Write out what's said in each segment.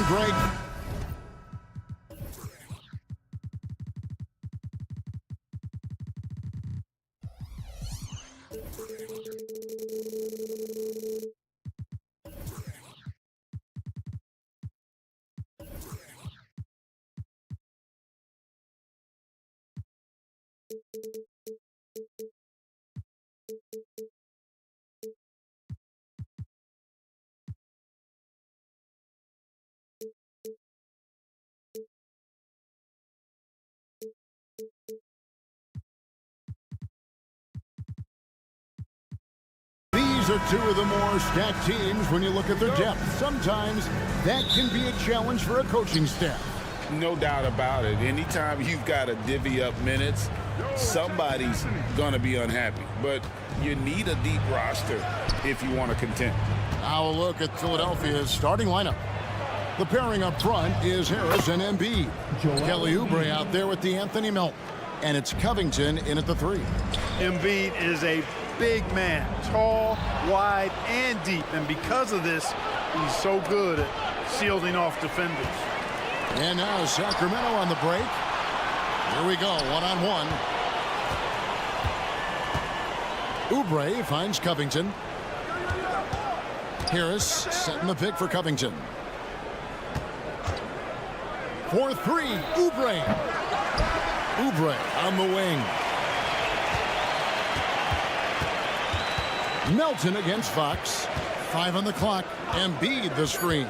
break. These are two of the more stacked teams when you look at their depth. Sometimes that can be a challenge for a coaching staff. No doubt about it. Anytime you've got to divvy up minutes, somebody's going to be unhappy. But you need a deep roster if you want to contend. Now a look at Philadelphia's starting lineup. The pairing up front is Harris and Embiid. Kelly Oubre out there with D'Anthony Melton. And it's Covington in at the 3. Embiid is a big man, tall, wide, and deep. And because of this, he's so good at shielding off defenders. And now Sacramento on the break. Here we go, one-on-one. Oubre finds Covington. Harris setting the pick for Covington. For 3, Oubre. Oubre on the wing. Melton against Fox. 5 on the clock. Embiid the screen.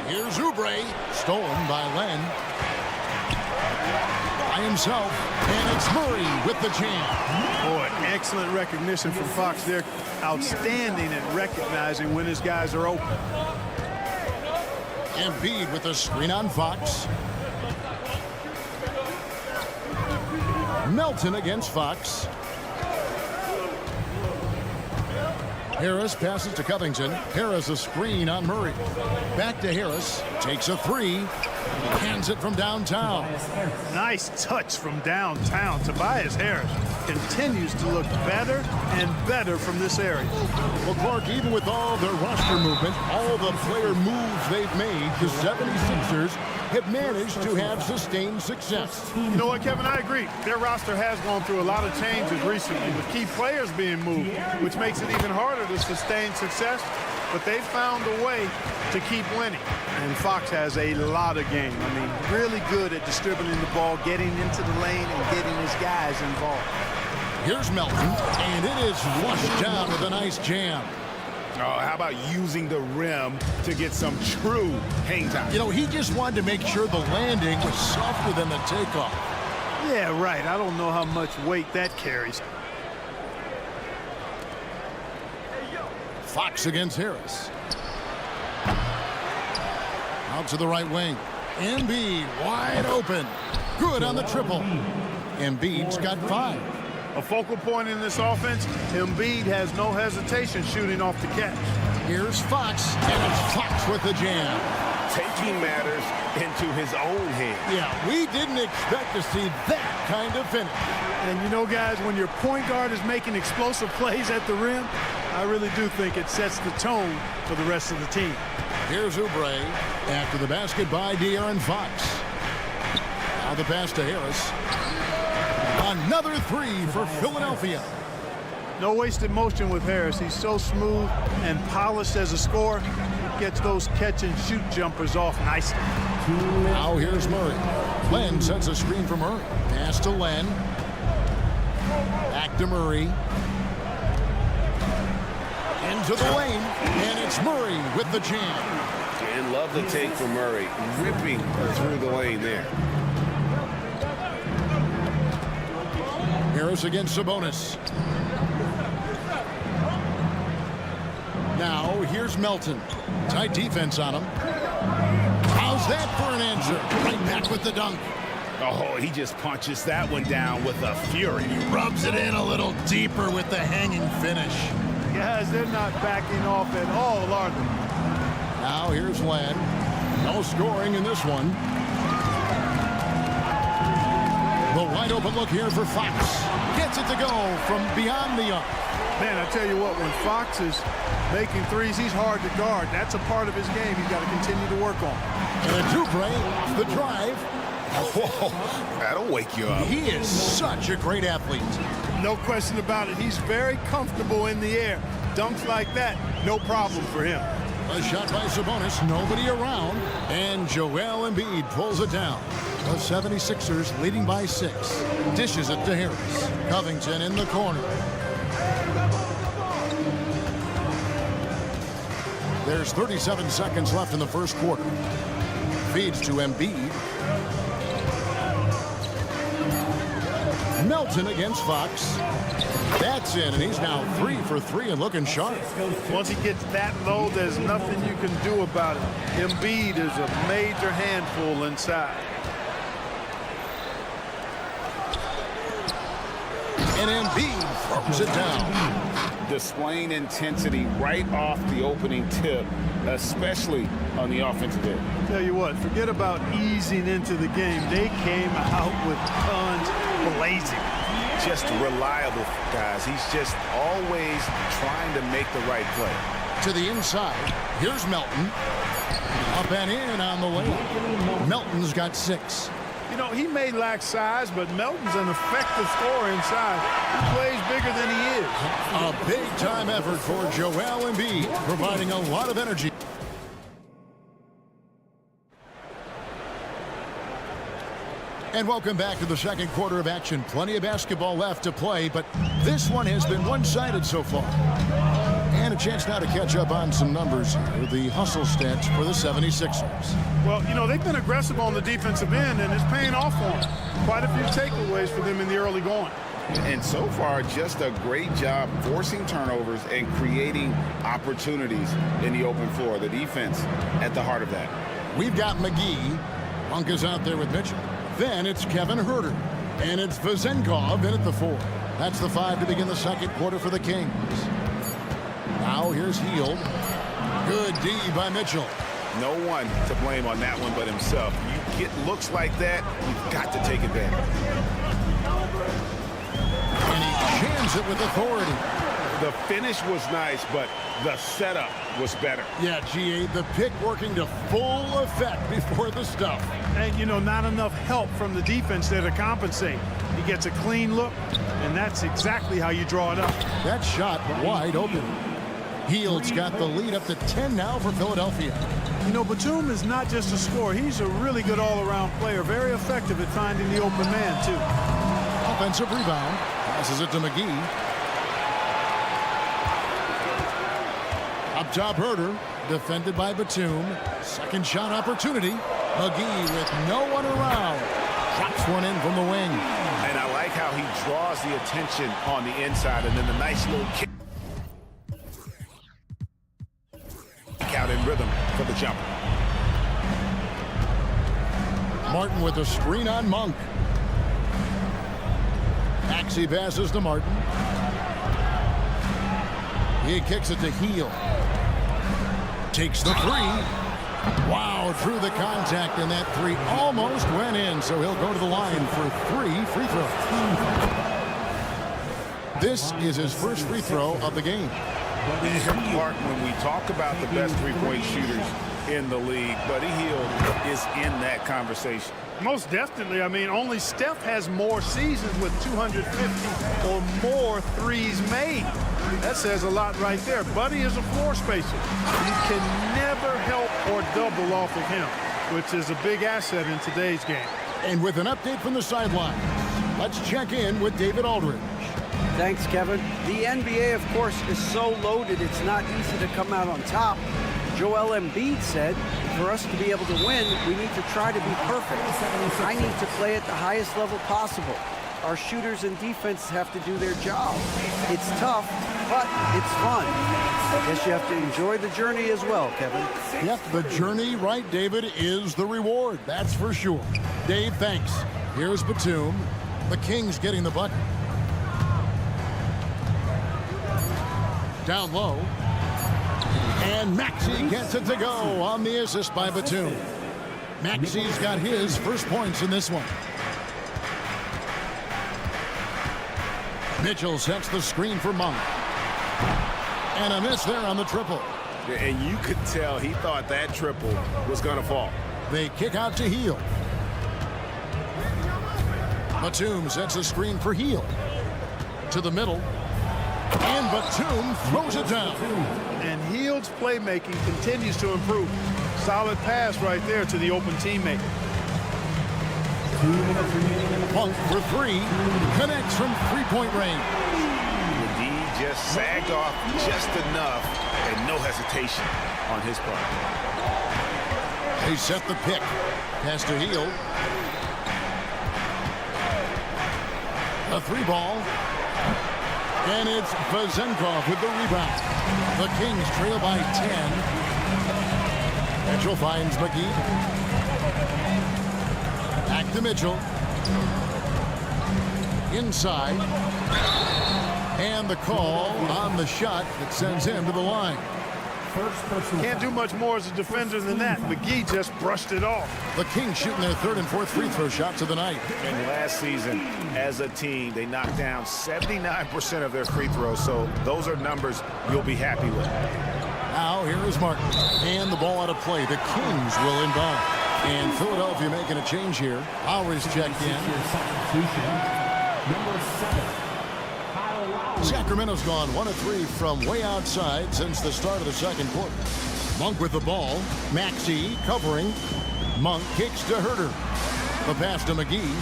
Here's Oubre. Stolen by Len. By himself. And it's Murray with the jam. Boy, excellent recognition from Fox there. Outstanding at recognizing when his guys are open. Embiid with the screen on Fox. Melton against Fox. Harris passes to Covington. Harris a screen on Murray. Back to Harris. Takes a 3. Hands it from downtown. Nice touch from downtown. Tobias Harris continues to look better and better from this area. Well, Clark, even with all their roster movement, all the player moves they've made, the 76ers have managed to have sustained success. You know what, Kevin? I agree. Their roster has gone through a lot of changes recently with key players being moved, which makes it even harder to sustain success. But they've found a way to keep winning. And Fox has a lot of game. I mean, really good at distributing the ball, getting into the lane, and getting his guys involved. Here's Melton, and it is flushed down with a nice jam. Oh, how about using the rim to get some true hang time? You know, he just wanted to make sure the landing was softer than the takeoff. Yeah, right. I don't know how much weight that carries. Fox against Harris. Out to the right wing. Embiid wide open. Good on the triple. Embiid's got 5. A focal point in this offense, Embiid has no hesitation shooting off the catch. Here's Fox, and it's Fox with the jam. Taking matters into his own hands. Yeah, we didn't expect to see that kind of finish. And you know, guys, when your point guard is making explosive plays at the rim, I really do think it sets the tone for the rest of the team. Here's Oubre after the basket by De'Aaron Fox. Now the pass to Harris. Another 3 for Philadelphia. No wasted motion with Harris. He's so smooth and polished as a scorer. Gets those catch-and-shoot jumpers off nicely. Now here's Murray. Len sets a screen for Murray. Pass to Len. Back to Murray. Into the lane, and it's Murray with the jam. And love the take from Murray, ripping through the lane there. Harris against Sabonis. Now here's Melton. Tight defense on him. How's that for an answer? Right back with the dunk. Oh, he just punches that one down with a fury. He rubs it in a little deeper with the hanging finish. Guys, they're not backing off at all, are they? Now here's Len. No scoring in this one. The wide open look here for Fox. Gets it to go from beyond the arc. Man, I tell you what, when Fox is making threes, he's hard to guard. That's a part of his game he's got to continue to work on. And Oubre off the drive. Whoa, that'll wake you up. He is such a great athlete. No question about it. He's very comfortable in the air. Dunks like that, no problem for him. A shot by Sabonis, nobody around, and Joel Embiid pulls it down. The 76ers leading by 6. Dishes it to Harris. Covington in the corner. There's 37 seconds left in the first quarter. Feeds to Embiid. Melton against Fox. That's in, and he's now 3 for 3 and looking sharp. Once he gets that low, there's nothing you can do about it. Embiid is a major handful inside. And Embiid throws it down. Displaying intensity right off the opening tip, especially on the offensive end. Tell you what, forget about easing into the game. They came out with guns blazing. Just reliable, guys. He's just always trying to make the right play. To the inside. Here's Melton. Up and in on the layup. Melton's got 6. You know, he may lack size, but Melton's an effective scorer inside. He plays bigger than he is. A big-time effort for Joel Embiid, providing a lot of energy. And welcome back to the second quarter of action. Plenty of basketball left to play, but this one has been one-sided so far. And a chance now to catch up on some numbers here. The hustle stats for the 76ers. Well, you know, they've been aggressive on the defensive end, and it's paying off for them. Quite a few takeaways for them in the early going. And so far, just a great job forcing turnovers and creating opportunities in the open floor. The defense at the heart of that. We've got McGee. Monk is out there with Mitchell. Then it's Kevin Huerter. And it's Vezenkov in at the 4. That's the 5 to begin the second quarter for the Kings. Now here's Hield. Good D by Mitchell. No one to blame on that one but himself. You get looks like that, you've got to take advantage. And he jams it with authority. The finish was nice, but the setup was better. Yeah, GA, the pick working to full effect before the stuff. And, you know, not enough help from the defense there to compensate. He gets a clean look, and that's exactly how you draw it up. That shot wide open. Hield's got the lead up to 10 now for Philadelphia. You know, Batum is not just a scorer. He's a really good all-around player. Very effective at finding the open man, too. Offensive rebound. Passes it to McGee. Up top, Huerter. Defended by Batum. Second shot opportunity. McGee with no one around. Drops one in from the wing. And I like how he draws the attention on the inside, and then the nice little kick out in rhythm for the jumper. Martin with a screen on Monk. Maxey passes to Martin. He kicks it to Hield. Takes the 3. Wow, through the contact, and that 3 almost went in, so he'll go to the line for 3 free throws. This is his first free throw of the game. Clark, when we talk about the best three-point shooters in the league, Buddy Hield is in that conversation. Most definitely. I mean, only Steph has more seasons with 250 or more threes made. That says a lot right there. Buddy is a floor spacer. You can never help or double off of him, which is a big asset in today's game. And with an update from the sideline, let's check in with David Aldridge. Thanks, Kevin. The NBA, of course, is so loaded, it's not easy to come out on top. Joel Embiid said, for us to be able to win, we need to try to be perfect. I need to play at the highest level possible. Our shooters and defense have to do their job. It's tough, but it's fun. I guess you have to enjoy the journey as well, Kevin. Yep, the journey, right, David, is the reward. That's for sure. Dave, thanks. Here's Batum. The Kings getting the bucket. Down low. And Maxey gets it to go on the assist by Batum. Maxey's got his first points in this one. Mitchell sets the screen for Monk. And a miss there on the triple. And you could tell he thought that triple was going to fall. They kick out to Heel. Batum sets a screen for Heel. To the middle. And Batum throws it down. And Hield's playmaking continues to improve. Solid pass right there to the open teammate. Monk for three. Connects from three-point range. McGee just sagged off just enough and no hesitation on his part. They set the pick. Pass to Heel. A three ball. And it's Vezenkov with the rebound. The Kings trail by 10. Mitchell finds McGee. Back to Mitchell. Inside. And the call on the shot that sends him to the line. Can't do much more as a defender than that. McGee just brushed it off. The Kings shooting their third and fourth free throw shots of the night. And last season, as a team, they knocked down 79% of their free throws. So those are numbers you'll be happy with. Now here is Martin. And the ball out of play. The Kings will inbound. And Philadelphia making a change here. Howard's checked in. Number 7. Sacramento's gone 1 of 3 from way outside since the start of the second quarter. Monk with the ball. Maxey covering. Monk kicks to Herter. The pass to McGee.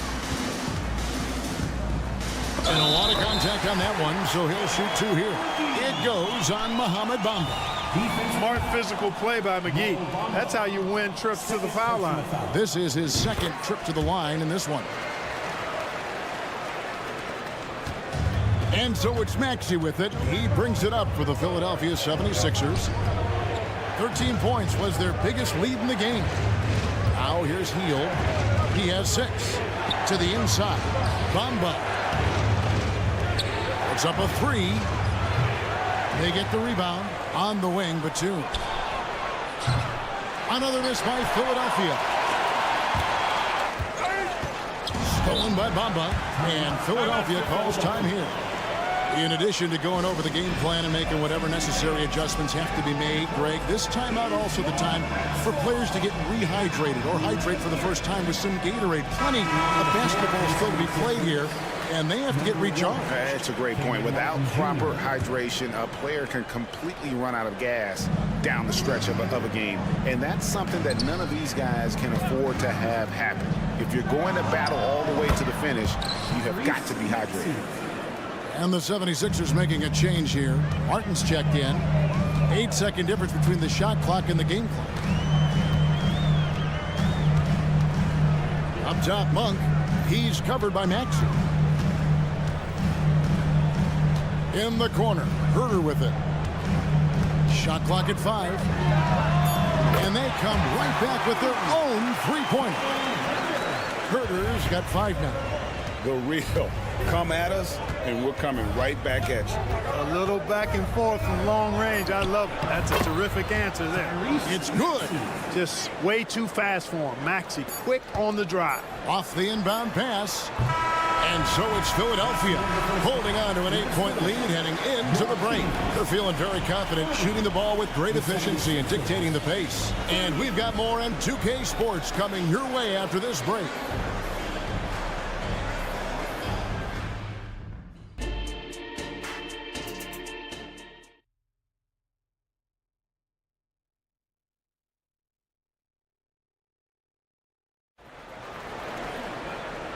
And a lot of contact on that one, so he'll shoot two here. It goes on Mohamed Bamba. Smart physical play by McGee. That's how you win trips to the foul line. This is his second trip to the line in this one. And so it's Maxey with it. He brings it up for the Philadelphia 76ers. 13 points was their biggest lead in the game. Now here's Heel. He has 6. To the inside. Bamba. It's up a 3. They get the rebound on the wing, Batum. Another miss by Philadelphia. Stolen by Bamba. And Philadelphia calls time here. In addition to going over the game plan and making whatever necessary adjustments have to be made, Greg, this timeout also the time for players to get rehydrated or hydrate for the first time with some Gatorade. Plenty of basketball still to be played here, and they have to get recharged. That's a great point. Without proper hydration, a player can completely run out of gas down the stretch of a game. And that's something that none of these guys can afford to have happen. If you're going to battle all the way to the finish, you have got to be hydrated. And the 76ers making a change here. Martin's checked in. 8-second difference between the shot clock and the game clock. Up top, Monk. He's covered by Maxey. In the corner, Herter with it. Shot clock at 5. And they come right back with their own three-pointer. Herter's got 5 now. The real come at us, and we're coming right back at you. A little back and forth from long range. I love it. That's a terrific answer there. It's good. Just way too fast for him. Maxey quick on the drive. Off the inbound pass. And so it's Philadelphia holding on to an 8-point lead heading into the break. They're feeling very confident, shooting the ball with great efficiency and dictating the pace. And we've got more on 2K Sports coming your way after this break.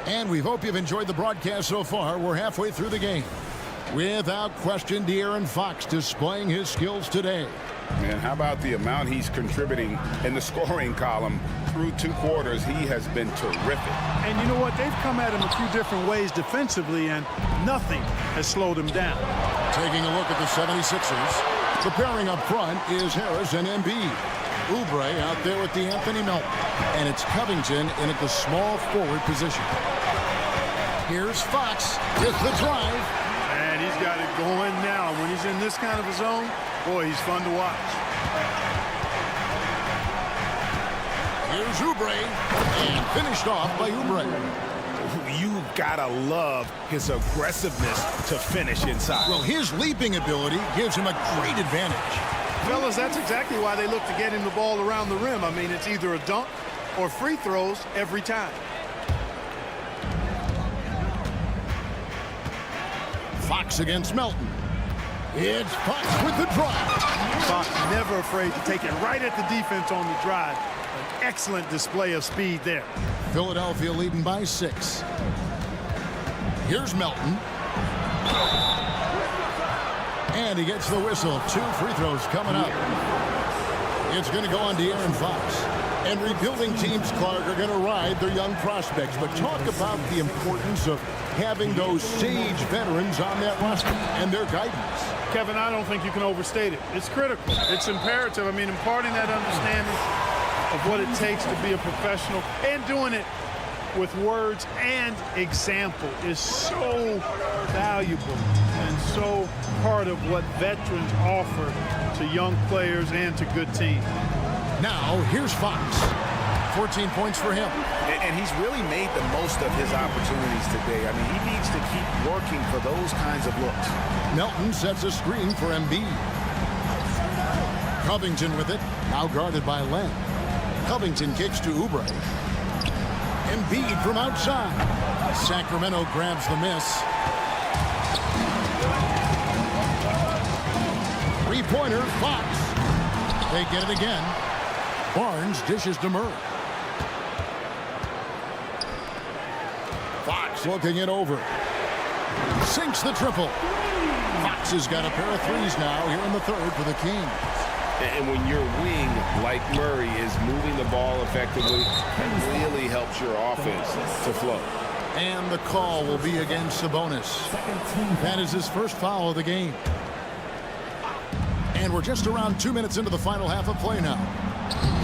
And we hope you've enjoyed the broadcast so far. We're halfway through the game. Without question, De'Aaron Fox displaying his skills today. Man, how about the amount he's contributing in the scoring column through 2 quarters? He has been terrific. And you know what? They've come at him a few different ways defensively, and nothing has slowed him down. Taking a look at the 76ers. Preparing up front is Harris and Embiid. Oubre out there with the Anthony Melton. And it's Covington in at the small forward position. Here's Fox with the drive. And he's got it going now. When he's in this kind of a zone, boy, he's fun to watch. Here's Oubre. And finished off by Oubre. you've got to love his aggressiveness to finish inside. Well, his leaping ability gives him a great advantage. Fellas, that's exactly why they look to get him the ball around the rim. I mean, it's either a dunk or free throws every time. Fox against Melton. It's Fox with the drive. Fox never afraid to take it right at the defense on the drive. An excellent display of speed there. Philadelphia leading by 6. Here's Melton. And he gets the whistle. 2 free throws coming up. It's going to go on De'Aaron Fox. And rebuilding teams, Clark, are going to ride their young prospects. But talk about the importance of having those sage veterans on that roster and their guidance. Kevin, I don't think you can overstate it. It's critical. It's imperative. I mean, imparting that understanding of what it takes to be a professional and doing it with words and example is so valuable and so part of what veterans offer to young players and to good teams. Now, here's Fox. 14 points for him. And he's really made the most of his opportunities today. I mean, he needs to keep working for those kinds of looks. Melton sets a screen for Embiid. Covington with it, now guarded by Len. Covington kicks to Oubre. Embiid from outside. Sacramento grabs the miss. 3-pointer, Fox. They get it again. Barnes dishes to Murray. Fox looking it over. Sinks the triple. Fox has got a pair of threes now here in the third for the Kings. And when your wing, like Murray, is moving the ball effectively, it really helps your offense to flow. And the call will be against Sabonis. That is his first foul of the game. And we're just around 2 minutes into the final half of play now.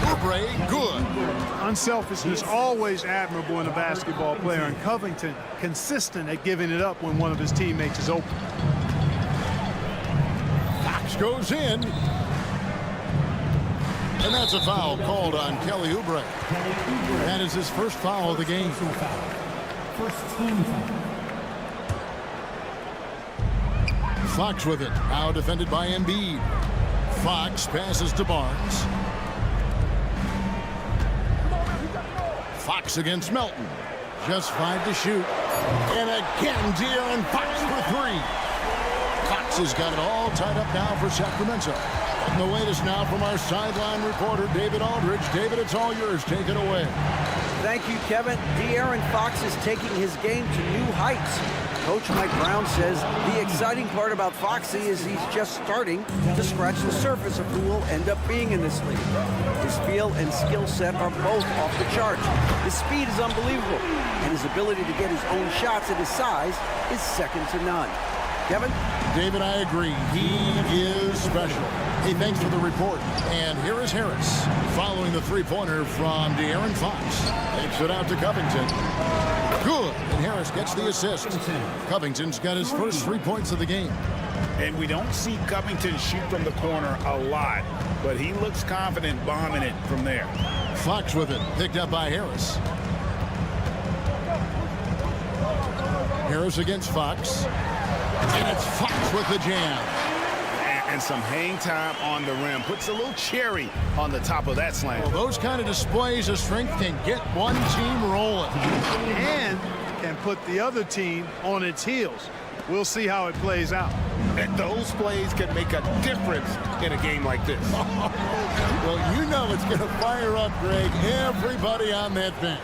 Oubre, good. Unselfishness always admirable in a basketball player, and Covington consistent at giving it up when one of his teammates is open. Fox goes in. And that's a foul called on Kelly Oubre. That is his first foul of the game. First team foul. Fox with it. Now defended by Embiid. Fox passes to Barnes. Fox against Melton. Just 5 to shoot. And again, De'Aaron Fox for 3. Fox has got it all tied up now for Sacramento. And the latest now from our sideline reporter, David Aldridge. David, it's all yours. Take it away. Thank you, Kevin. De'Aaron Fox is taking his game to new heights. Coach Mike Brown says the exciting part about Foxy is he's just starting to scratch the surface of who will end up being in this league. His feel and skill set are both off the charts. His speed is unbelievable, and his ability to get his own shots at his size is second to none. Kevin? David, I agree. He is special. Hey, thanks for the report. And here is Harris following the three-pointer from De'Aaron Fox. Takes it out to Covington. Good. And Harris gets the assist. Covington's got his first 3 points of the game. And we don't see Covington shoot from the corner a lot, but he looks confident bombing it from there. Fox with it. Picked up by Harris. Harris against Fox. And it's Fox with the jam. And some hang time on the rim. Puts a little cherry on the top of that slam. Well, those kind of displays of strength can get one team rolling. And can put the other team on its heels. We'll see how it plays out. And those plays can make a difference in a game like this. Well, you know it's going to fire up, Greg, everybody on that bench.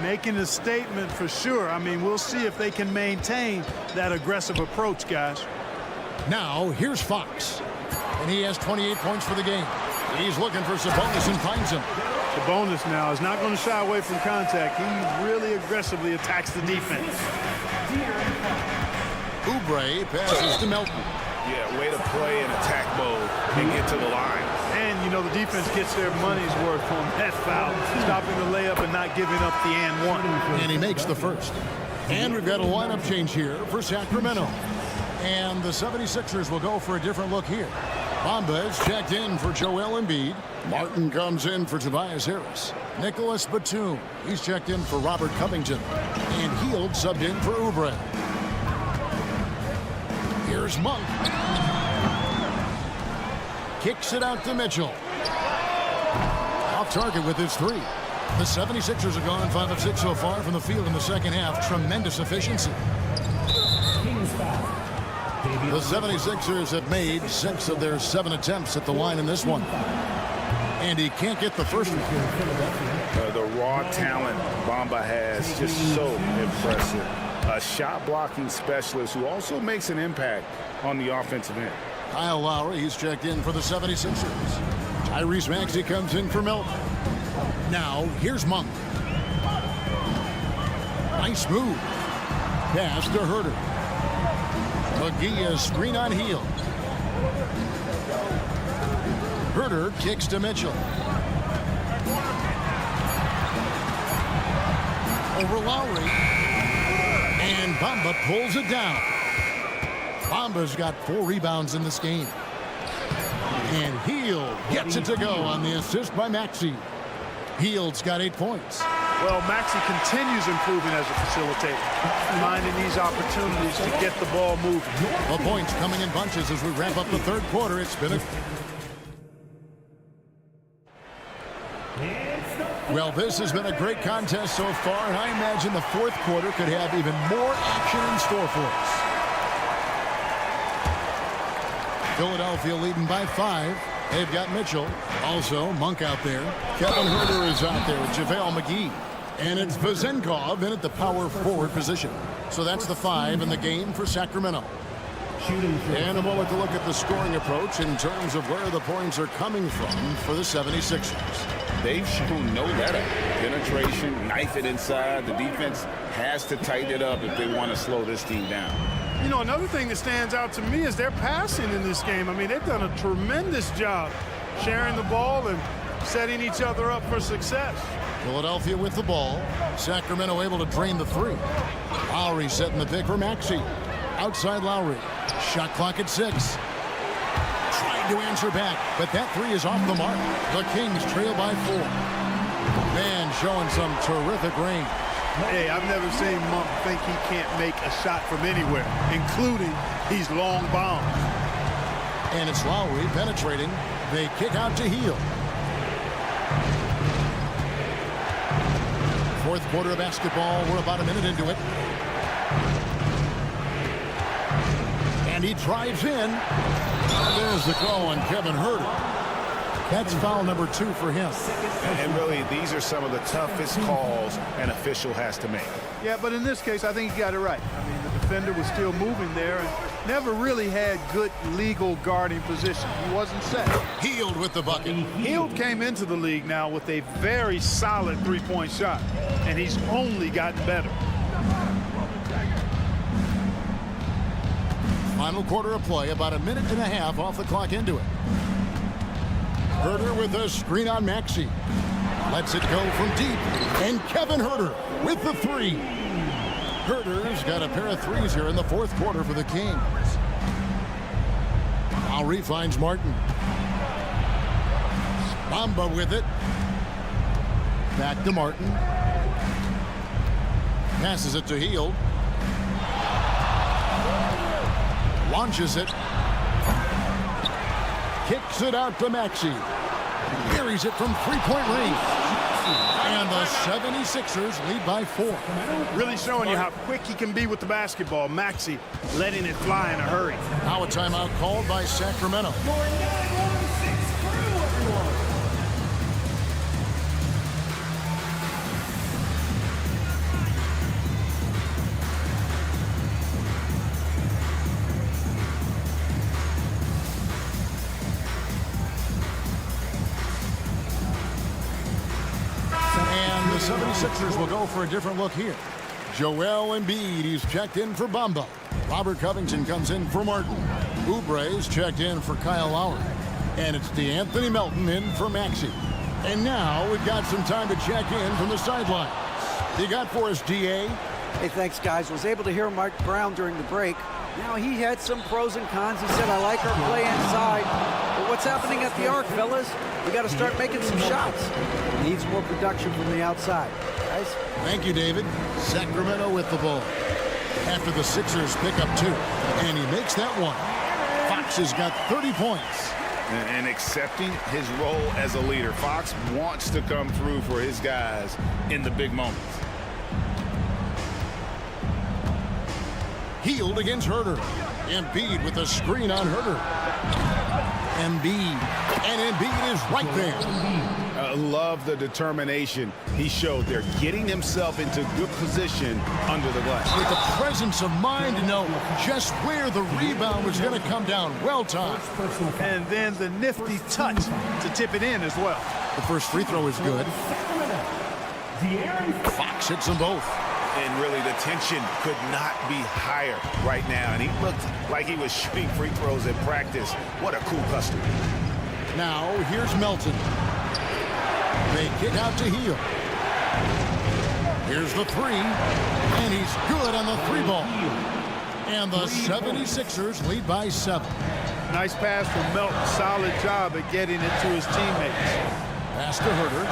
Making a statement for sure. I mean, we'll see if they can maintain that aggressive approach, guys. Now, here's Fox. And he has 28 points for the game. He's looking for Sabonis and finds him. Sabonis now is not going to shy away from contact. He really aggressively attacks the defense. Oubre passes to Melton. Yeah, way to play in attack mode and get to the line. And, you know, the defense gets their money's worth on that foul, stopping the layup and not giving up the and one. And he makes the first. And we've got a lineup change here for Sacramento. And the 76ers will go for a different look here. Bamba is checked in for Joel Embiid. Martin comes in for Tobias Harris. Nicholas Batum. He's checked in for Robert Covington. And Hield subbed in for Oubre. Here's Monk. Kicks it out to Mitchell. Off target with his three. The 76ers have gone 5 of 6 so far from the field in the second half. Tremendous efficiency. The 76ers have made 6 of their 7 attempts at the line in this one. And he can't get the first one. The raw talent Bamba has, just so impressive. A shot blocking specialist who also makes an impact on the offensive end. Kyle Lowry, he's checked in for the 76ers. Tyrese Maxey comes in for Melton. Now, here's Monk. Nice move. Pass to Herter. McGee is screen on Hield. Herter kicks to Mitchell. Over Lowry. And Bamba pulls it down. Bamba's got 4 rebounds in this game. And Hield gets it to go on the assist by Maxey. Hield's got 8 points. Well, Maxey continues improving as a facilitator, finding these opportunities to get the ball moving. The points coming in bunches as we wrap up the third quarter. It's been a... Well, this has been a great contest so far, and I imagine the fourth quarter could have even more action in store for us. Philadelphia leading by 5. They've got Mitchell. Also, Monk out there. Kevin Herter is out there with JaVale McGee. And it's Vezenkov in at the power forward position. So that's the 5 in the game for Sacramento. And a moment to look at the scoring approach in terms of where the points are coming from for the 76ers. They've shown no letter. Penetration, knife it inside. The defense has to tighten it up if they want to slow this team down. You know, another thing that stands out to me is their passing in this game. I mean, they've done a tremendous job sharing the ball and setting each other up for success. Philadelphia with the ball. Sacramento able to drain the 3. Lowry setting the pick for Maxey. Outside Lowry. Shot clock at 6. Trying to answer back, but that 3 is off the mark. The Kings trail by 4. Man showing some terrific range. Hey, I've never seen Monk think he can't make a shot from anywhere, including these long bombs. And it's Lowry penetrating. They kick out to Hield. Fourth quarter of basketball. We're about a minute into it. And he drives in. There's the call on Kevin Herter. That's foul number 2 for him. And really, these are some of the toughest calls an official has to make. Yeah, but in this case, I think he got it right. I mean, the defender was still moving there and never really had good legal guarding position. He wasn't set. Hield with the bucket. Hield came into the league now with a very solid three-point shot, and he's only gotten better. Final quarter of play, about a minute and a half off the clock into it. Herter with a screen on Maxey. Lets it go from deep. And Kevin Herter with the 3. Herter's got a pair of 3s here in the fourth quarter for the Kings. Lowry finds Martin. Bamba with it. Back to Martin. Passes it to Hield. Launches it. Kicks it out to Maxey. Carries it from three-point range. And the 76ers lead by 4. Really showing you how quick he can be with the basketball. Maxey letting it fly in a hurry. Now a timeout called by Sacramento. And the 76ers will go for a different look here. Joel Embiid, he's checked in for Bamba. Robert Covington comes in for Martin. Oubre's checked in for Kyle Lowry. And it's DeAnthony Melton in for Maxey. And now we've got some time to check in from the sidelines. You got for us, DA? Hey, thanks, guys. Was able to hear Mike Brown during the break. Now, he had some pros and cons. He said, I like our play inside, but what's happening at the arc, fellas? We got to start making some shots. Needs more production from the outside. Guys? Thank you, David. Sacramento with the ball. After the Sixers pick up 2, and he makes that one. Fox has got 30 points. And accepting his role as a leader. Fox wants to come through for his guys in the big moments. Healed against Herter. Embiid with a screen on Herter. Embiid. And Embiid is right there. I love the determination he showed there, getting himself into good position under the glass. With the presence of mind to know just where the rebound was going to come down. Well timed. And then the nifty touch to tip it in as well. The first free throw is good. Fox hits them both. And really, the tension could not be higher right now. And he looked like he was shooting free throws in practice. What a cool customer. Now, here's Melton. They kick out to Heel. Here's the 3. And he's good on the 3 ball. And the 76ers lead by 7. Nice pass from Melton. Solid job at getting it to his teammates. Pass to Herter.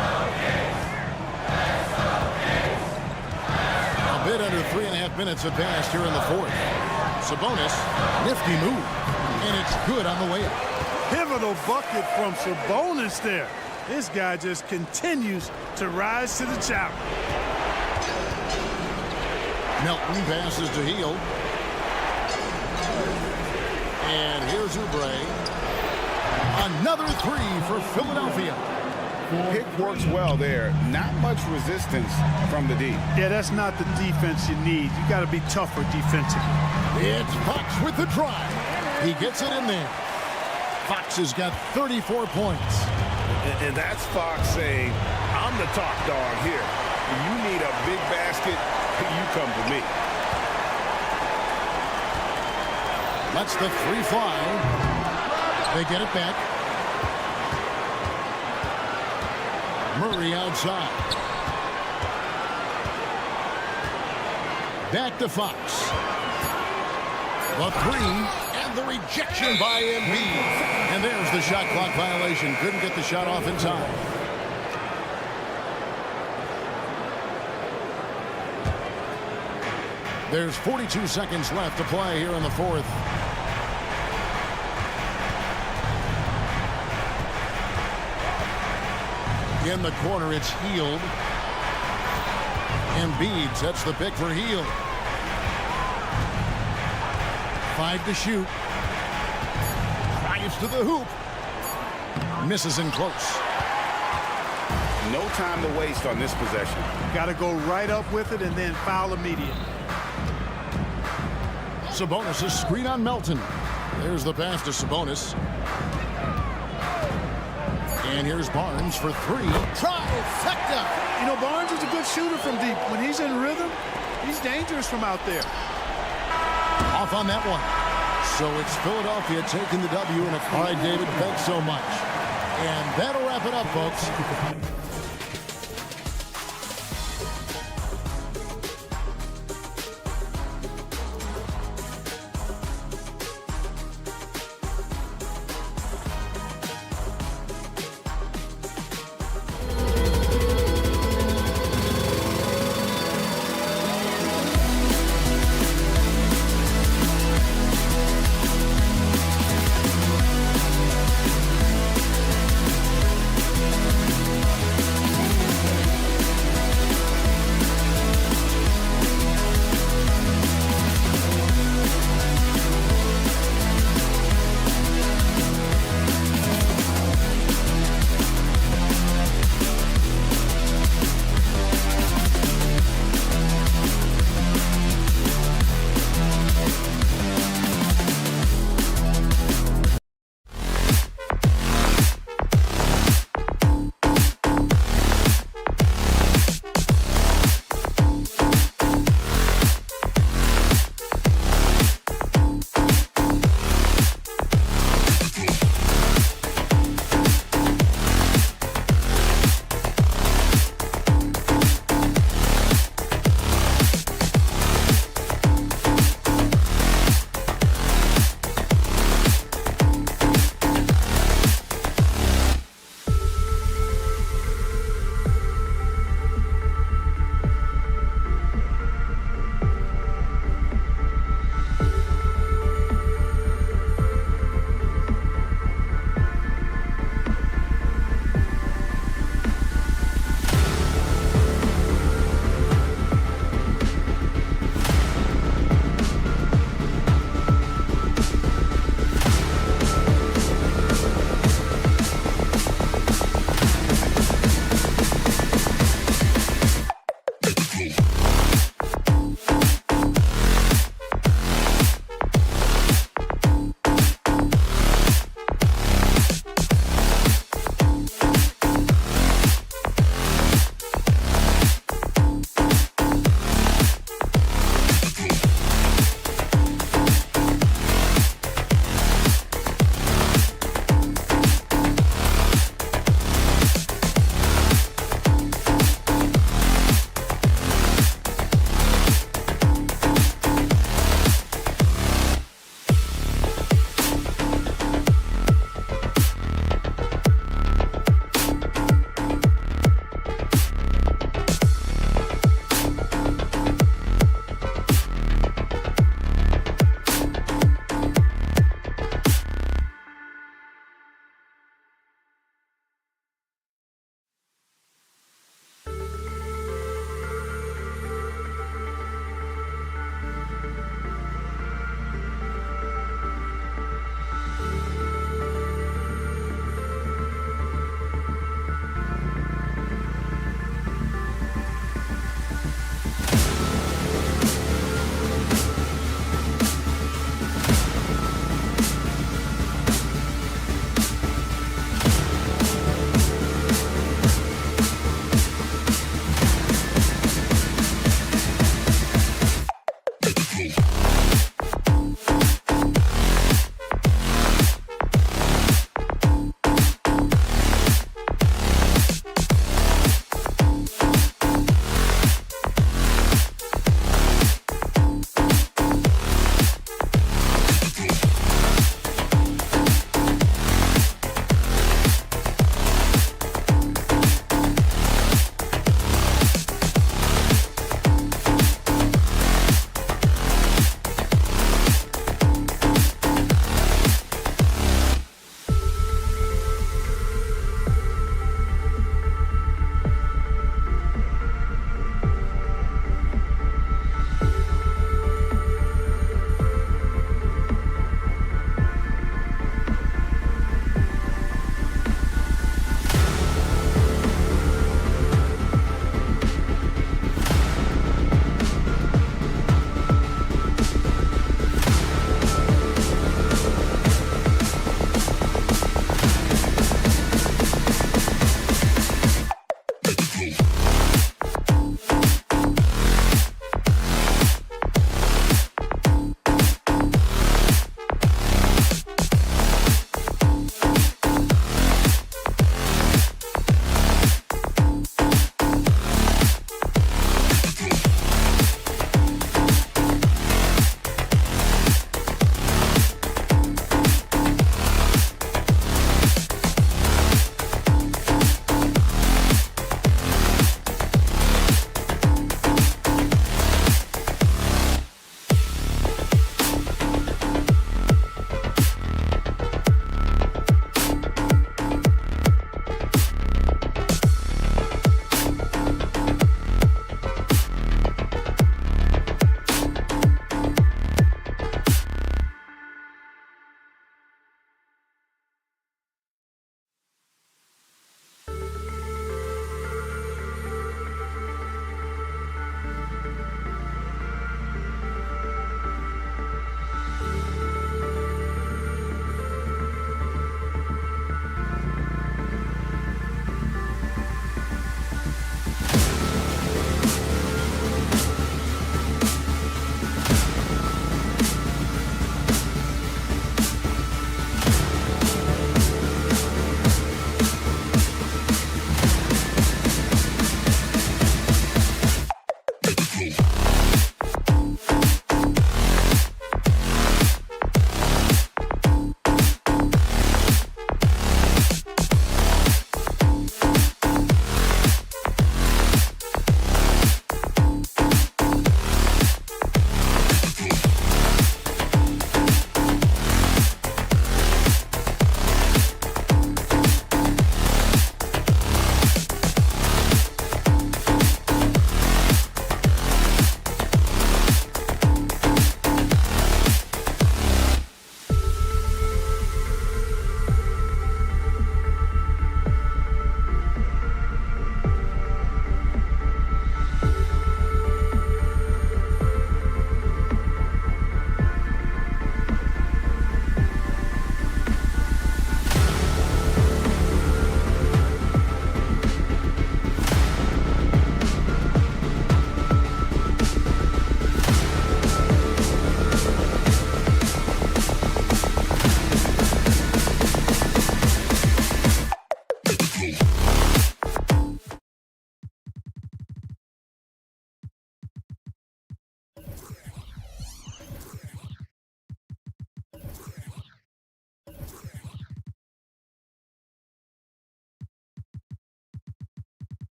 A bit under 3.5 minutes have passed here in the 4th. Sabonis, nifty move. And it's good on the way up. Pivotal bucket from Sabonis there. This guy just continues to rise to the challenge. Melton passes to Heel. And here's Oubre. Another 3 for Philadelphia. Pick works well there. Not much resistance from the D. Yeah, that's not the defense you need. You got to be tougher defensively. It's Fox with the drive. He gets it in there. Fox has got 34 points. And that's Fox saying, I'm the top dog here. You need a big basket, you come to me. Lets the 3 fly. They get it back. Murray outside. Back to Fox. The 3 and the rejection by Embiid. And there's the shot clock violation. Couldn't get the shot off in time. There's 42 seconds left to play here in the 4th. In the corner, it's Hield. Embiid sets the pick for Hield. 5 to shoot. Drives to the hoop. Misses in close. No time to waste on this possession. Got to go right up with it and then foul immediately. Sabonis' screen on Melton. There's the pass to Sabonis. And here's Barnes for 3. Trifecta! You know, Barnes is a good shooter from deep. When he's in rhythm, he's dangerous from out there. Off on that one. So it's Philadelphia taking the W. And all right, David, thanks so much. And that'll wrap it up, folks.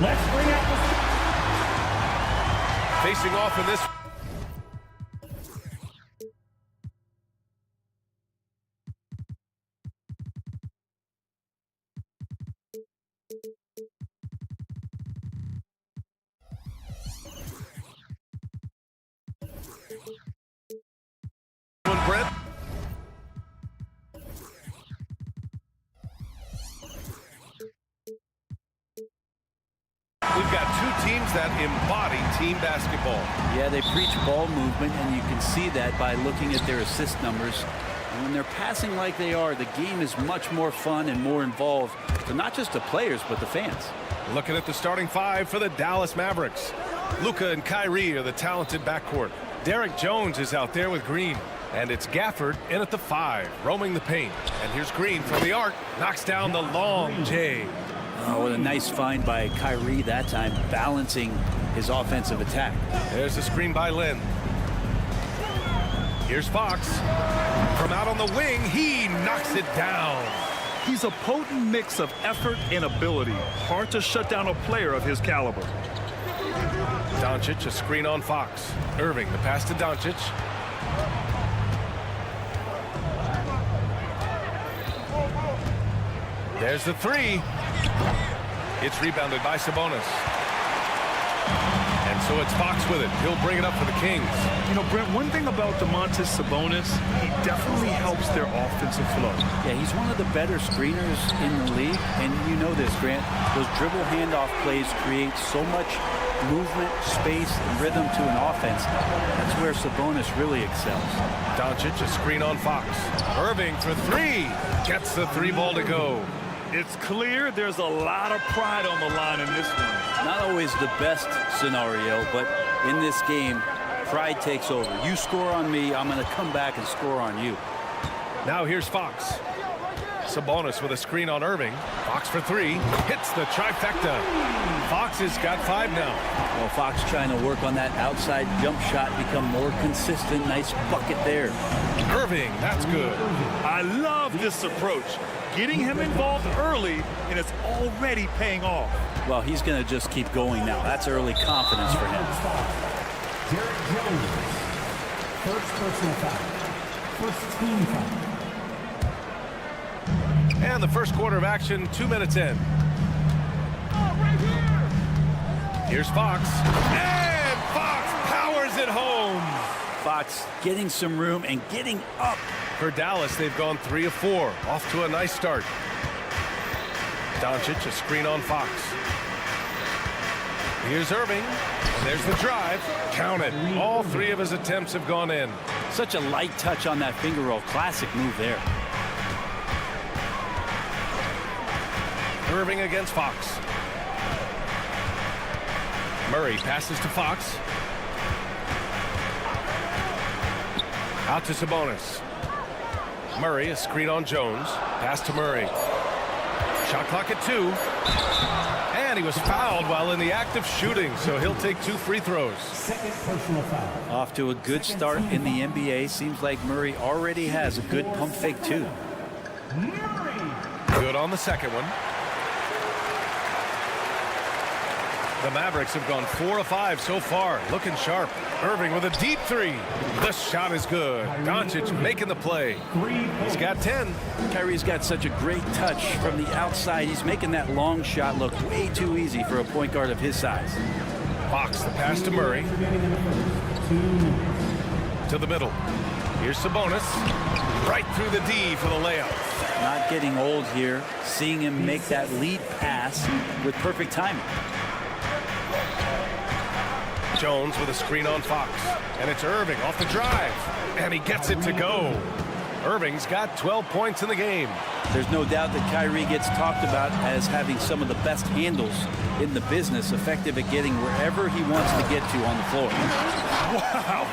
Let's bring out the... Facing off in this. Brent. We've got two teams that embody team basketball. Yeah, they preach ball movement, and you can see that by looking at their assist numbers. And when they're passing like they are, the game is much more fun and more involved to not just the players, but the fans. Looking at the starting five for the Dallas Mavericks. Luka and Kyrie are the talented backcourt. Derek Jones is out there with Green. And it's Gafford in at the 5, roaming the paint. And here's Green from the arc, knocks down the long J. Oh, what a nice find by Kyrie that time, balancing his offensive attack. There's a screen by Lynn. Here's Fox. From out on the wing, he knocks it down. He's a potent mix of effort and ability. Hard to shut down a player of his caliber. Doncic, a screen on Fox. Irving, the pass to Doncic. There's the 3. It's rebounded by Sabonis. And so it's Fox with it. He'll bring it up for the Kings. You know, Brent, one thing about Domantas Sabonis, he definitely helps their offensive flow. Yeah, he's one of the better screeners in the league. And you know this, Grant. Those dribble handoff plays create so much movement, space, and rhythm to an offense. That's where Sabonis really excels. Doncic, a screen on Fox. Irving for 3. Gets the 3 ball to go. It's clear there's a lot of pride on the line in this one. Not always the best scenario, but in this game, pride takes over. You score on me, I'm going to come back and score on you. Now here's Fox. Sabonis with a screen on Irving. Fox for 3. Hits the trifecta. Fox has got 5 now. Well, Fox trying to work on that outside jump shot, become more consistent. Nice bucket there. Irving, that's good. I love this approach. Getting him involved early, and it's already paying off. Well, he's going to just keep going now. That's early confidence for him. Derek Jones. First personal foul. First team foul. And the first quarter of action, 2 minutes in. Here's Fox. And Fox powers it home. Fox getting some room and getting up. For Dallas, they've gone 3 of 4. Off to a nice start. Doncic, a screen on Fox. Here's Irving. And there's the drive. Count it. All 3 of his attempts have gone in. Such a light touch on that finger roll. Classic move there. Irving against Fox. Murray passes to Fox. Out to Sabonis. Murray, a screen on Jones. Pass to Murray. Shot clock at 2. And he was fouled while in the act of shooting, so he'll take 2 free throws. Second personal foul. Off to a good start in the NBA. Seems like Murray already has a good pump fake, too. Good on the second one. The Mavericks have gone 4 of 5 so far. Looking sharp. Irving with a deep 3. The shot is good. Doncic making the play. He's got 10. Kyrie's got such a great touch from the outside. He's making that long shot look way too easy for a point guard of his size. Fox, the pass to Murray. To the middle. Here's Sabonis. Right through the D for the layup. Not getting old here. Seeing him make that lead pass with perfect timing. Jones with a screen on Fox. And it's Irving off the drive. And he gets it to go. Irving's got 12 points in the game. There's no doubt that Kyrie gets talked about as having some of the best handles in the business, effective at getting wherever he wants to get to on the floor. Wow.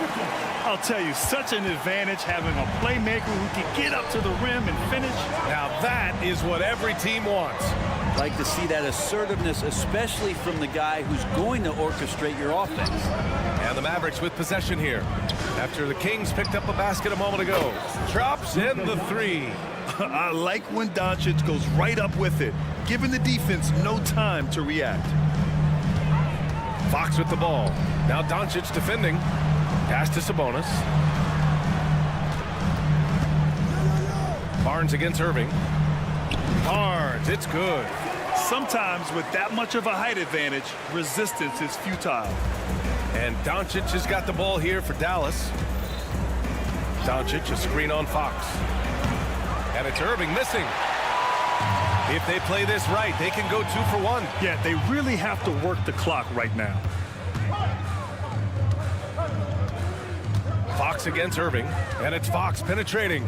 I'll tell you, such an advantage having a playmaker who can get up to the rim and finish. Now that is what every team wants. Like to see that assertiveness, especially from the guy who's going to orchestrate your offense. And the Mavericks with possession here. After the Kings picked up a basket a moment ago. Drops in the 3. I like when Doncic goes right up with it, giving the defense no time to react. Fox with the ball. Now Doncic defending. Pass to Sabonis. Barnes against Irving. Barnes, it's good. Sometimes with that much of a height advantage, resistance is futile. And Doncic has got the ball here for Dallas. Doncic, a screen on Fox. And it's Irving missing. If they play this right, they can go 2 for 1. Yeah, they really have to work the clock right now. Fox against Irving, and it's Fox penetrating.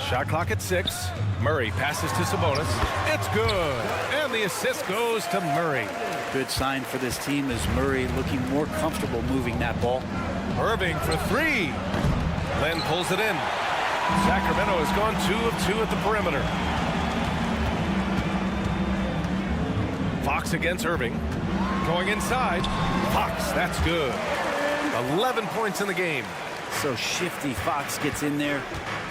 Shot clock at 6. Murray passes to Sabonis. It's good, and the assist goes to Murray. Good sign for this team is Murray looking more comfortable moving that ball. Irving for 3. Len pulls it in. Sacramento has gone 2 of 2 at the perimeter. Fox against Irving. Going inside. Fox, that's good. 11 points in the game. So shifty. Fox gets in there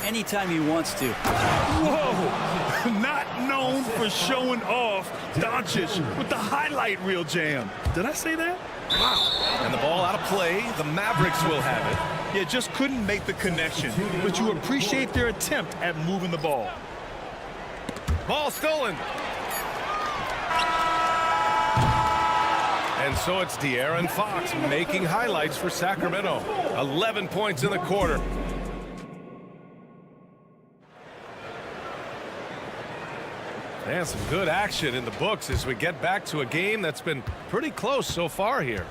anytime he wants to. Whoa! Not known for showing off. Doncic with the highlight reel jam. Did I say that? Wow. And the ball out of play. The Mavericks will have it. Yeah, just couldn't make the connection. But you appreciate their attempt at moving the ball. Ball stolen. And so it's De'Aaron Fox making highlights for Sacramento. 11 points in the quarter. And some good action in the books as we get back to a game that's been pretty close so far here.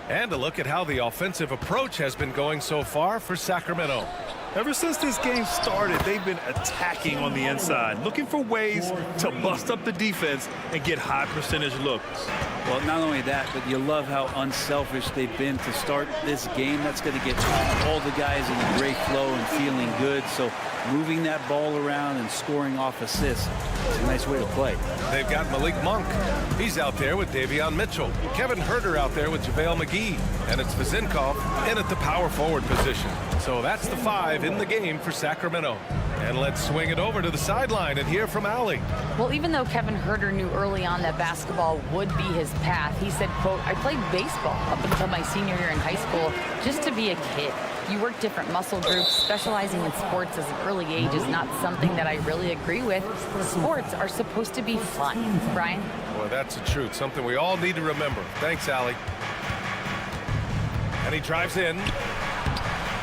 And a look at how the offensive approach has been going so far for Sacramento. Ever since this game started, they've been attacking on the inside, looking for ways to bust up the defense and get high percentage looks. Well, not only that, but you love how unselfish they've been to start this game. That's going to get all the guys in a great flow and feeling good. So moving that ball around and scoring off assists is a nice way to play. They've got Malik Monk. He's out there with Davion Mitchell. Kevin Huerter out there with JaVale McGee. And it's Vezenkov in at the power forward position. So that's the 5 in the game for Sacramento. And let's swing it over to the sideline and hear from Allie. Well, even though Kevin Huerter knew early on that basketball would be his path, he said, quote, "I played baseball up until my senior year in high school just to be a kid. You work different muscle groups. Specializing in sports as an early age is not something that I really agree with. Sports are supposed to be fun." Brian? Boy, that's the truth. Something we all need to remember. Thanks, Allie. And he drives in.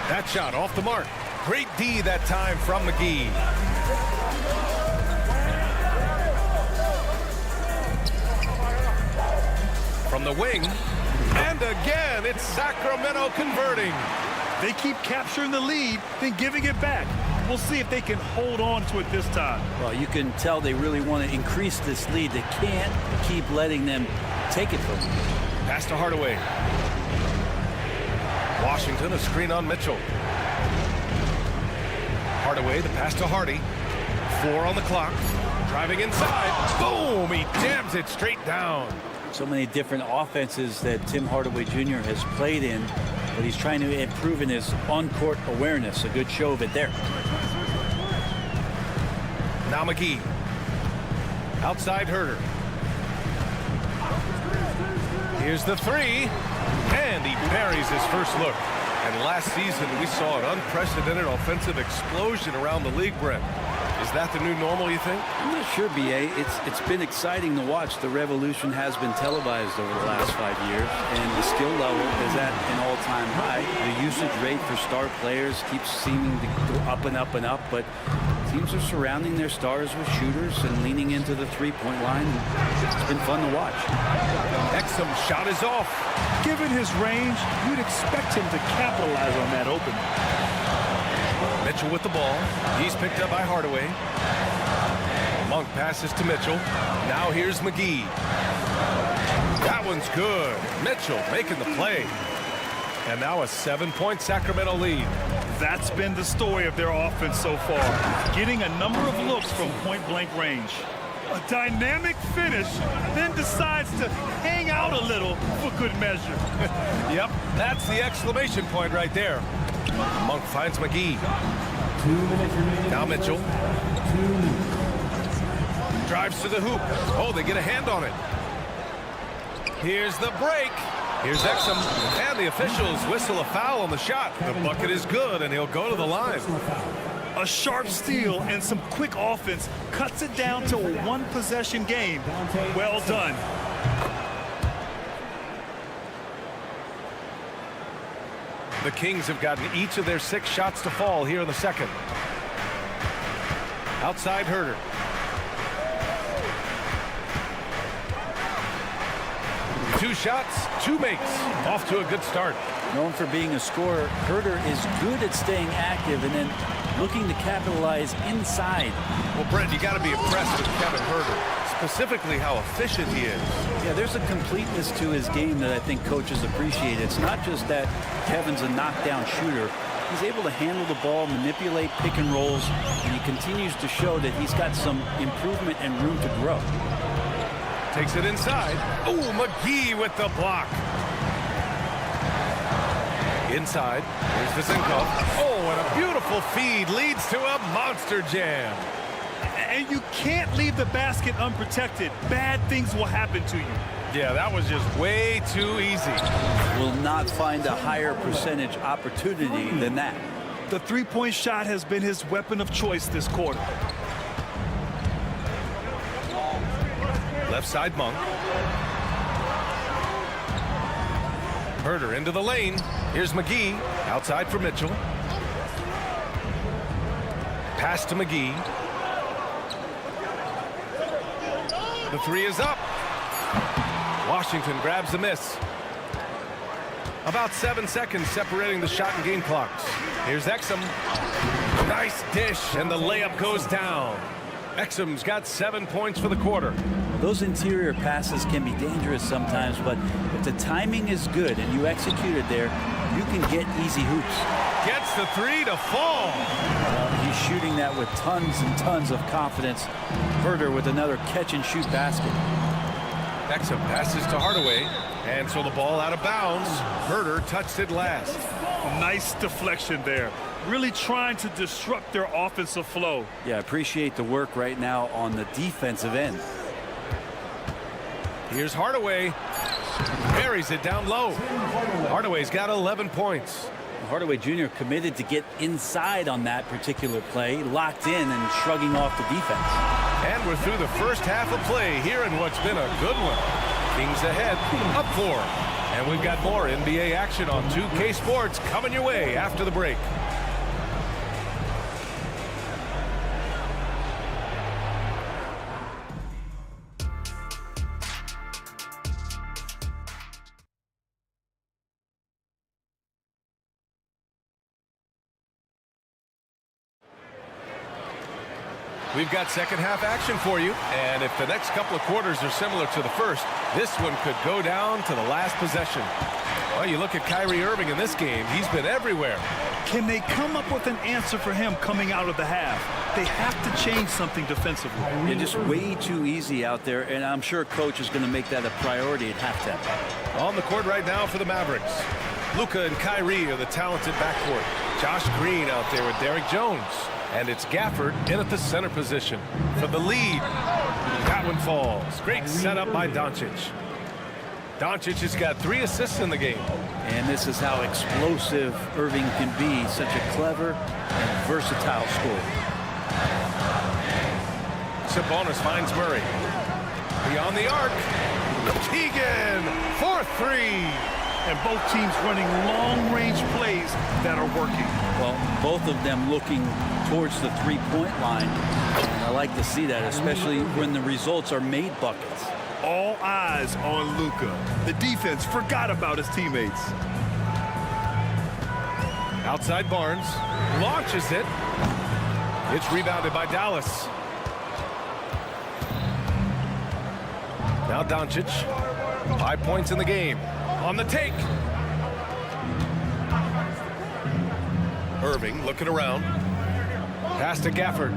That shot off the mark. Great D that time from McGee. From the wing. And again, it's Sacramento converting. They keep capturing the lead, then giving it back. We'll see if they can hold on to it this time. Well, you can tell they really want to increase this lead. They can't keep letting them take it from them. Pass to Hardaway. Washington, a screen on Mitchell. Hardaway, the pass to Hardy. 4 on the clock. Driving inside. Boom! He jams it straight down. So many different offenses that Tim Hardaway Jr. has played in, but he's trying to improve in his on-court awareness. A good show of it there. Now McGee. Outside Huerter. Here's the 3. And he buries his first look. And last season, we saw an unprecedented offensive explosion around the league, Brent. Is that the new normal, you think? I'm not sure, B.A. It's been exciting to watch. The revolution has been televised over the last 5 years, and the skill level is at an all-time high. The usage rate for star players keeps seeming to go up and up and up, but teams are surrounding their stars with shooters and leaning into the three-point line. It's been fun to watch. Exum shot is off. Given his range, you'd expect him to capitalize on that opening. Mitchell with the ball. He's picked up by Hardaway. Monk passes to Mitchell. Now here's McGee. That one's good. Mitchell making the play. And now a 7-point Sacramento lead. That's been the story of their offense so far. Getting a number of looks from point-blank range. A dynamic finish, then decides to hang out a little for good measure. Yep, that's the exclamation point right there. Monk finds McGee. 2 minutes remaining. Now Mitchell. Drives to the hoop. Oh, they get a hand on it. Here's the break. Here's Exum, and the officials whistle a foul on the shot. The bucket is good, and he'll go to the line. A sharp steal and some quick offense cuts it down to a one-possession game. Well done. The Kings have gotten each of their 6 shots to fall here in the second. Outside Herder. Two shots, 2 makes. Off to a good start. Known for being a scorer, Herder is good at staying active and then looking to capitalize inside. Well, Brent, you got to be impressed with Kevin Herder, specifically how efficient he is. Yeah, there's a completeness to his game that I think coaches appreciate. It's not just that Kevin's a knockdown shooter. He's able to handle the ball, manipulate pick and rolls, and he continues to show that he's got some improvement and room to grow. Takes it inside. Oh, McGee with the block. Inside, here's Vezenkov. Oh, and a beautiful feed leads to a monster jam. And you can't leave the basket unprotected. Bad things will happen to you. Yeah, that was just way too easy. Will not find a higher percentage opportunity than that. The three-point shot has been his weapon of choice this quarter. Left side Monk. Herder into the lane. Here's McGee. Outside for Mitchell. Pass to McGee. The 3 is up. Washington grabs the miss. About 7 seconds separating the shot and game clocks. Here's Exum. Nice dish, and the layup goes down. Exum's got 7 points for the quarter. Those interior passes can be dangerous sometimes, but if the timing is good and you execute it there, you can get easy hoops. Gets the 3 to fall. He's shooting that with tons and tons of confidence. Herder with another catch-and-shoot basket. Exum passes to Hardaway, and so the ball out of bounds. Herder touched it last. Nice deflection there. Really trying to disrupt their offensive flow. Yeah, appreciate the work right now on the defensive end. Here's Hardaway. Buries it down low. Hardaway's got 11 points. Hardaway Jr. committed to get inside on that particular play, locked in and shrugging off the defense. And we're through the first half of play here in what's been a good one. Kings ahead, up 4. And we've got more NBA action on 2K Sports coming your way after the break. We've got second half action for you, and if the next couple of quarters are similar to the first, this one could go down to the last possession. Well, you look at Kyrie Irving in this game, he's been everywhere. Can they come up with an answer for him coming out of the half? They have to change something defensively. They're just way too easy out there, and I'm sure coach is going to make that a priority at halftime. On the court right now for the Mavericks. Luka and Kyrie are the talented backcourt. Josh Green out there with Derek Jones. And it's Gafford in at the center position for the lead. That one falls. Great setup by Doncic. Doncic has got 3 assists in the game. And this is how explosive Irving can be. Such a clever and versatile scorer. Sabonis finds Murray. Beyond the arc. Keegan for 3. And both teams running long-range plays that are working. Well, both of them looking towards the three-point line. And I like to see that, especially when the results are made buckets. All eyes on Luka. The defense forgot about his teammates. Outside Barnes. Launches it. It's rebounded by Dallas. Now Doncic. 5 points in the game. On the take. Irving looking around. Pass to Gafford.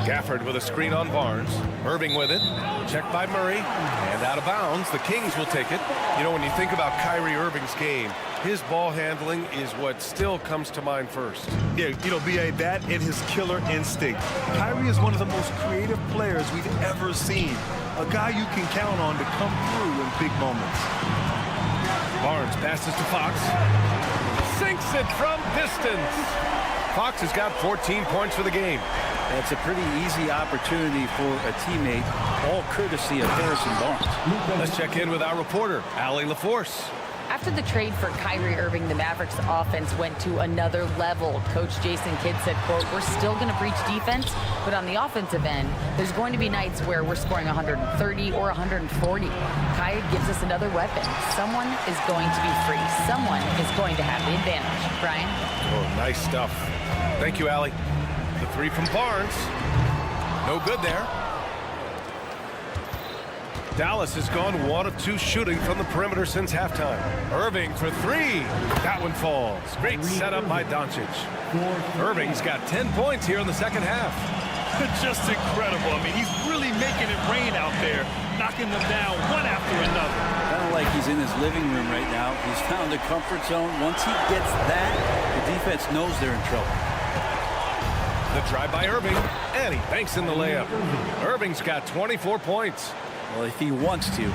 Gafford with a screen on Barnes. Irving with it. Checked by Murray. And out of bounds. The Kings will take it. You know, when you think about Kyrie Irving's game, his ball handling is what still comes to mind first. Yeah, you know, B.A., that and his killer instinct. Kyrie is one of the most creative players we've ever seen. A guy you can count on to come through in big moments. Barnes passes to Fox. Sinks it from distance. Fox has got 14 points for the game. That's a pretty easy opportunity for a teammate, all courtesy of Harrison Barnes. Let's check in with our reporter, Allie LaForce. After the trade for Kyrie Irving, the Mavericks offense went to another level. Coach Jason Kidd said, quote, "We're still going to breach defense, but on the offensive end, there's going to be nights where we're scoring 130 or 140. Kyrie gives us another weapon. Someone is going to be free. Someone is going to have the advantage." Brian? Oh, nice stuff. Thank you, Allie. The three from Barnes. No good there. Dallas has gone 1 of 2 shooting from the perimeter since halftime. Irving for 3. That one falls. Great setup by Doncic. Irving's got 10 points here in the second half. Just incredible. I mean, he's really making it rain out there, knocking them down one after another. Kind of like he's in his living room right now. He's found a comfort zone. Once he gets that, the defense knows they're in trouble. The drive by Irving, and he banks in the layup. Irving's got 24 points. Well, if he wants to,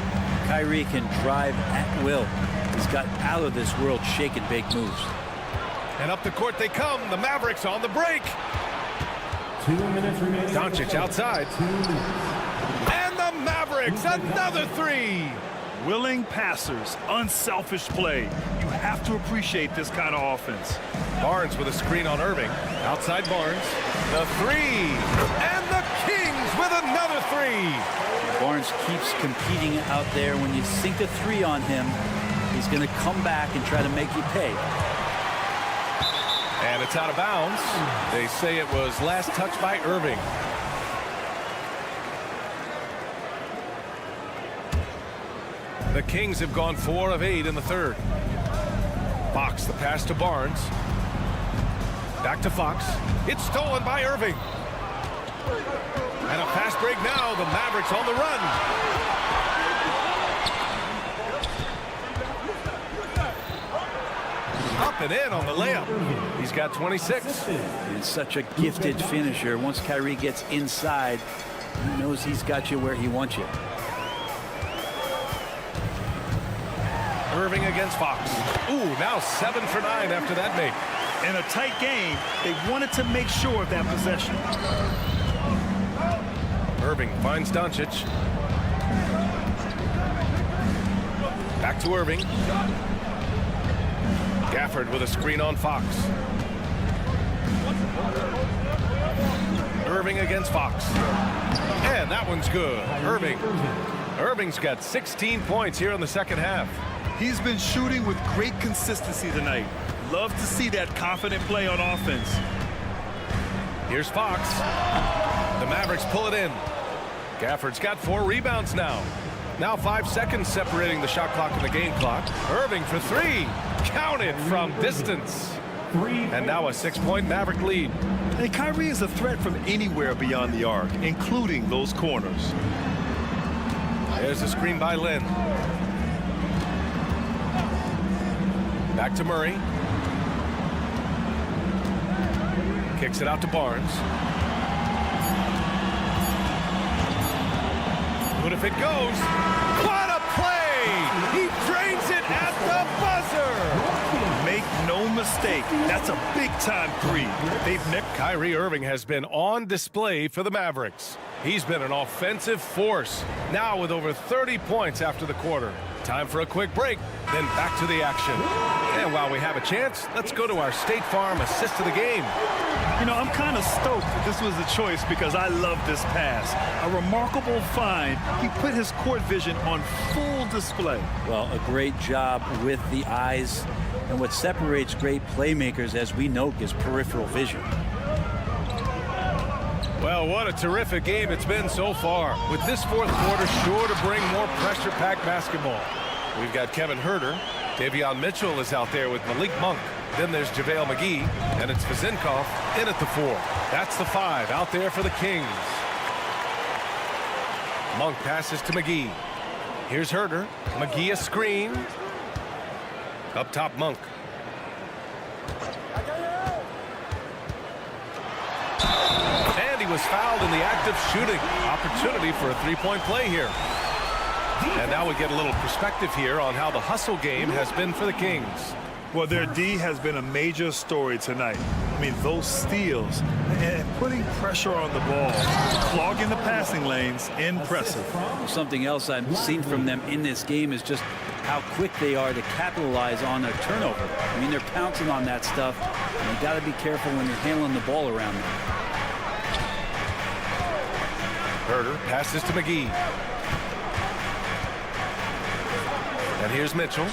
Kyrie can drive at will. He's got out of this world shake and bake moves. And up the court they come. The Mavericks on the break. 2 minutes remaining. Doncic outside. And the Mavericks, another 3. Willing passers, unselfish play. You have to appreciate this kind of offense. Barnes with a screen on Irving. Outside Barnes. The 3. And the Kings with another 3. Barnes keeps competing out there. When you sink a 3 on him, he's going to come back and try to make you pay. And it's out of bounds. They say it was last touched by Irving. The Kings have gone 4 of 8 in the third. Fox, the pass to Barnes. Back to Fox. It's stolen by Irving. And a fast break now. The Mavericks on the run. Up and in on the layup. He's got 26. He's such a gifted finisher. Once Kyrie gets inside, he knows he's got you where he wants you. Irving against Fox. Ooh, now 7 for 9 after that make. In a tight game, they wanted to make sure of that possession. Irving finds Doncic. Back to Irving. Gafford with a screen on Fox. Irving against Fox. And that one's good. Irving's got 16 points here in the second half. He's been shooting with great consistency tonight. Love to see that confident play on offense. Here's Fox. The Mavericks pull it in. Gafford's got 4 rebounds now. Now 5 seconds separating the shot clock and the game clock. Irving for 3. Counted from distance. And now a 6-point Maverick lead. And Kyrie is a threat from anywhere beyond the arc, including those corners. There's a screen by Lynn. Back to Murray. Kicks it out to Barnes. But if it goes, what a play! He drains it at the buzzer! Make no mistake, that's a big-time 3. They've never. Kyrie Irving has been on display for the Mavericks. He's been an offensive force, now with over 30 points after the quarter. Time for a quick break, then back to the action. And while we have a chance, let's go to our State Farm assist of the game. You know, I'm kind of stoked that this was a choice because I love this pass. A remarkable find. He put his court vision on full display. Well, a great job with the eyes. And what separates great playmakers, as we know, is peripheral vision. Well, what a terrific game it's been so far. With this fourth quarter sure to bring more pressure-packed basketball. We've got Kevin Huerter. Davion Mitchell is out there with Malik Monk. Then there's JaVale McGee, and it's Vezenkov in at the 4. That's the 5 out there for the Kings. Monk passes to McGee. Here's Herder. McGee a screen. Up top, Monk. And he was fouled in the act of shooting. Opportunity for a three-point play here. And now we get a little perspective here on how the hustle game has been for the Kings. Well, their D has been a major story tonight. I mean, those steals and putting pressure on the ball, clogging the passing lanes, impressive. Something else I've seen from them in this game is just how quick they are to capitalize on their turnover. I mean, they're pouncing on that stuff, and you got to be careful when you're handling the ball around them. Herder passes to McGee. And here's Mitchell.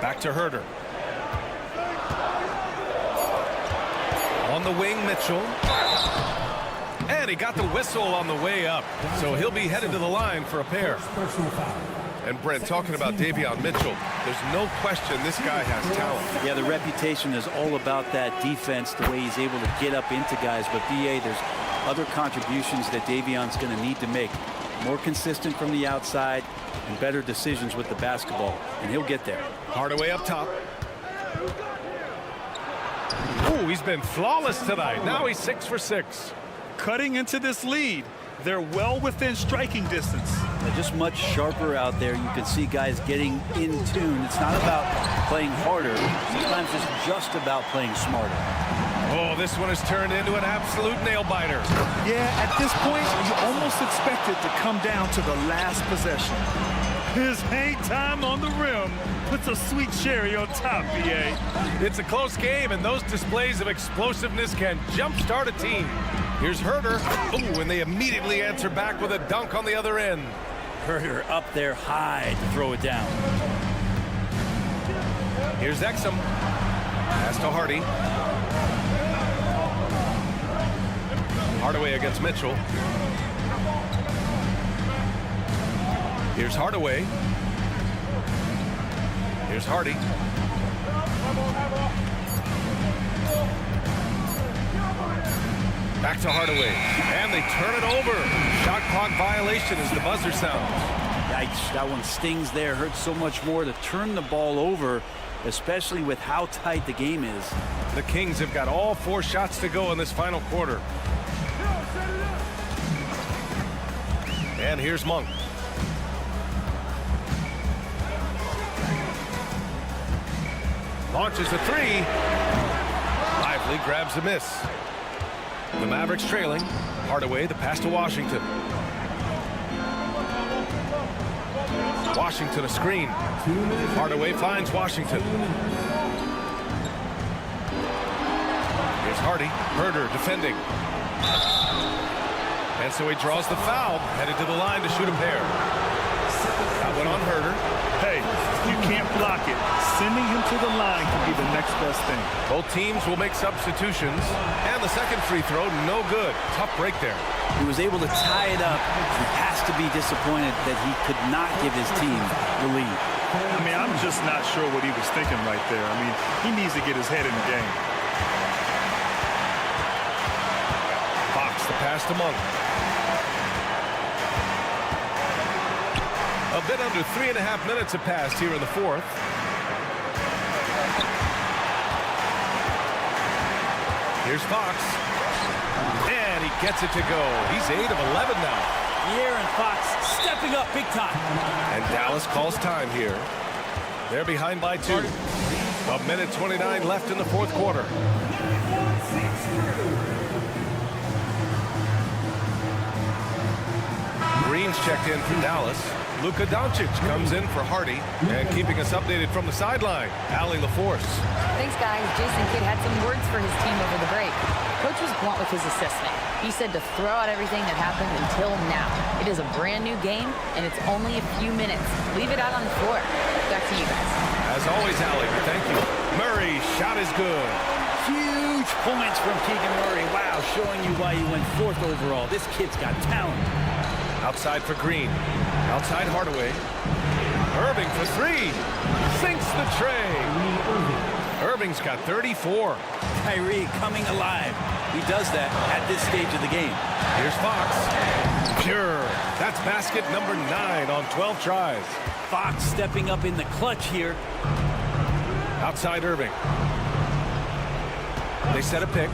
Back to Herder. On the wing, Mitchell. And he got the whistle on the way up. So he'll be headed to the line for a pair. And Brent, talking about Davion Mitchell, there's no question this guy has talent. Yeah, the reputation is all about that defense, the way he's able to get up into guys. But BA, there's other contributions that Davion's going to need to make. More consistent from the outside and better decisions with the basketball. And he'll get there. Hardaway up top. Oh, he's been flawless tonight. Now he's 6 for 6. Cutting into this lead, they're well within striking distance. They're just much sharper out there. You can see guys getting in tune. It's not about playing harder. Sometimes it's just about playing smarter. Oh, this one has turned into an absolute nail-biter. Yeah, at this point, you almost expect it to come down to the last possession. His hang time on the rim puts a sweet cherry on top, BA. It's a close game, and those displays of explosiveness can jumpstart a team. Here's Herder. Ooh, and they immediately answer back with a dunk on the other end. Herder up there high to throw it down. Here's Exum. Pass to Hardy. Hardaway against Mitchell. Here's Hardaway. Here's Hardy. Back to Hardaway. And they turn it over. Shot clock violation as the buzzer sounds. Yikes, that one stings there. Hurts so much more to turn the ball over, especially with how tight the game is. The Kings have got all 4 shots to go in this final quarter. And here's Monk. Launches a 3. Lively grabs a miss. The Mavericks trailing. Hardaway, the pass to Washington. Washington a screen. Hardaway finds Washington. Here's Hardy. Herder defending. And so he draws the foul, headed to the line to shoot a pair. That went on Herder. Hey, you can't block it. Sending him to the line can be the next best thing. Both teams will make substitutions. And the second free throw, no good. Tough break there. He was able to tie it up. He has to be disappointed that he could not give his team the lead. I mean, I'm just not sure what he was thinking right there. I mean, he needs to get his head in the game. Fox, the pass to Monk. A bit under 3.5 minutes have passed here in the fourth. Here's Fox. And he gets it to go. He's 8 of 11 now. De'Aaron Fox stepping up big time. And Dallas calls time here. They're behind by 2. 1:29 left in the fourth quarter. Green's checked in for Dallas. Luka Doncic comes in for Hardy. And keeping us updated from the sideline, Allie LaForce. Thanks, guys. Jason Kidd had some words for his team over the break. Coach was blunt with his assessment. He said to throw out everything that happened until now. It is a brand new game, and it's only a few minutes. Leave it out on the floor. Back to you guys. As always, Allie, thank you. Murray, shot is good. Huge points from Keegan Murray. Wow, showing you why he went 4th overall. This kid's got talent. Outside for Green. Outside Hardaway. Irving for 3. Sinks the tray. Irving's got 34. Kyrie coming alive. He does that at this stage of the game. Here's Fox. Pure. That's basket number 9 on 12 tries. Fox stepping up in the clutch here. Outside Irving. They set a pick.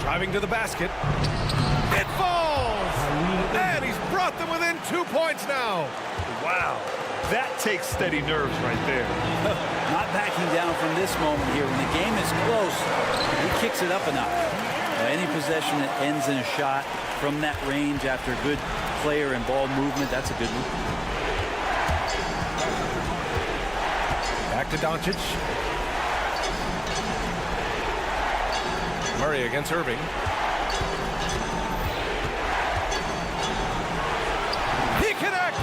Driving to the basket. It falls! And he's brought them within 2 points now. Wow. That takes steady nerves right there. Not backing down from this moment here. When the game is close, he kicks it up a notch. Any possession that ends in a shot from that range after good player and ball movement, that's a good one. Back to Doncic. Murray against Irving. He connects!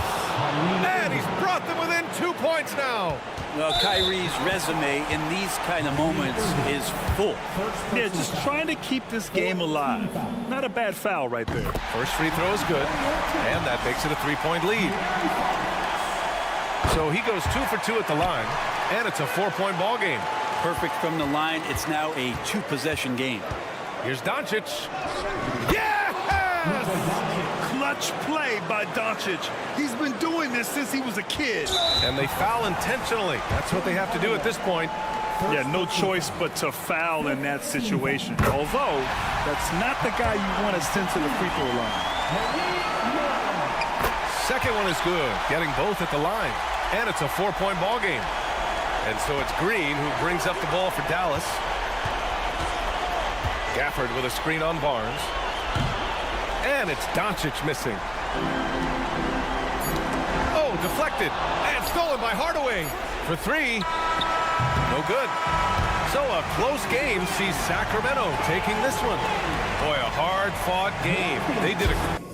And he's brought them within 2 points now. Well, Kyrie's resume in these kind of moments is full. Yeah, just trying to keep this game alive. Not a bad foul right there. First free throw is good, and that makes it a 3-point lead. So he goes 2 for 2 at the line, and it's a 4-point ball game. Perfect from the line. It's now a 2-possession game. Here's Doncic. Yes! Clutch play by Doncic. He's been doing this since he was a kid. And they foul intentionally. That's what they have to do at this point. Yeah, no choice but to foul in that situation. Although, that's not the guy you want to send to the free throw line. Second one is good, getting both at the line. And it's a 4-point ball game. And so it's Green who brings up the ball for Dallas. Gafford with a screen on Barnes. And it's Doncic missing. Oh, deflected. And stolen by Hardaway. For 3. No good. So a close game sees Sacramento taking this one. Boy, a hard-fought game. They did a...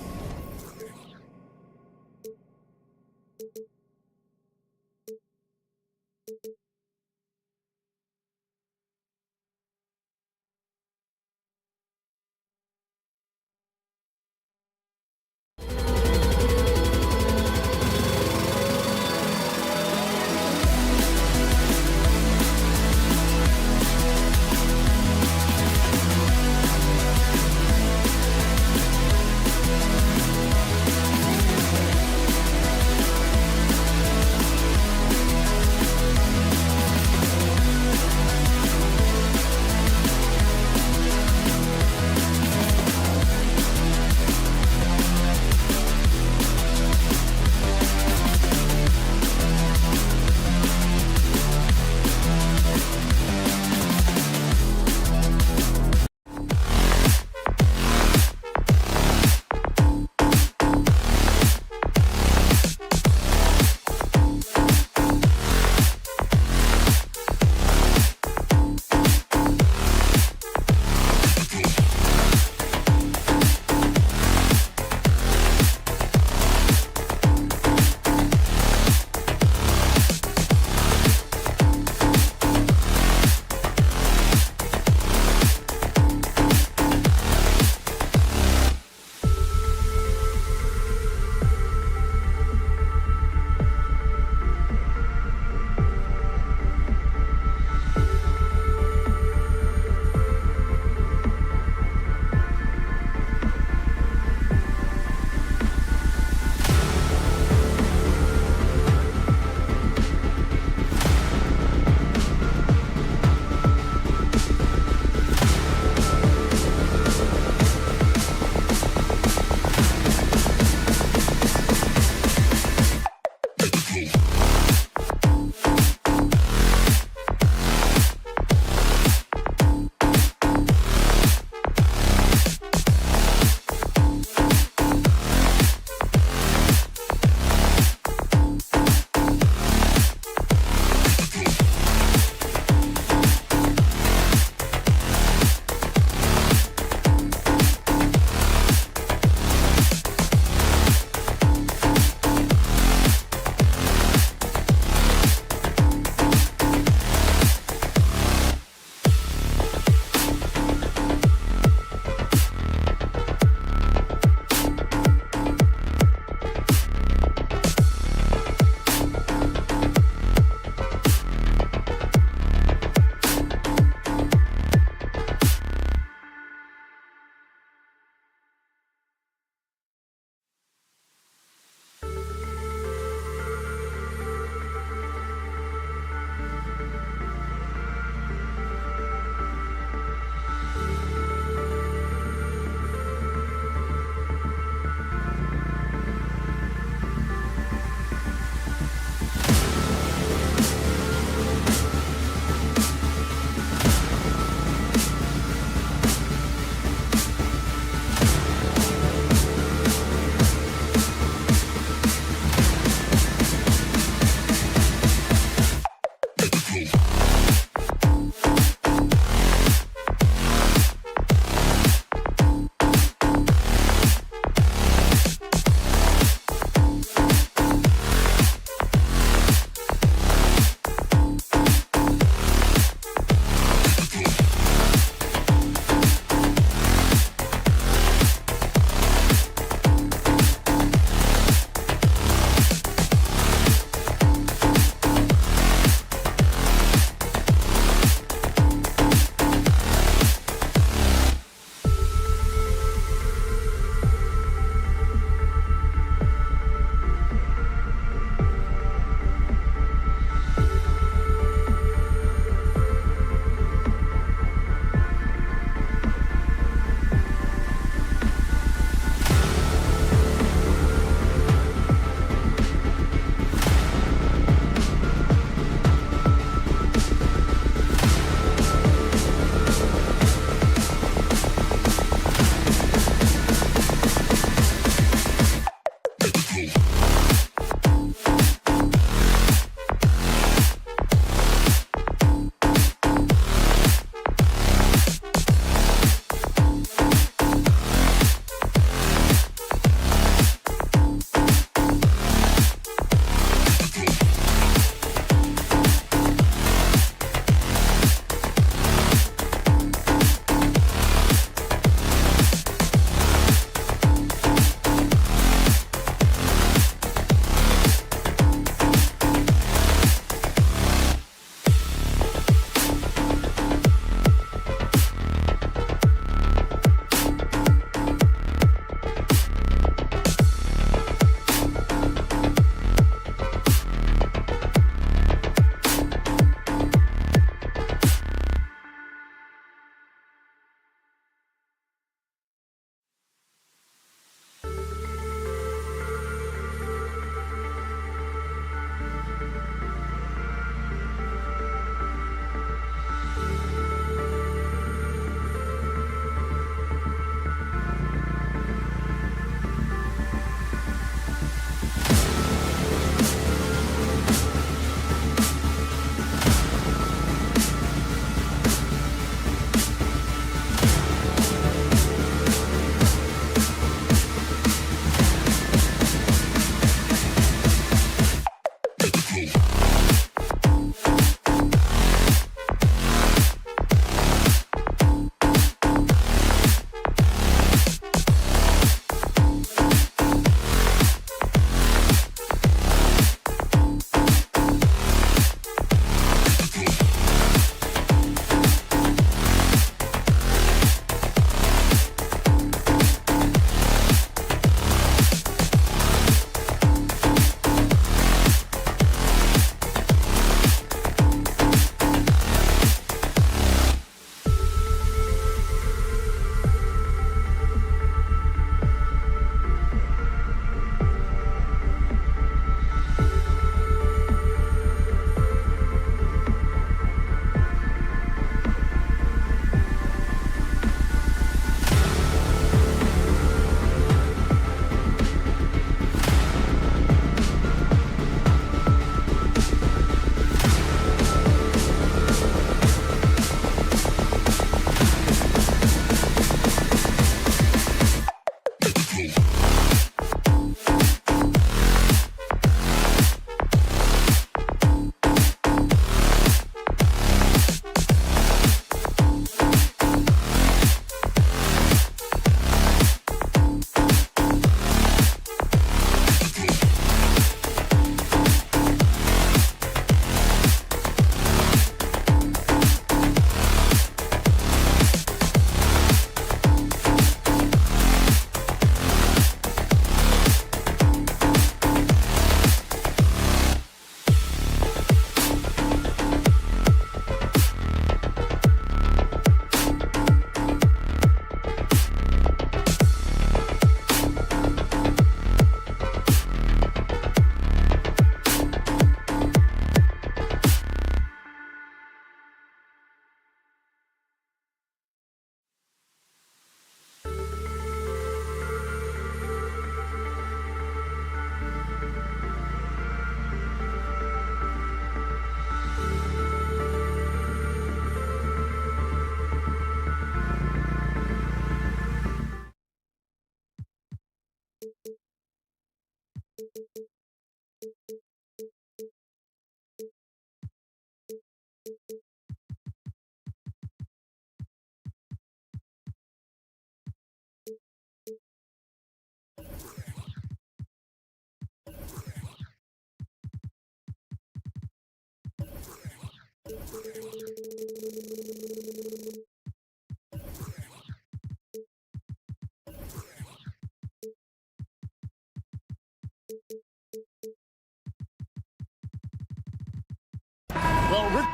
Well, Rick.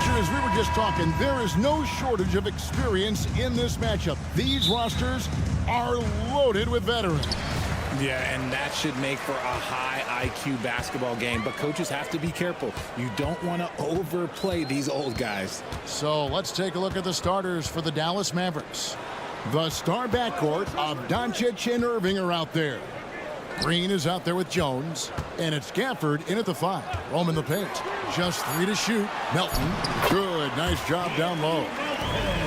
As we were just talking, there is no shortage of experience in this matchup. These rosters are loaded with veterans. Yeah, and that should make for a high IQ basketball game. But coaches have to be careful. You don't want to overplay these old guys. So let's take a look at the starters for the Dallas Mavericks. The star backcourt of Doncic and Irving are out there. Green is out there with Jones, and it's Gafford in at the 5. Roman the paint. Just 3 to shoot. Melton. Good. Nice job down low.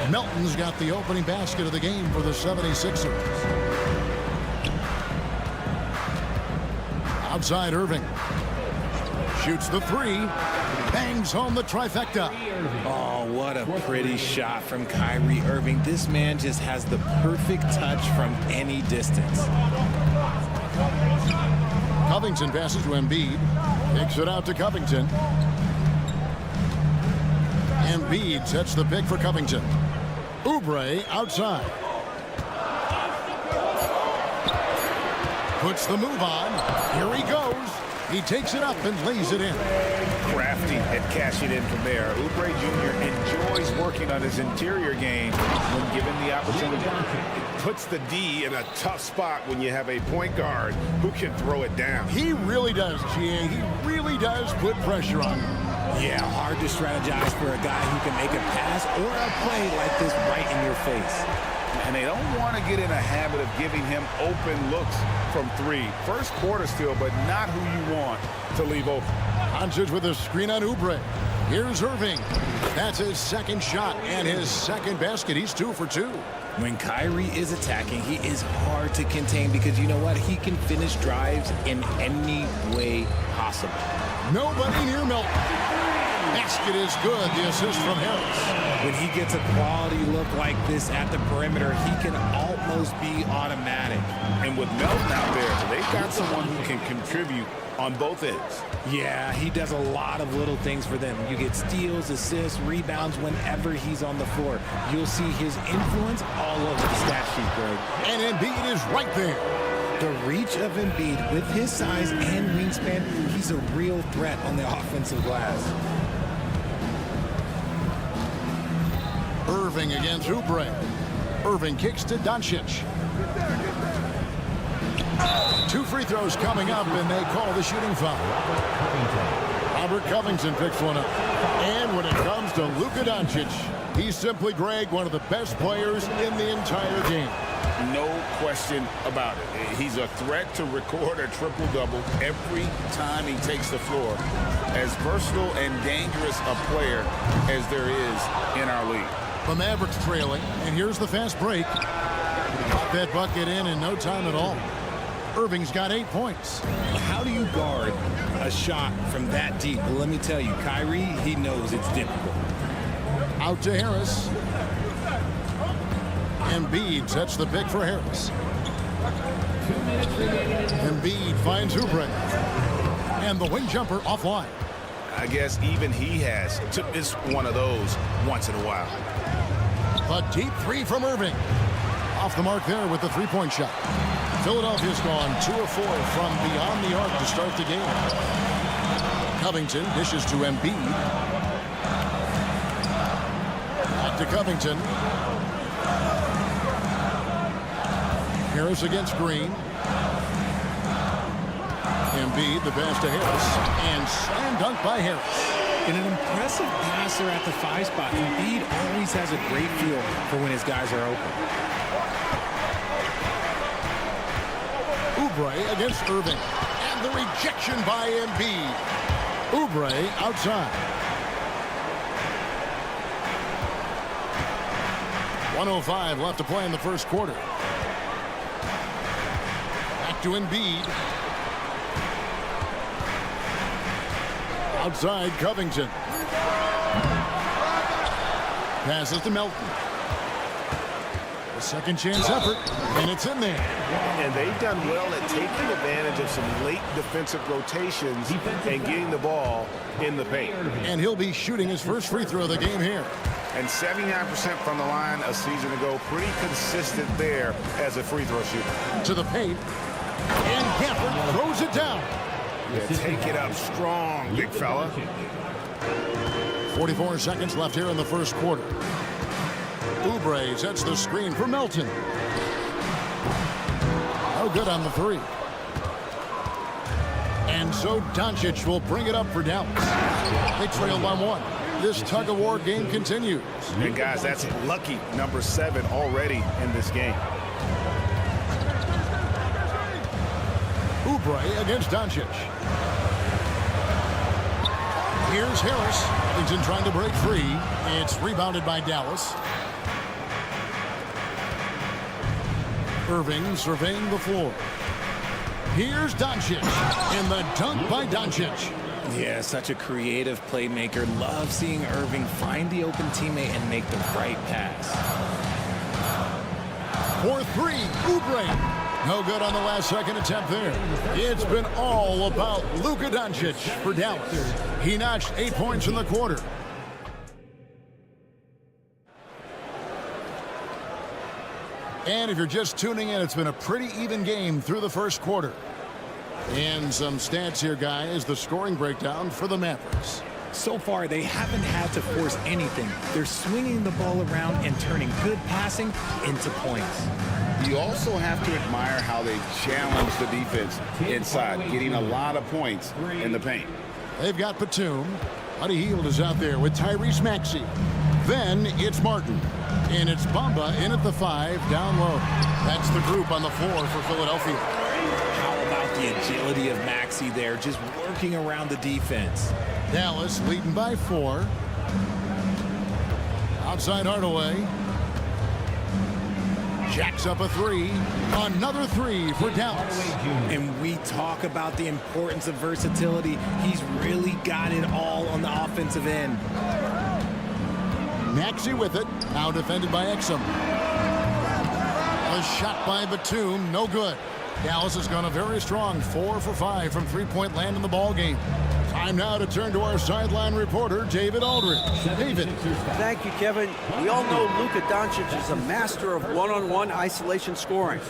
Melton's got the opening basket of the game for the 76ers. Outside Irving. Shoots the 3. Bangs home the trifecta. Oh, what a pretty shot from Kyrie Irving. This man just has the perfect touch from any distance. Covington passes to Embiid. Kicks it out to Covington. Embiid sets the pick for Covington. Oubre outside. Puts the move on. Here he goes. He takes it up and lays it in. Crafty at cashing in from there. Oubre Jr. enjoys working on his interior game when given the opportunity. It puts the D in a tough spot when you have a point guard who can throw it down. He really does, GA. He really does put pressure on him. Yeah, hard to strategize for a guy who can make a pass or a play like this right in your face. And they don't want to get in a habit of giving him open looks from 3. First quarter still, but not who you want to leave open. Doncic with a screen on Oubre. Here's Irving. That's his second shot and his second basket. He's 2 for 2. When Kyrie is attacking, he is hard to contain because you know what? He can finish drives in any way possible. Nobody near Melton. Basket is good. The assist from Harris. When he gets a quality look like this at the perimeter, he can almost be automatic. And with Melton out there, they've got someone who can contribute on both ends. Yeah, he does a lot of little things for them. You get steals, assists, rebounds whenever he's on the floor. You'll see his influence all over the stat sheet, Greg. And Embiid is right there. The reach of Embiid with his size and wingspan, he's a real threat on the offensive glass. Irving against Oubre. Irving kicks to Doncic. 2 free throws coming up, and they call the shooting foul. Robert Covington picks one up. And when it comes to Luka Doncic, he's simply, Greg, one of the best players in the entire game. No question about it. He's a threat to record a triple-double every time he takes the floor. As versatile and dangerous a player as there is in our league. The Mavericks trailing, and here's the fast break. Got that bucket in no time at all. Irving's got 8 points. How do you guard a shot from that deep? Well, let me tell you, Kyrie, he knows it's difficult. Out to Harris. Embiid sets the pick for Harris. Embiid finds Oubre. And the wing jumper offline. I guess even he has took this one of those once in a while. A deep 3 from Irving. Off the mark there with the 3-point shot. Philadelphia's gone 2 of 4 from beyond the arc to start the game. Covington dishes to Embiid. Back to Covington. Harris against Green. Embiid, the pass to Harris. And slam dunk by Harris. And an impressive passer at the 5 spot. Embiid always has a great feel for when his guys are open. Oubre against Irving. And the rejection by Embiid. Oubre outside. 1:05 left to play in the first quarter. Back to Embiid. Outside Covington. Passes to Melton. A second chance effort, and it's in there. And they've done well at taking advantage of some late defensive rotations and getting the ball in the paint. And he'll be shooting his first free throw of the game here. And 79% from the line a season ago. Pretty consistent there as a free throw shooter. To the paint. And Gafford throws it down. Yeah, take it up strong, big fella. 44 seconds left here in the first quarter. Oubre sets the screen for Melton. No good on the three. And so Doncic will bring it up for Dallas. They trail by one. This tug-of-war game continues. And guys, that's lucky number 7 already in this game. Oubre against Doncic. Here's Harris. Covington trying to break free. It's rebounded by Dallas. Irving surveying the floor. Here's Doncic. And the dunk by Doncic. Yeah, such a creative playmaker. Love seeing Irving find the open teammate and make the right pass. For three, Oubre. No good on the last second attempt there. It's been all about Luka Doncic for Dallas. He notched 8 points in the quarter. And if you're just tuning in, it's been a pretty even game through the first quarter. And some stats here, guys. The scoring breakdown for the Mavericks. So far, they haven't had to force anything. They're swinging the ball around and turning good passing into points. You also have to admire how they've challenged the defense inside, getting a lot of points in the paint. They've got Batum. Buddy Hield is out there with Tyrese Maxey. Then it's Martin. And it's Bamba in at the 5, down low. That's the group on the floor for Philadelphia. How about the agility of Maxey there, just working around the defense? Dallas leading by 4. Outside Hardaway. Jacks up a 3. Another 3 for Dallas. And we talk about the importance of versatility. He's really got it all on the offensive end. Maxey with it. Now defended by Exum. A shot by Batum. No good. Dallas has gone a very strong 4 for 5 from three-point land in the ball game. Time now to turn to our sideline reporter, David Aldridge. David. Thank you, Kevin. We all know Luka Doncic is a master of one-on-one isolation scoring.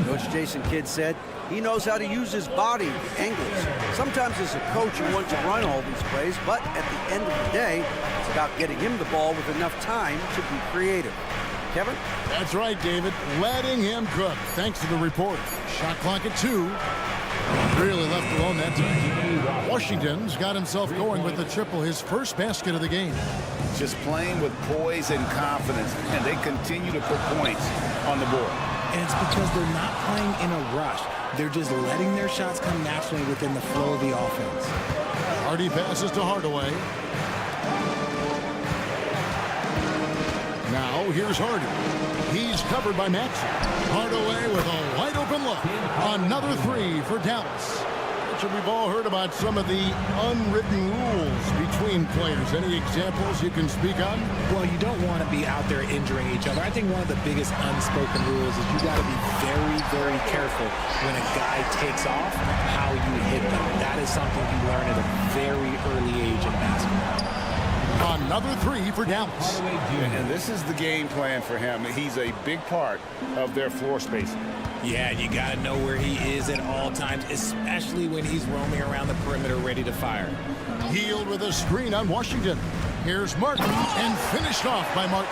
Coach Jason Kidd said he knows how to use his body angles. Sometimes as a coach you want to run all these plays, but at the end of the day, it's about getting him the ball with enough time to be creative. Kevin? That's right, David. Letting him cook. Thanks to the report. Shot clock at 2. Really left alone that time. Washington's got himself going with the triple, his first basket of the game. Just playing with poise and confidence, and they continue to put points on the board. And it's because they're not playing in a rush. They're just letting their shots come naturally within the flow of the offense. Hardy passes to Hardaway. Now here's Hardy. He's covered by Maxey. Hardaway with a wide open look. Another 3 for Dallas. We've all heard about some of the unwritten rules between players. Any examples you can speak on? Well, you don't want to be out there injuring each other. I think one of the biggest unspoken rules is you got to be very, very careful when a guy takes off, how you hit them. That is something you learn at a very early age in basketball. Another 3 for Dallas. And this is the game plan for him. He's a big part of their floor spacing. Yeah, you got to know where he is at all times, especially when he's roaming around the perimeter ready to fire. Hield with a screen on Washington. Here's Martin, and finished off by Martin.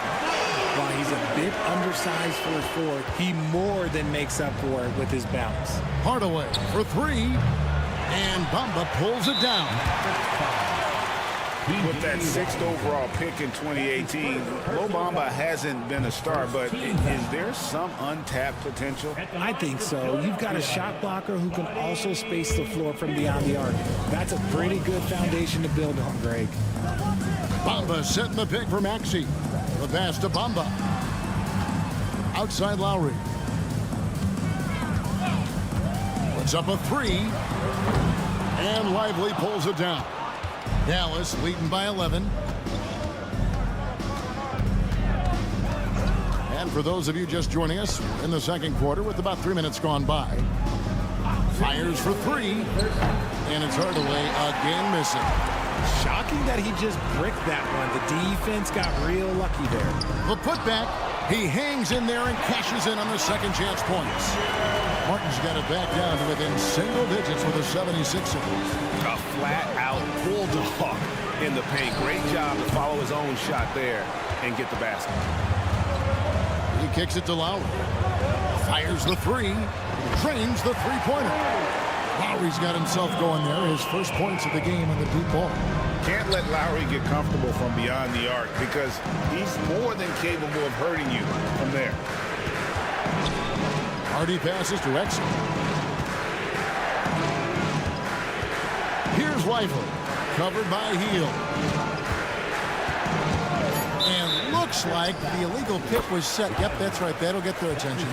While he's a bit undersized for a 4, he more than makes up for it with his bounce. Hardaway for 3, and Bamba pulls it down. With that 6th overall pick in 2018, Mo Bamba hasn't been a star, but is there some untapped potential? I think so. You've got a shot blocker who can also space the floor from beyond the arc. That's a pretty good foundation to build on, Greg. Bamba setting the pick for Maxey. The pass to Bamba. Outside Lowry. Puts up a 3. And Lively pulls it down. Dallas leading by 11. And for those of you just joining us, we're in the second quarter with about 3 minutes gone by. Fires for three, and it's Hardaway again missing. Shocking that he just bricked that one. The defense got real lucky there. The putback, he hangs in there and cashes in on the second chance points. Martin's got it back down to within single digits with a 76er. A flat-out bulldog in the paint. Great job to follow his own shot there and get the basket. He kicks it to Lowry. Fires the three. Drains the three-pointer. Lowry's got himself going there. His first points of the game on the deep ball. Can't let Lowry get comfortable from beyond the arc because he's more than capable of hurting you from there. Hardy passes to Exum. Here's Rifle. Covered by Heel. And looks like the illegal pick was set. Yep, that's right. That'll get their attention.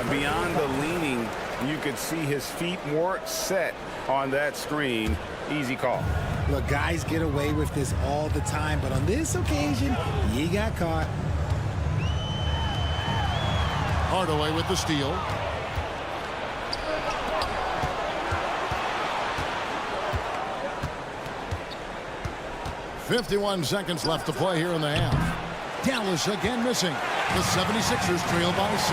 Beyond the leaning, you could see his feet weren't set on that screen. Easy call. Look, guys get away with this all the time, but on this occasion, he got caught. Hardaway with the steal. .51 seconds left to play here in the half. Dallas again missing. The 76ers trail by 6.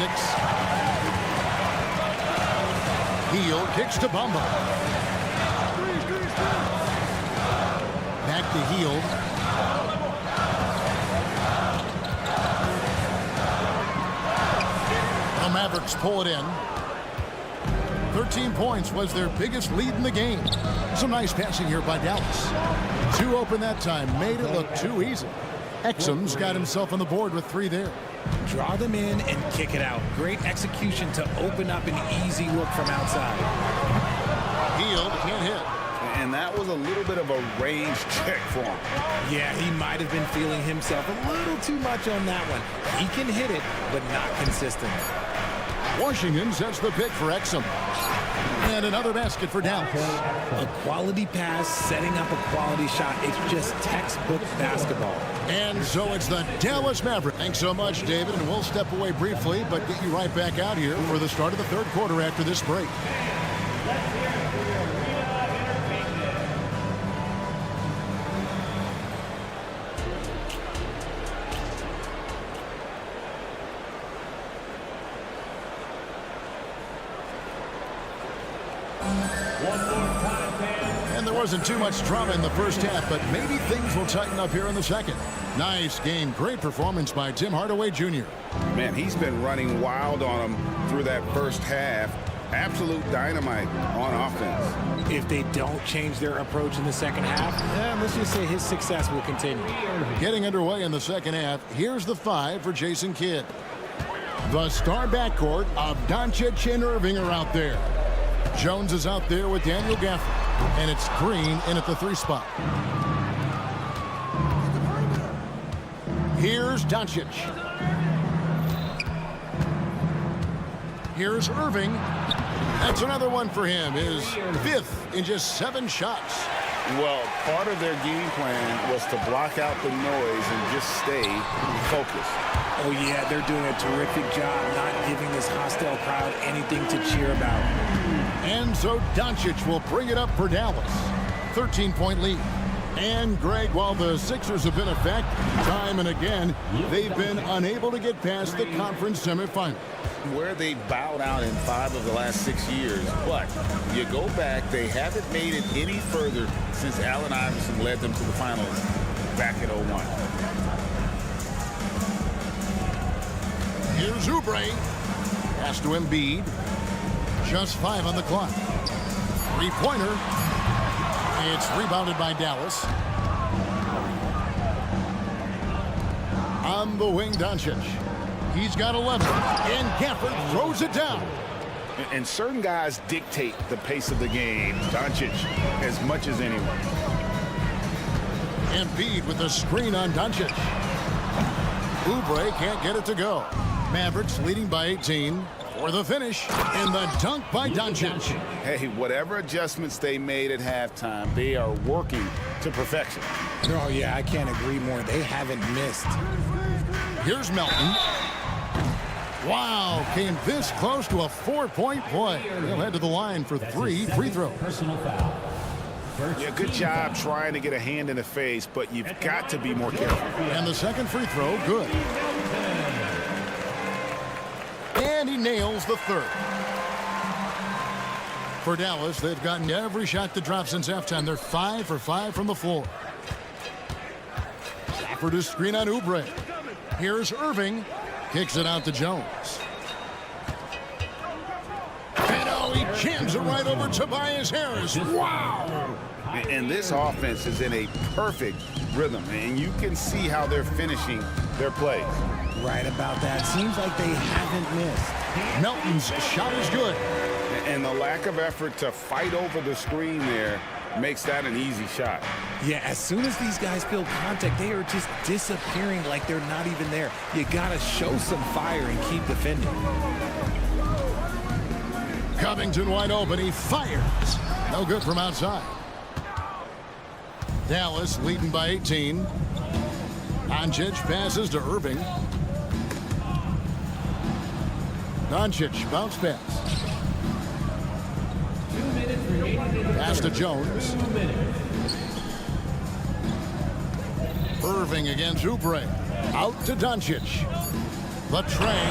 Heel kicks to Bamba. Back to Heel. The Mavericks pull it in. 13 points was their biggest lead in the game. Some nice passing here by Dallas. 2 open that time, made it look too easy. Exum's got himself on the board with 3 there. Draw them in and kick it out. Great execution to open up an easy look from outside. Heel can't hit. And that was a little bit of a range check for him. Yeah, he might have been feeling himself a little too much on that one. He can hit it, but not consistent. Washington sets the pick for Exum. And another basket for Dallas. A quality pass, setting up a quality shot. It's just textbook basketball. And so it's the Dallas Mavericks. Thanks so much, David. And we'll step away briefly, but get you right back out here for the start of the third quarter after this break. And there wasn't too much drama in the first half, but maybe things will tighten up here in the second. Nice game. Great performance by Tim Hardaway Jr. Man, he's been running wild on him through that first half. Absolute dynamite on offense. If they don't change their approach in the second half, let's just say his success will continue. Getting underway in the second half, here's the 5 for Jason Kidd. The star backcourt of Doncic and Irving are out there. Jones is out there with Daniel Gafford, and it's Green in at the 3 spot. Here's Doncic. Here's Irving. That's another one for him, his 5th in just 7 shots. Well, part of their game plan was to block out the noise and just stay focused. Oh, yeah, they're doing a terrific job not giving this hostile crowd anything to cheer about. And so Doncic will bring it up for Dallas. 13-point lead. And, Greg, while the Sixers have been effective time and again, they've been unable to get past the conference semifinals. Where they bowed out in 5 of the last 6 years. But you go back, they haven't made it any further since Allen Iverson led them to the finals back in 01. Here's Oubre. Pass to Embiid. Just 5 on the clock. 3-pointer. It's rebounded by Dallas. On the wing, Doncic. He's got 11. And Gafford throws it down. And certain guys dictate the pace of the game. Doncic as much as anyone. Embiid with the screen on Doncic. Oubre can't get it to go. Mavericks leading by 18 for the finish. And the dunk by Doncic. Hey, whatever adjustments they made at halftime, they are working to perfection. Oh, yeah, I can't agree more. They haven't missed. Here's Melton. Wow, came this close to a 4-point play. He'll head to the line for 3 free throws. Personal foul. Yeah, good job trying to get a hand in the face, but you've got to be more careful. And the second free throw, good. And he nails the third. For Dallas, they've gotten every shot to drop since halftime. They're 5 for 5 from the floor. For the screen on Oubre. Here's Irving. Kicks it out to Jones. And oh, he jams it right over Tobias Harris. Wow! And this offense is in a perfect rhythm, and you can see how they're finishing their plays. Right about that. Seems like they haven't missed. Melton's shot is good. And the lack of effort to fight over the screen there makes that an easy shot. Yeah, as soon as these guys feel contact, they are just disappearing like they're not even there. You got to show some fire and keep defending. Covington wide open. He fires. No good from outside. Dallas leading by 18. Doncic passes to Irving. Doncic bounce pass. Pass to Jones. Irving against Oubre. Out to Doncic. The tray.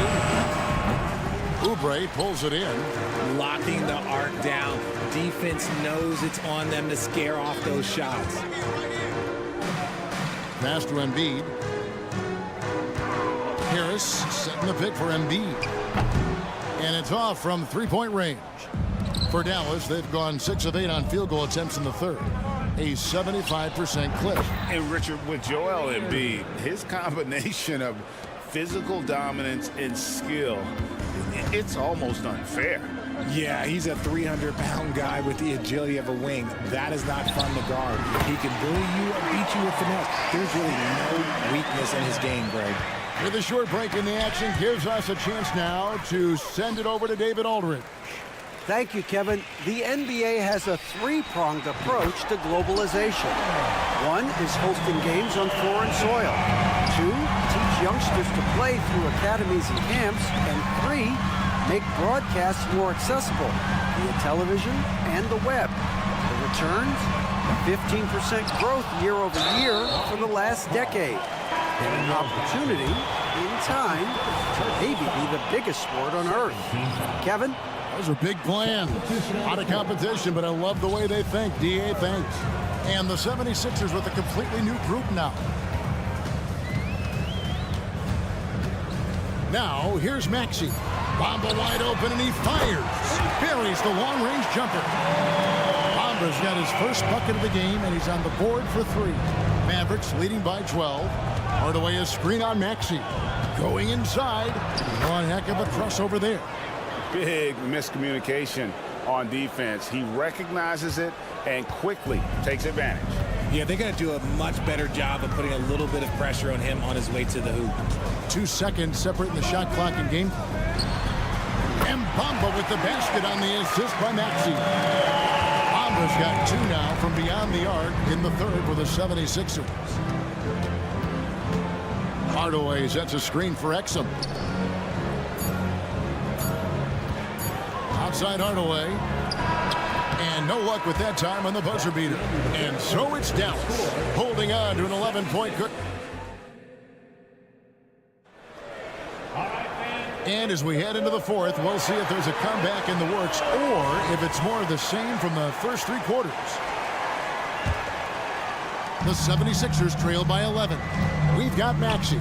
Oubre pulls it in. Locking the arc down. Defense knows it's on them to scare off those shots. Pass to Embiid. Harris setting the pick for Embiid. And it's off from three-point range. For Dallas, they've gone 6 of 8 on field goal attempts in the third. A 75% clip. And Richard, with Joel Embiid, his combination of physical dominance and skill, it's almost unfair. Yeah, he's a 300-pound guy with the agility of a wing. That is not fun to guard. He can bully you or beat you with finesse. There's really no weakness in his game, Greg. With a short break in the action, gives us a chance now to send it over to David Aldridge. Thank you, Kevin. The NBA has a three-pronged approach to globalization. 1 is hosting games on foreign soil. 2, teach youngsters to play through academies and camps. And 3, make broadcasts more accessible via television and the web. The returns, 15% growth year over year for the last decade. And an opportunity, in time, to maybe be the biggest sport on earth. Kevin? Those are big plans. Out of competition, but I love the way they think. DA thinks. And the 76ers with a completely new group now. Now, here's Maxey. Bamba wide open, and he fires. Buries the long-range jumper. Bamba's got his first bucket of the game, and he's on the board for 3. Mavericks leading by 12. Hardaway a screen on Maxey. Going inside. One heck of a crossover there. Big miscommunication on defense. He recognizes it and quickly takes advantage. Yeah, they're going to do a much better job of putting a little bit of pressure on him on his way to the hoop. 2 seconds separating the shot clock and game clock. And Bamba with the basket on the assist by Maxey. Bamba's got 2 now from beyond the arc in the third for the 76ers. Hardaway sets a screen for Exum. Outside Hardaway. And no luck with that time on the buzzer beater. And so it's Dallas holding on to an 11-point good. And as we head into the fourth, we'll see if there's a comeback in the works or if it's more of the same from the first 3 quarters. The 76ers trail by 11. We've got Maxey.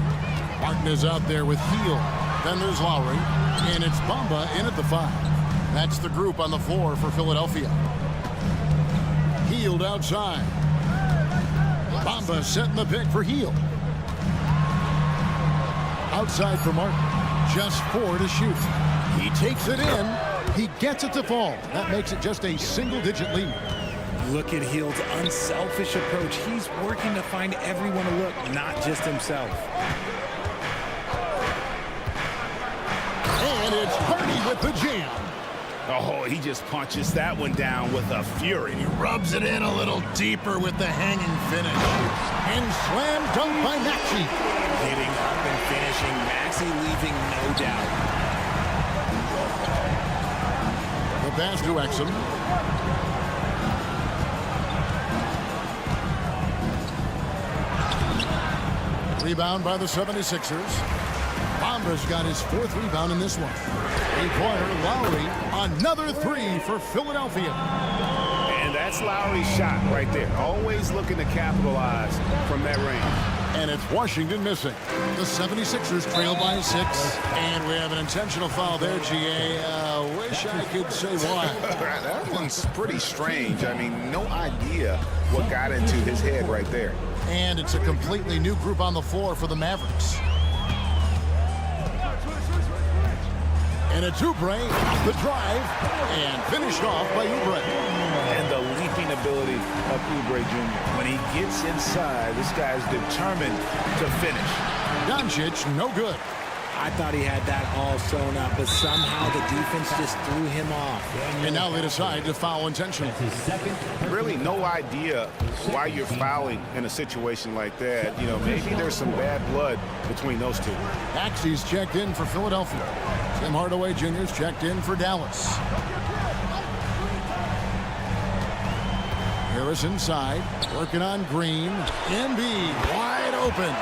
Martin is out there with Heel. Then there's Lowry. And it's Bamba in at the 5. That's the group on the floor for Philadelphia. Hield outside. Bamba setting the pick for Heel. Outside for Martin. Just 4 to shoot. He takes it in. He gets it to fall. That makes it just a single-digit lead. Look at Hield's unselfish approach. He's working to find everyone to look, not just himself. And it's Hardy with the jam. Oh, he just punches that one down with a fury. He rubs it in a little deeper with the hanging finish. And slam dunk by Maxey. Getting up and finishing. Maxey leaving no doubt. pass to Exum. Rebound by the 76ers. Bomba's got his 4th rebound in this one. 3-pointer, Lowry. Another 3 for Philadelphia. And that's Lowry's shot right there. Always looking to capitalize from that range. And it's Washington missing. The 76ers trail by 6. And we have an intentional foul there, GA. Wish I could say why. That one's pretty strange. I mean, no idea what got into his head right there. And it's a completely new group on the floor for the Mavericks. And it's Oubre, the drive, and finished off by Oubre. And the leaping ability of Oubre Jr. When he gets inside, this guy's determined to finish. Doncic, no good. I thought he had that all sewn up, but somehow the defense just threw him off. And now they decide to foul intentionally. Really no idea why you're fouling in a situation like that. You know, maybe there's some bad blood between those two. Maxey's checked in for Philadelphia. Tim Hardaway Jr.'s checked in for Dallas. Harris inside, working on Green. Embiid wide open.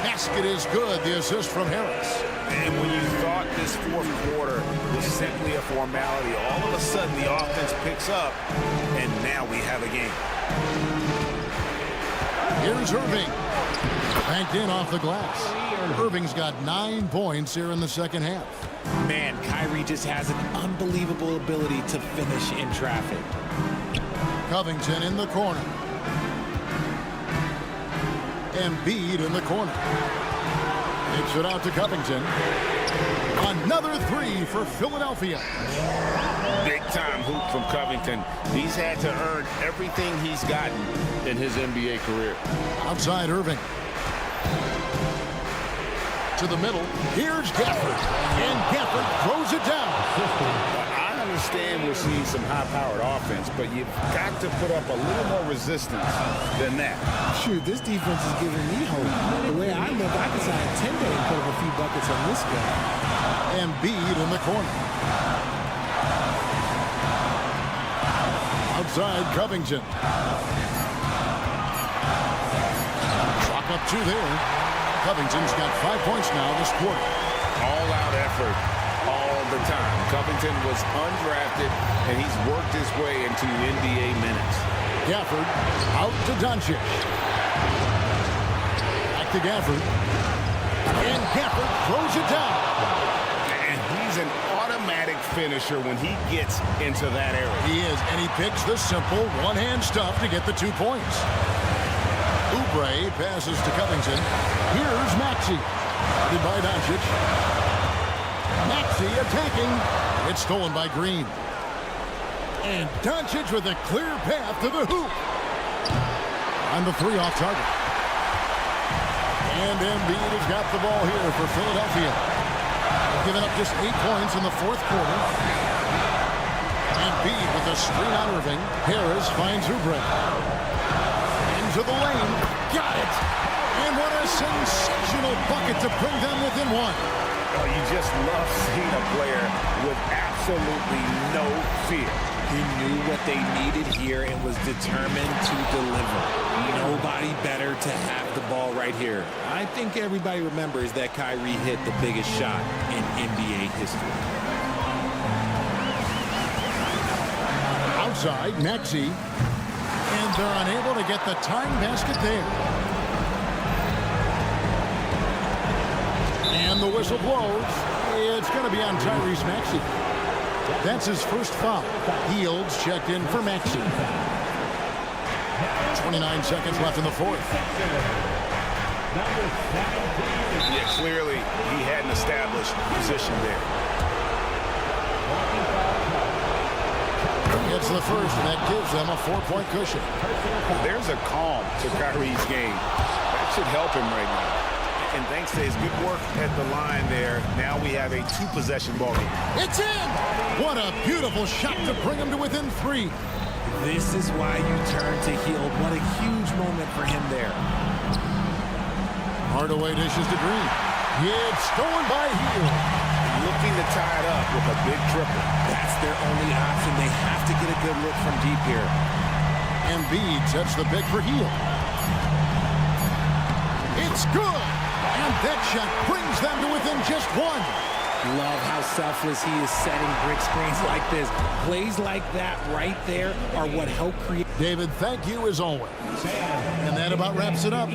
Basket is good. The assist from Harris. And when you thought this 4th quarter was simply a formality, all of a sudden the offense picks up, and now we have a game. Here's Irving. Banked in off the glass. Irving's got 9 points here in the second half. Man, Kyrie just has an unbelievable ability to finish in traffic. Covington in the corner. Embiid in the corner. Takes it out to Covington. Another 3 for Philadelphia. Big time hoop from Covington. He's had to earn everything he's gotten in his NBA career. Outside Irving. To the middle. Here's Gafford. And Gafford throws it down. I understand we're seeing some high-powered offense, but you've got to put up a little more resistance than that. Shoot, this defense is giving me hope. The way I look, I can sign 10 day and put up a few buckets on this guy. Embiid in the corner. Outside Covington. Drop up 2 there. Covington's got 5 points now this quarter. All-out effort all the time. Covington was undrafted, and he's worked his way into NBA minutes. Gafford out to Doncic. Back to Gafford. And Gafford throws it down. And he's an automatic finisher when he gets into that area. He is, and he picks the simple one-hand stuff to get the 2 points. Oubre passes to Covington. Here's Maxey. Guarded by Doncic. Maxey attacking. It's stolen by Green. And Doncic with a clear path to the hoop. On the 3 off target. And Embiid has got the ball here for Philadelphia. Giving up just 8 points in the 4th quarter. Embiid with a screen on Irving. Harris finds Oubre. Into the lane. Got it. And what a sensational bucket to bring them within 1. Oh, you just love seeing a player with absolutely no fear. He knew what they needed here and was determined to deliver. Nobody better to have the ball right here. I think everybody remembers that Kyrie hit the biggest shot in NBA history. Outside, Maxey. And they're unable to get the tying basket there. And the whistle blows. It's going to be on Tyrese Maxey. That's his first foul. Yields checked in for Maxey. 29 seconds left in the 4th. Yeah, clearly he hadn't established position there. It's the first, and that gives them a 4-point cushion. There's a calm to Kyrie's game. That should help him right now. And thanks to his good work at the line there, now we have a 2-possession ball game. It's in! What a beautiful shot to bring him to within 3. This is why you turn to Hield. What a huge moment for him there. Hardaway dishes to Green. It's stolen by Hield. Look looking to tie it up with a big triple. That's their only option. They have to get a good look from deep here. Embiid sets the pick for Hield. It's good! And that shot brings them to within just one. Love how selfless he is setting brick screens like this. Plays like that right there are what help create. David, thank you as always. And that about wraps it up.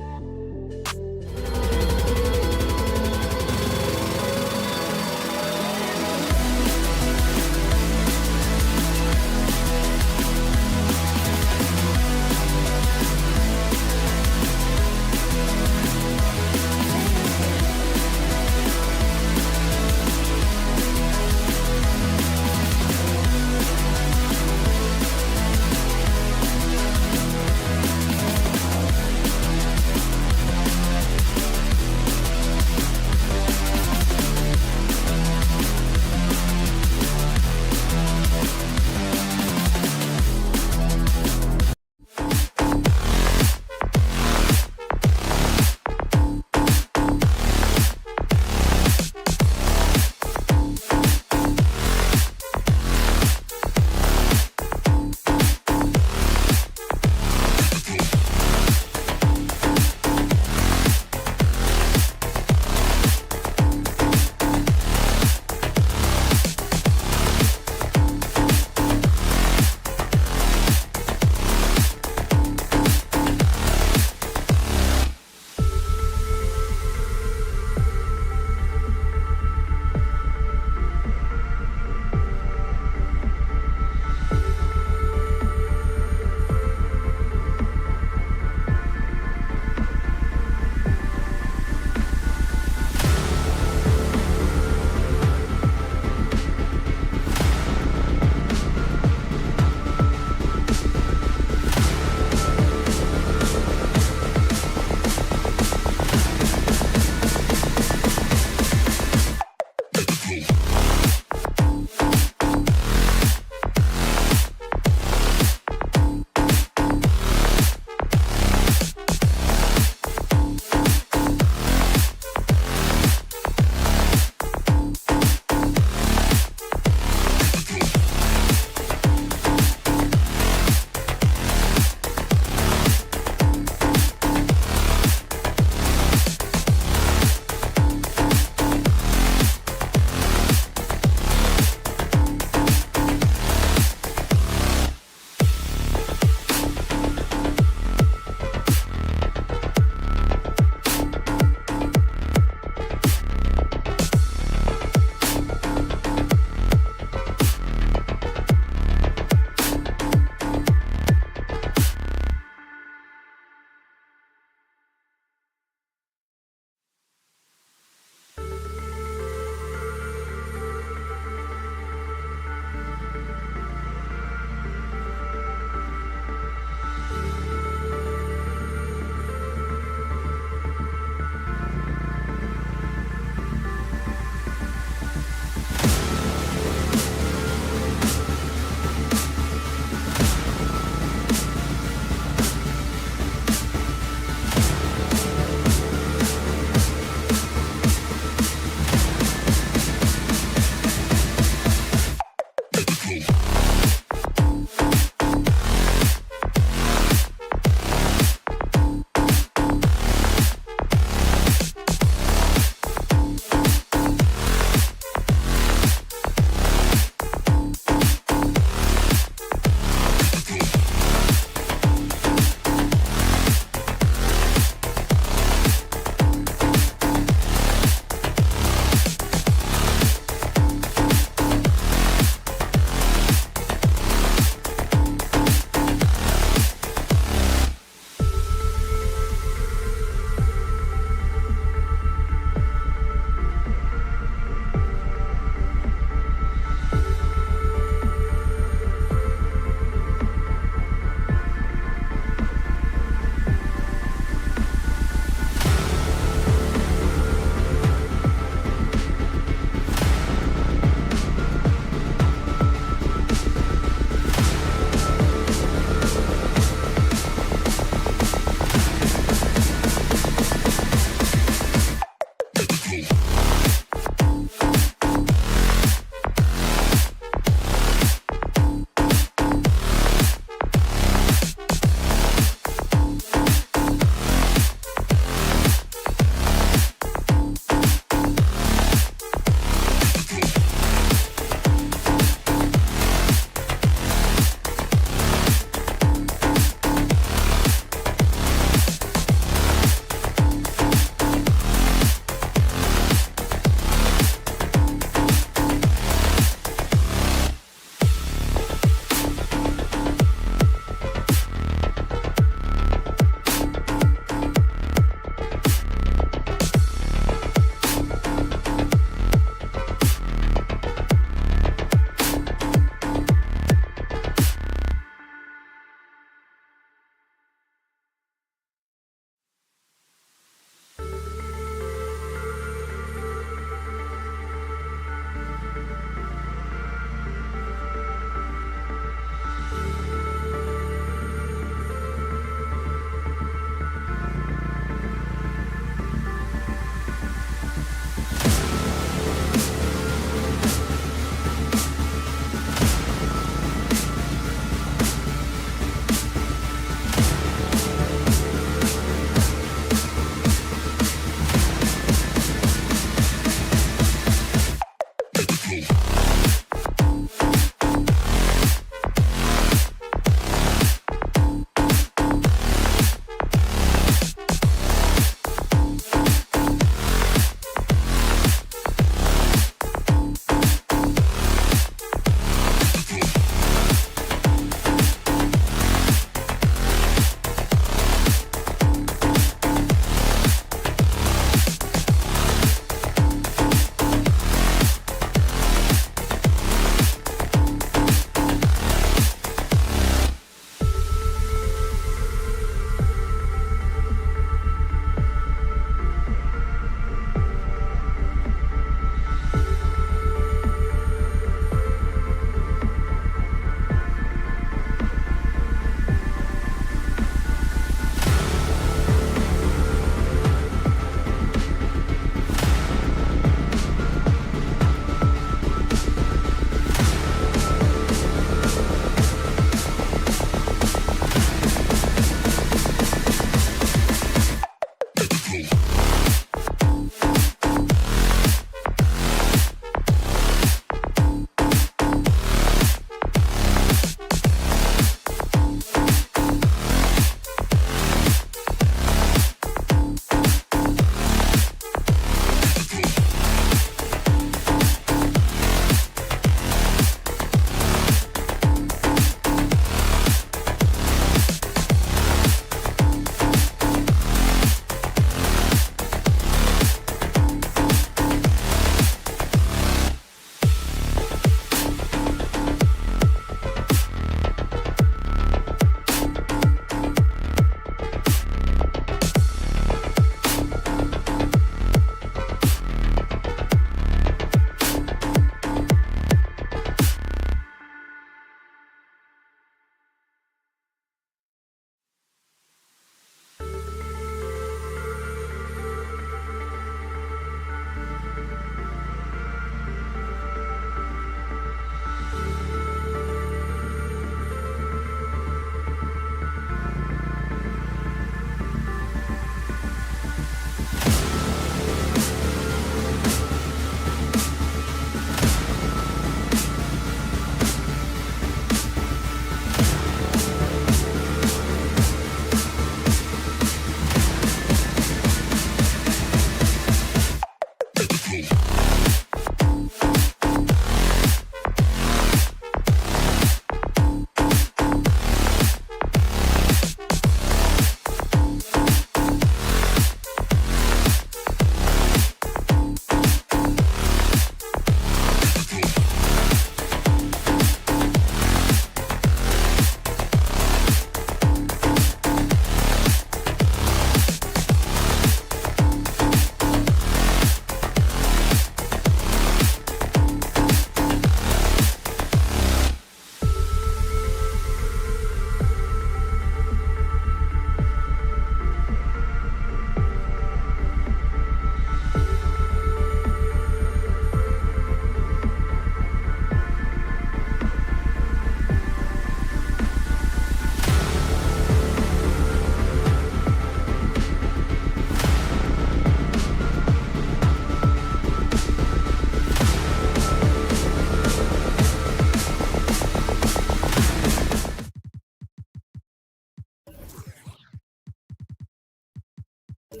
Each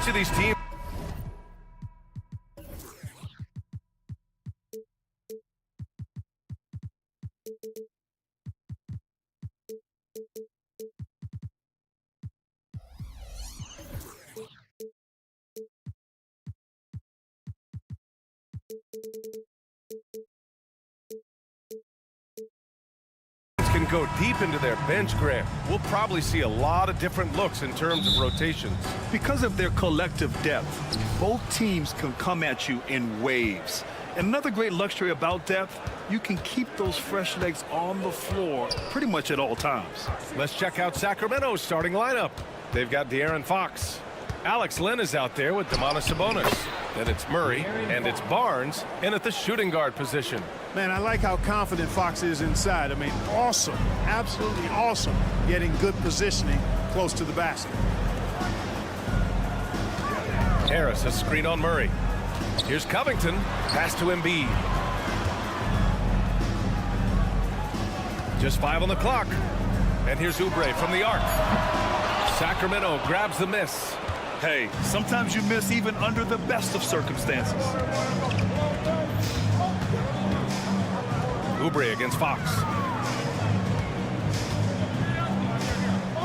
of these teams can go deep into their bench, Grant. We'll probably see a lot of different looks in terms of rotations. Because of their collective depth, both teams can come at you in waves. And another great luxury about depth, you can keep those fresh legs on the floor pretty much at all times. Let's check out Sacramento's starting lineup. They've got De'Aaron Fox. Alex Len is out there with Domantas Sabonis. Then it's Murray, and it's Barnes in at the shooting guard position. Man, I like how confident Fox is inside. I mean, awesome, absolutely awesome, getting good positioning close to the basket. Harris, a screen on Murray. Here's Covington, pass to Embiid. Just 5 on the clock. And here's Oubre from the arc. Sacramento grabs the miss. Hey, sometimes you miss even under the best of circumstances. Oubre against Fox.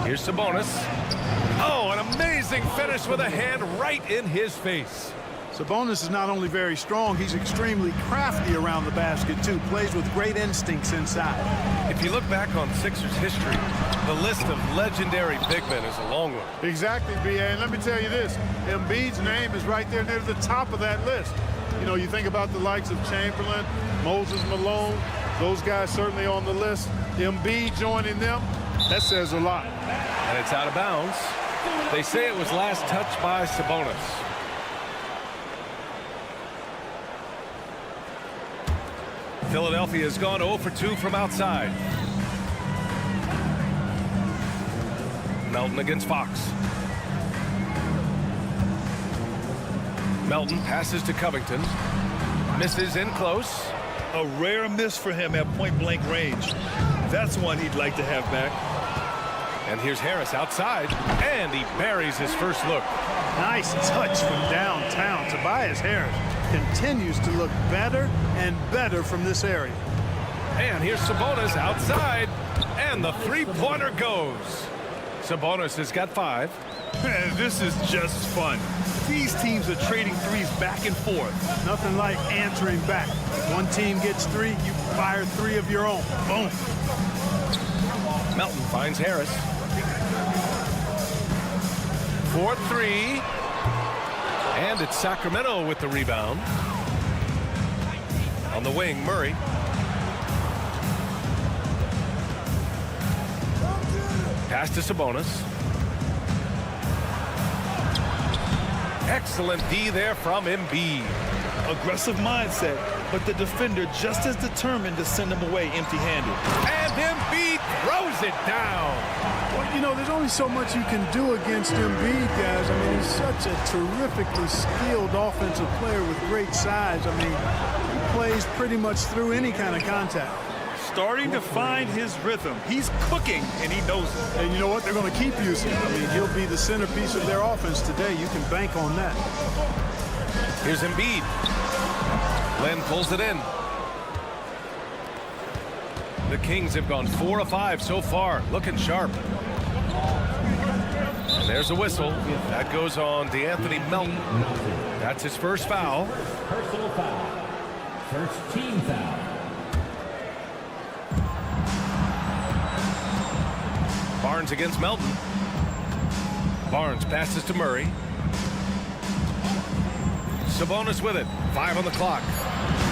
Here's Sabonis. Oh, an amazing finish with a hand right in his face. Sabonis is not only very strong, he's extremely crafty around the basket, too. Plays with great instincts inside. If you look back on Sixers history, the list of legendary big men is a long one. Exactly, B.A. And let me tell you this, Embiid's name is right there near the top of that list. You know, you think about the likes of Chamberlain, Moses Malone, those guys certainly on the list. Embiid joining them, that says a lot. And it's out of bounds. They say it was last touched by Sabonis. Philadelphia has gone 0 for 2 from outside. Melton against Fox. Melton passes to Covington. Misses in close. A rare miss for him at point-blank range. That's one he'd like to have back. And here's Harris outside, and he buries his first look. Nice touch from downtown. Tobias Harris continues to look better and better from this area. And here's Sabonis outside, and the three-pointer goes. Sabonis has got 5. This is just fun. These teams are trading threes back and forth. Nothing like answering back. If one team gets 3, you fire 3 of your own. Boom. Melton finds Harris. 4-3. And it's Sacramento with the rebound. On the wing, Murray. Pass to Sabonis. Excellent D there from Embiid. Aggressive mindset, but the defender just as determined to send him away empty-handed. And Embiid throws it down. Well, you know, there's only so much you can do against Embiid, guys. I mean, he's such a terrifically skilled offensive player with great size. I mean, he plays pretty much through any kind of contact. Starting to find his rhythm. He's cooking, and he knows it. And you know what? They're going to keep using him. I mean, he'll be the centerpiece of their offense today. You can bank on that. Here's Embiid. Len pulls it in. The Kings have gone 4 of 5 so far, looking sharp. And there's a whistle. That goes on DeAnthony Melton. That's his first foul. Personal foul. First team foul. Barnes against Melton. Barnes passes to Murray. Sabonis with it. 5 on the clock.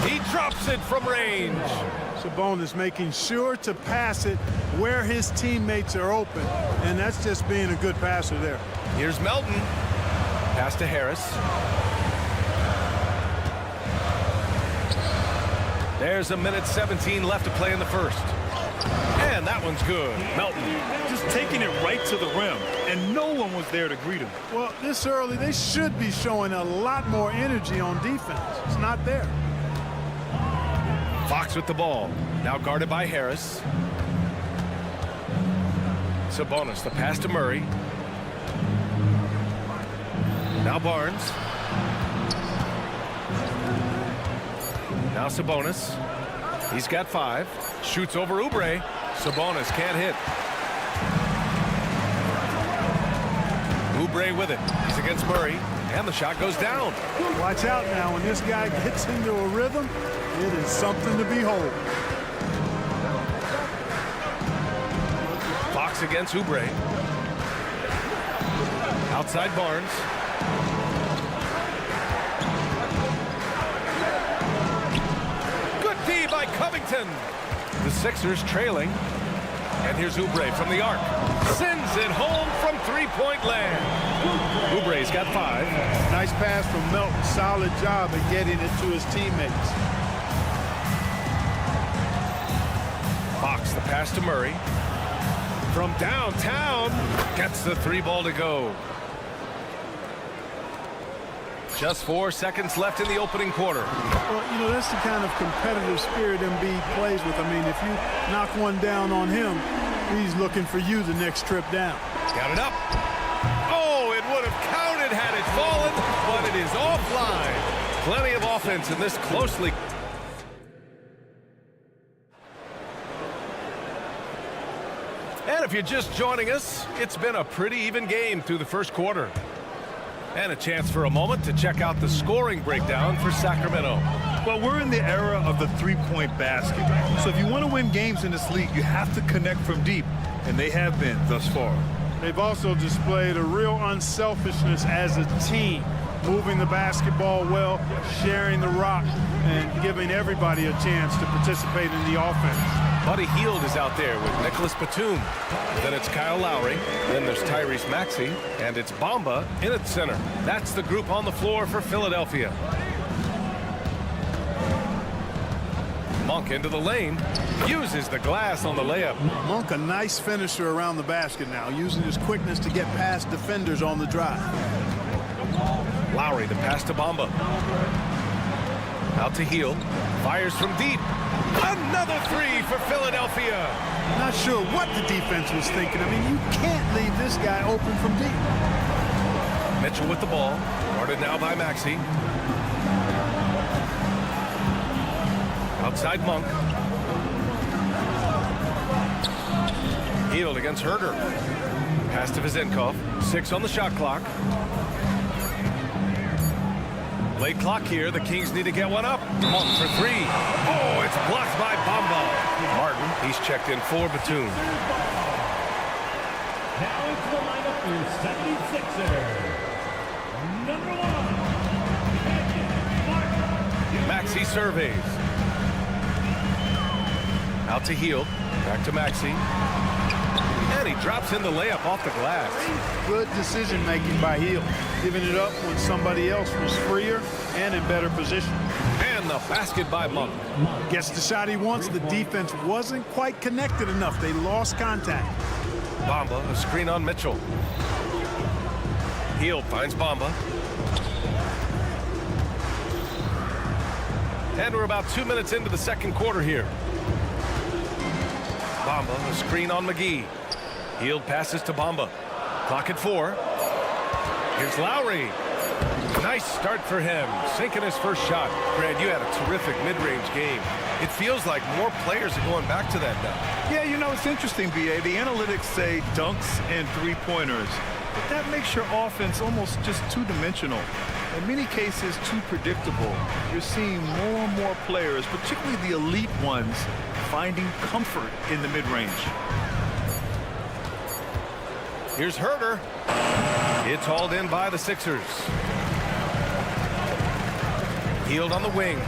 He drops it from range. Sabonis making sure to pass it where his teammates are open, and that's just being a good passer there. Here's Melton. Pass to Harris. There's a minute 17 left to play in the first. And that one's good. Melton just taking it right to the rim, and no one was there to greet him. Well, this early, they should be showing a lot more energy on defense. It's not there. Fox with the ball. Now guarded by Harris. Sabonis, the pass to Murray. Now Barnes. Now Sabonis. He's got 5. Shoots over Oubre. Sabonis can't hit. Oubre with it. He's against Murray. And the shot goes down. Watch out now. When this guy gets into a rhythm, it is something to behold. Fox against Oubre. Outside Barnes. Good D by Covington. The Sixers trailing. And here's Oubre from the arc. Sends it home from three-point land. Oubre's got 5. Nice pass from Melton. Solid job at getting it to his teammates. Fox, the pass to Murray. From downtown, gets the 3 ball to go. Just 4 seconds left in the opening quarter. Well, you know, that's the kind of competitive spirit Embiid plays with. I mean, if you knock one down on him, he's looking for you the next trip down. Got it up. Oh, it would have counted had it fallen, but it is offline. Plenty of offense in this closely. And if you're just joining us, it's been a pretty even game through the first quarter. And a chance for a moment to check out the scoring breakdown for Sacramento. Well, we're in the era of the three-point basket. So if you want to win games in this league, you have to connect from deep. And they have been thus far. They've also displayed a real unselfishness as a team, moving the basketball well, sharing the rock, and giving everybody a chance to participate in the offense. Buddy Hield is out there with Nicholas Batum. Then it's Kyle Lowry. Then there's Tyrese Maxey. And it's Bamba in at center. That's the group on the floor for Philadelphia. Monk into the lane. Uses the glass on the layup. Monk, a nice finisher around the basket now, using his quickness to get past defenders on the drive. Lowry, the pass to Bamba. Out to Hield. Fires from deep. Another 3 for Philadelphia. Not sure what the defense was thinking. I mean, you can't leave this guy open from deep. Mitchell with the ball. Guarded now by Maxey. Outside Monk. Hield against Herder. Pass to Vezenkov. 6 on the shot clock. Late clock here. The Kings need to get one up. Monk for 3. Oh, it's blocked by Bamba. Martin, he's checked in for Batum. Now into the lineup for your 76ers. Number 1, Maxey surveys. Out to Hield. Back to Maxey. And he drops in the layup off the glass. Good decision making by Hield, giving it up when somebody else was freer and in better position. And the basket by Monk. Gets the shot he wants. The defense wasn't quite connected enough. They lost contact. Bamba, a screen on Mitchell. Hield finds Bamba. And we're about 2 minutes into the second quarter here. Bamba, a screen on McGee. Hield passes to Bamba. Clock at 4. Here's Lowry. Nice start for him, sinking his first shot. Grant, you had a terrific mid-range game. It feels like more players are going back to that now. Yeah, you know, it's interesting, B.A. The analytics say dunks and three-pointers. But that makes your offense almost just two-dimensional. In many cases, too predictable. You're seeing more and more players, particularly the elite ones, finding comfort in the mid-range. Here's Herder. It's hauled in by the Sixers. Hield on the wing.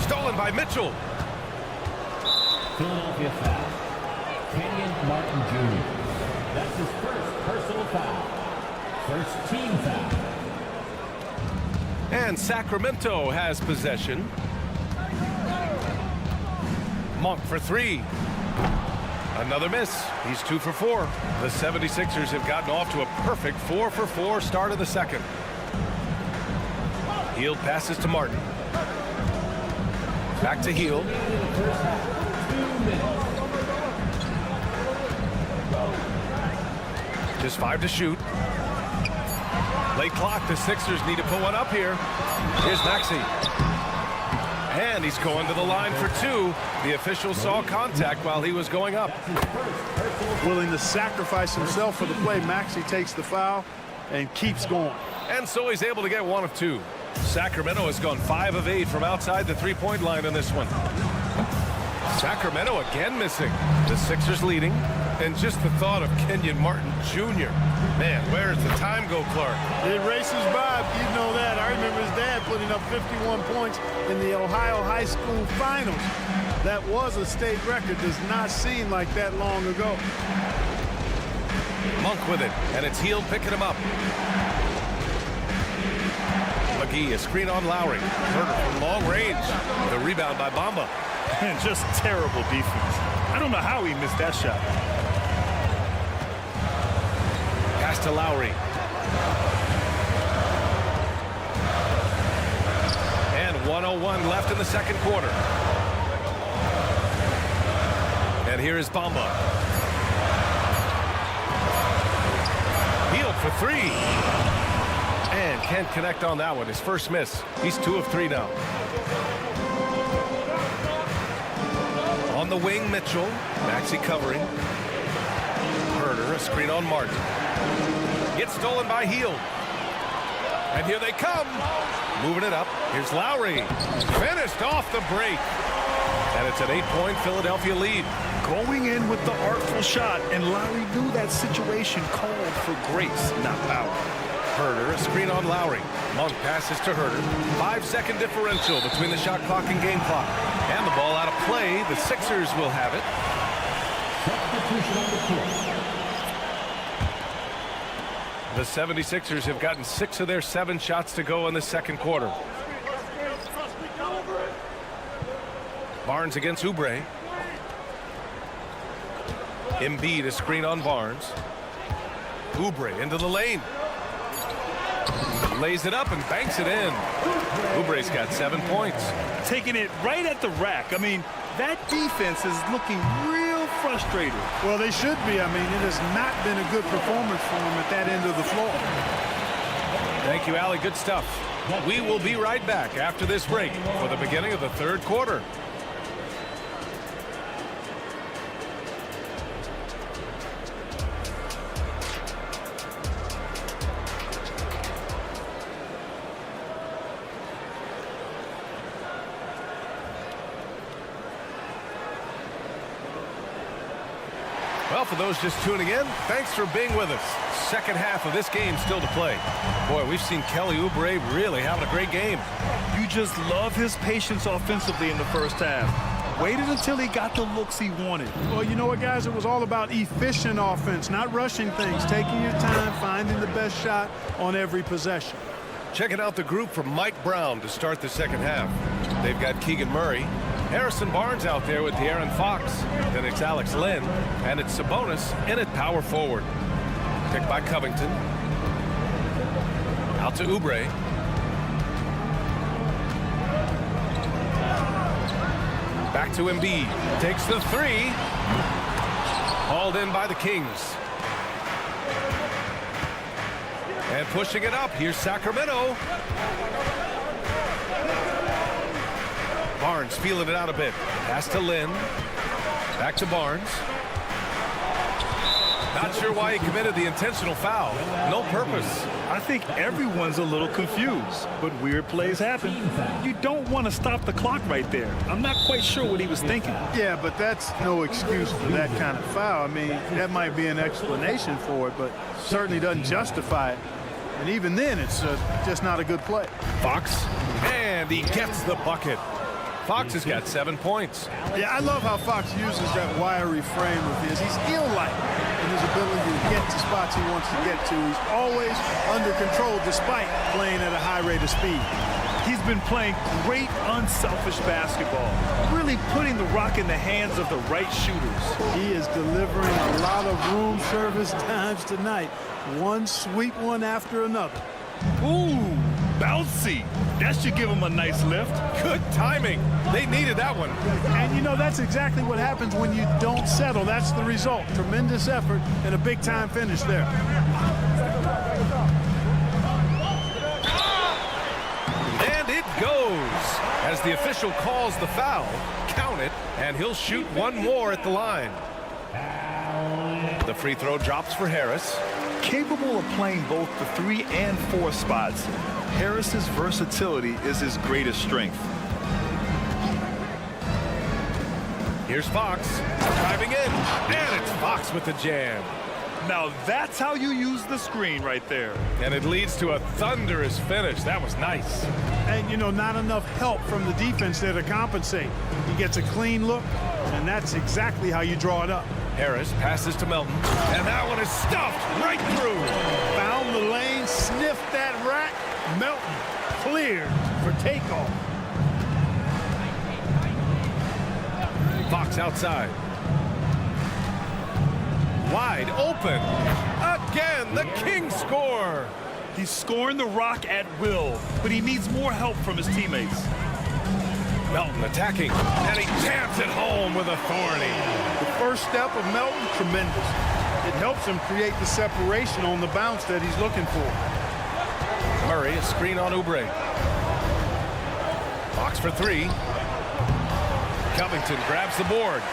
Stolen by Mitchell. Philadelphia foul. Kenyon Martin Jr. That's his first personal foul. First team foul. And Sacramento has possession. Monk for 3. Another miss. He's 2 for 4. The 76ers have gotten off to a perfect 4 for 4 start of the second. Hield passes to Martin. Back to Hield. Just 5 to shoot. Late clock. The Sixers need to put one up here. Here's Maxey. And he's going to the line for 2. The official saw contact while he was going up. Willing to sacrifice himself for the play. Maxey takes the foul and keeps going. And so he's able to get 1 of 2. Sacramento has gone 5 of 8 from outside the three-point line in this one. Sacramento again missing. The Sixers leading. And just the thought of Kenyon Martin Jr. Man, where does the time go, Clark? It races by. You know that. I remember his dad putting up 51 points in the Ohio High School Finals. That was a state record. Does not seem like that long ago. Monk with it, and it's Hield picking him up. McGee, a screen on Lowry. Herter from long range. The rebound by Bamba. And just terrible defense. I don't know how he missed that shot. Pass to Lowry. And 1:01 left in the second quarter. And here is Bamba. Hield for 3. And can't connect on that one. His first miss. He's 2 of 3 now. On the wing, Mitchell. Maxey covering. Herter, a screen on Martin. Gets stolen by Hield. And here they come. Moving it up. Here's Lowry. Finished off the break. And it's an 8-point Philadelphia lead. Going in with the artful shot, and Lowry knew that situation called for grace, not power. Herter, a screen on Lowry. Monk passes to Herter. 5-second differential between the shot clock and game clock. And the ball out of play. The Sixers will have it. The 76ers have gotten 6 of their 7 shots to go in the second quarter. Barnes against Oubre. Embiid, a screen on Barnes. Oubre into the lane. Lays it up and banks it in. Oubre's got 7 points. Taking it right at the rack. I mean, that defense is looking real frustrated. Well, they should be. I mean, it has not been a good performance for them at that end of the floor. Thank you, Allie. Good stuff. We will be right back after this break for the beginning of the third quarter. Well, for those just tuning in, thanks for being with us. Second half of this game still to play. Boy, we've seen Kelly Oubre really having a great game. You just love his patience offensively in the first half. Waited until he got the looks he wanted. Well, you know what, guys? It was all about efficient offense, not rushing things, taking your time, finding the best shot on every possession. Checking out the group from Mike Brown to start the second half. They've got Keegan Murray, Harrison Barnes out there with De'Aaron Fox. Then it's Alex Len, and it's Sabonis in at power forward. Picked by Covington. Out to Oubre. Back to Embiid. Takes the 3. Hauled in by the Kings. And pushing it up. Here's Sacramento. Barnes feeling it out a bit. Pass to Lynn. Back to Barnes. Not sure why he committed the intentional foul. No purpose. I think everyone's a little confused, but weird plays happen. You don't want to stop the clock right there. I'm not quite sure what he was thinking. Yeah, but that's no excuse for that kind of foul. I mean, that might be an explanation for it, but certainly doesn't justify it. And even then, it's just not a good play. Fox, and he gets the bucket. Fox has got 7 points. Yeah, I love how Fox uses that wiry frame of his. He's eel-like in his ability to get to spots he wants to get to. He's always under control despite playing at a high rate of speed. He's been playing great, unselfish basketball, really putting the rock in the hands of the right shooters. He is delivering a lot of room service times tonight. One sweet one after another. Ooh, bouncy. That should give him a nice lift. Good timing. They needed that one. And, you know, that's exactly what happens when you don't settle. That's the result. Tremendous effort and a big-time finish there. And it goes. As the official calls the foul, count it, and he'll shoot one more at the line. The free throw drops for Harris. Capable of playing both the 3 and 4 spots, Harris's versatility is his greatest strength. Here's Fox, driving in, and it's Fox with the jam. Now that's how you use the screen right there. And it leads to a thunderous finish. That was nice. And, you know, not enough help from the defense there to compensate. He gets a clean look, and that's exactly how you draw it up. Harris passes to Melton, and that one is stuffed right through. Found the lane, sniffed that rack. Melton cleared for takeoff. Fox outside. Wide open. Again, the Kings score. He's scoring the rock at will, but he needs more help from his teammates. Melton attacking, and he jams it home with authority. The first step of Melton, tremendous. It helps him create the separation on the bounce that he's looking for. Murray, a screen on Oubre. Fox for 3. Covington grabs the board.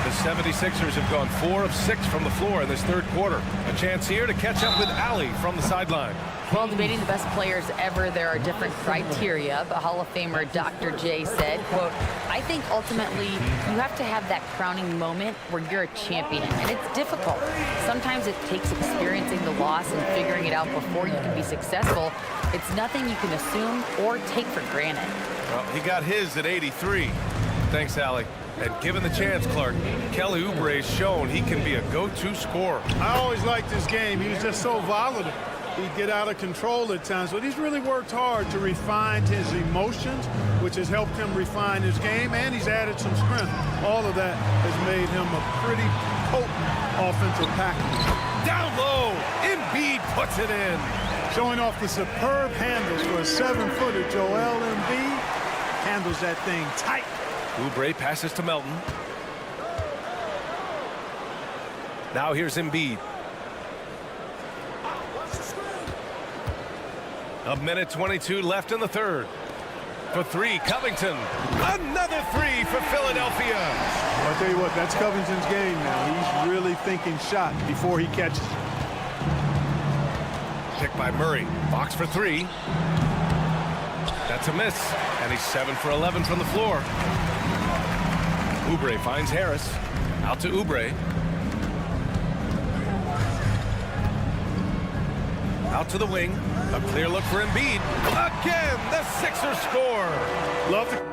The 76ers have gone 4 of 6 from the floor in this third quarter. A chance here to catch up with Allie from the sideline. Well, debating the best players ever, there are different criteria, but Hall of Famer Dr. J said, quote, I think ultimately you have to have that crowning moment where you're a champion, and it's difficult. Sometimes it takes experiencing the loss and figuring it out before you can be successful. It's nothing you can assume or take for granted. Well, he got his at 83. Thanks, Allie. And given the chance, Clark, Kelly Oubre's shown he can be a go-to scorer. I always liked his game. He was just so volatile. He'd get out of control at times, but he's really worked hard to refine his emotions, which has helped him refine his game, and he's added some strength. All of that has made him a pretty potent offensive package. Down low, Embiid puts it in. Showing off the superb handles for a 7-footer. Joel Embiid handles that thing tight. Oubre passes to Melton. Now here's Embiid. A minute 22 left in the third. For 3, Covington. Another 3 for Philadelphia. I'll tell you what, that's Covington's game now. He's really thinking shot before he catches it. Pick by Murray. Fox for 3. That's a miss. And he's 7 for 11 from the floor. Oubre finds Harris. Out to Oubre. Out to the wing. A clear look for Embiid. Again, the Sixers score. Love it.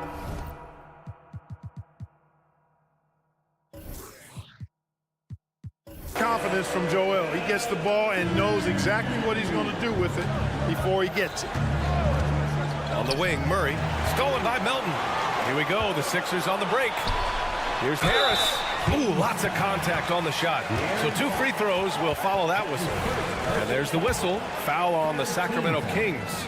Confidence from Joel. He gets the ball and knows exactly what he's going to do with it before he gets it. On the wing, Murray. Stolen by Melton. Here we go. The Sixers on the break. Here's Harris. Ooh, lots of contact on the shot. So 2 free throws will follow that whistle. And there's the whistle. Foul on the Sacramento Kings.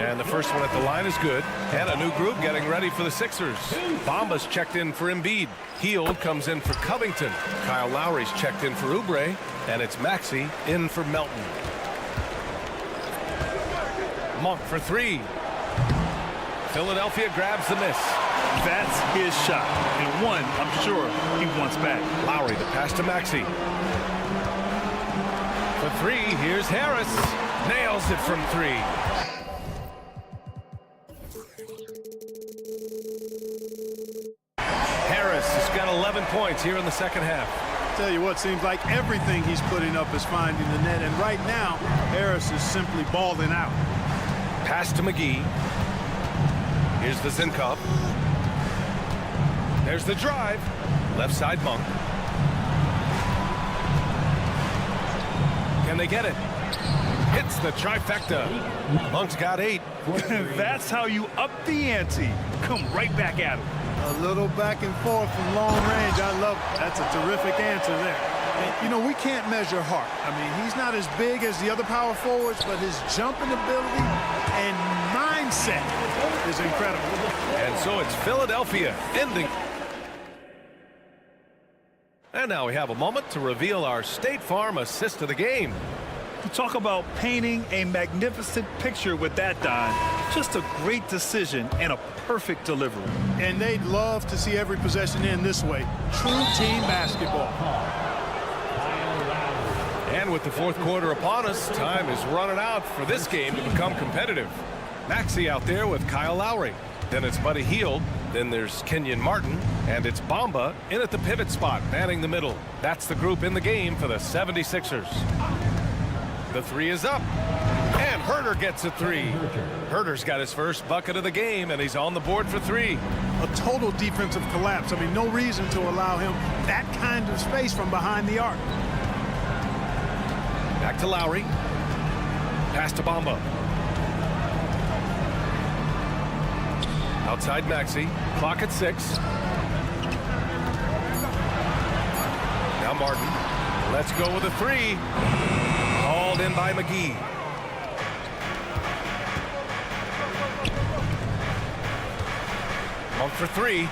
And the first one at the line is good. And a new group getting ready for the Sixers. Bamba's checked in for Embiid. Hield comes in for Covington. Kyle Lowry's checked in for Oubre. And it's Maxey in for Melton. Monk for 3. Philadelphia grabs the miss. That's his shot, and one I'm sure he wants back. Lowry, the pass to Maxey. For 3, here's Harris. Nails it from 3. Harris has got 11 points here in the second half. Tell you what, seems like everything he's putting up is finding the net, and right now, Harris is simply balling out. Pass to McGee. Here's the Zinkov. There's the drive. Left side, Monk. Can they get it? Hits the trifecta. Monk's got 8. That's how you up the ante. Come right back at him. A little back and forth from long range. I love it. That's a terrific answer there. And, you know, we can't measure heart. I mean, he's not as big as the other power forwards, but his jumping ability and mindset is incredible. And so it's Philadelphia ending. And now we have a moment to reveal our State Farm assist of the game. You talk about painting a magnificent picture with that, Don. Just a great decision and a perfect delivery. And they'd love to see every possession end this way. True team basketball. And with the fourth quarter upon us, time is running out for this game to become competitive. Maxey out there with Kyle Lowry. Then it's Buddy Hield. Then there's Kenyon Martin. And it's Bamba in at the pivot spot, manning the middle. That's the group in the game for the 76ers. The three is up. And Herder gets a three. Herder's got his first bucket of the game, and he's on the board for three. A total defensive collapse. I mean, no reason to allow him that kind of space from behind the arc. Back to Lowry. Pass to Bamba. Outside Maxey. Clock at 6. Now Martin. Let's go with a three. Hauled in by McGee. Monk for three.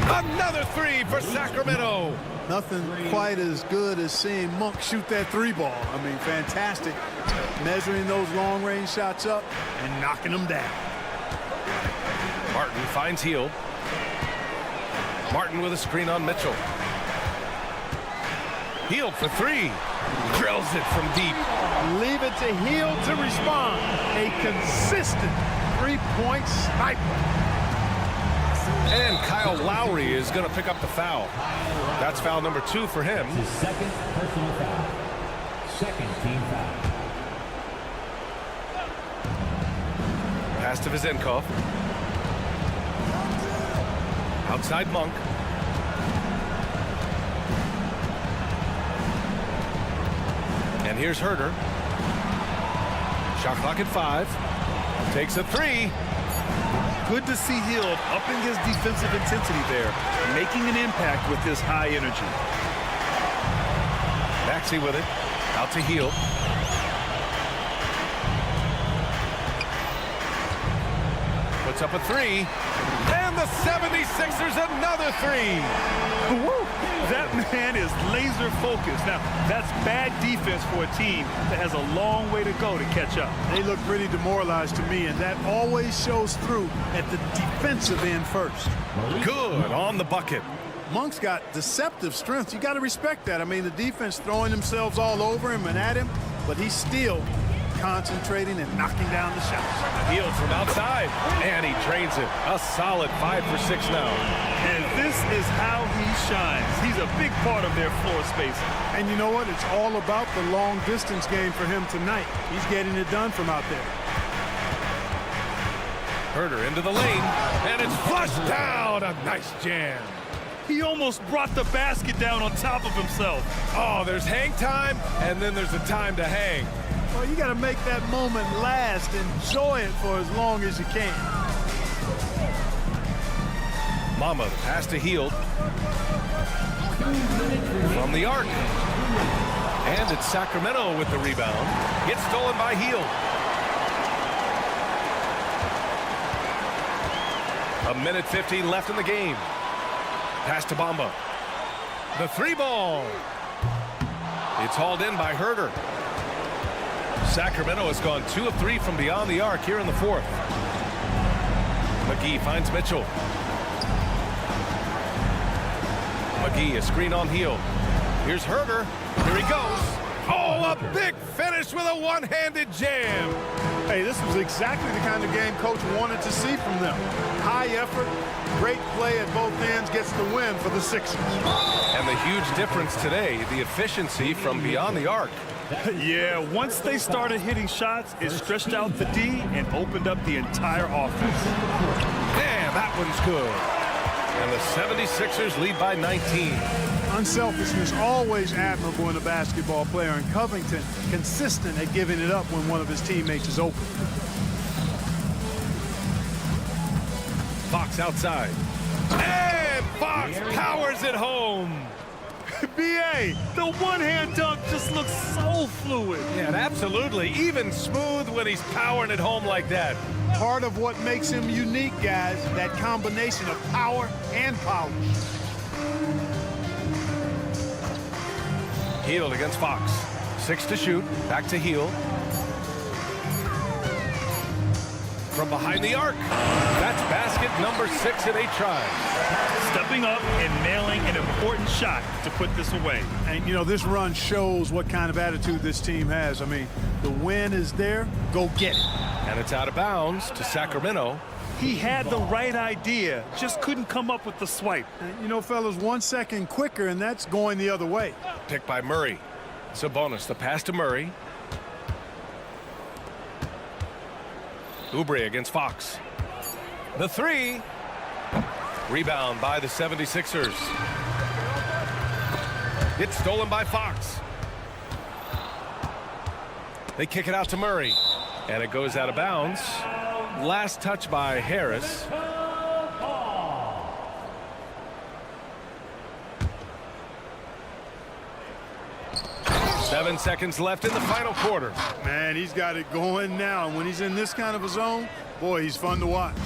Another three for Sacramento. Nothing quite as good as seeing Monk shoot that three ball. I mean, fantastic. Measuring those long-range shots up and knocking them down. Martin finds Hield. Martin with a screen on Mitchell. Hield for three. Drills it from deep. Leave it to Hield to respond. A consistent three-point sniper. And Kyle Lowry is going to pick up the foul. That's foul number 2 for him. His second personal foul. Second team foul. Pass to Vezenkov. Outside Monk. And here's Herder. Shot clock at 5. Takes a three. Good to see Hield upping his defensive intensity there, making an impact with his high energy. Maxey with it. Out to Hield. Puts up a three. And the 76ers another three. Woo! That man is laser focused. Now, that's bad defense for a team that has a long way to go to catch up. They look pretty demoralized to me, and that always shows through at the defensive end first. Good on the bucket. Monk's got deceptive strength. You got to respect that. I mean, the defense throwing themselves all over him and at him, but he's still concentrating and knocking down the shots. Hield from outside, and he drains it. A solid 5 for 6 now. And this is how he shines. He's a big part of their floor space. And you know what? It's all about the long distance game for him tonight. He's getting it done from out there. Herder into the lane, and it's flushed down. A nice jam. He almost brought the basket down on top of himself. Oh, there's hang time, and then there's a time to hang. Well, you got to make that moment last. Enjoy it for as long as you can. Mama, the pass to Hield. From the arc. And it's Sacramento with the rebound. Gets stolen by Hield. A minute 15 left in the game. Pass to Bamba. The three ball. It's hauled in by Herder. Sacramento has gone 2 of 3 from beyond the arc here in the fourth. McGee finds Mitchell. McGee, a screen on Hield. Here's Herder. Here he goes. Oh, a big finish with a one-handed jam. Hey, this was exactly the kind of game Coach wanted to see from them. High effort, great play at both ends gets the win for the Sixers. And the huge difference today, the efficiency from beyond the arc. Yeah, once they started hitting shots, it stretched out the D and opened up the entire offense. Man, that one's good. And the 76ers lead by 19. Unselfishness always admirable in a basketball player, and Covington consistent at giving it up when one of his teammates is open. Fox outside. And Fox powers it home. B.A., the one-hand dunk just looks so fluid. Yeah, and absolutely. Even smooth when he's powering it home like that. Part of what makes him unique, guys, that combination of power and polish. Hield against Fox. 6 to shoot. Back to Hield. From behind the arc. That's basket number 6 in 8 tries. Stepping up and nailing an important shot to put this away. And, you know, this run shows what kind of attitude this team has. I mean, the win is there. Go get it. And it's out of bounds to Sacramento. He had the right idea, just couldn't come up with the swipe. And, you know, fellas, 1 second quicker, and that's going the other way. Picked by Murray. Sabonis, the pass to Murray. Oubre against Fox. The 3. Rebound by the 76ers. It's stolen by Fox. They kick it out to Murray. And it goes out of bounds. Last touch by Harris. Seven seconds left in the final quarter. Man, he's got it going now. And when he's in this kind of a zone, boy, he's fun to watch.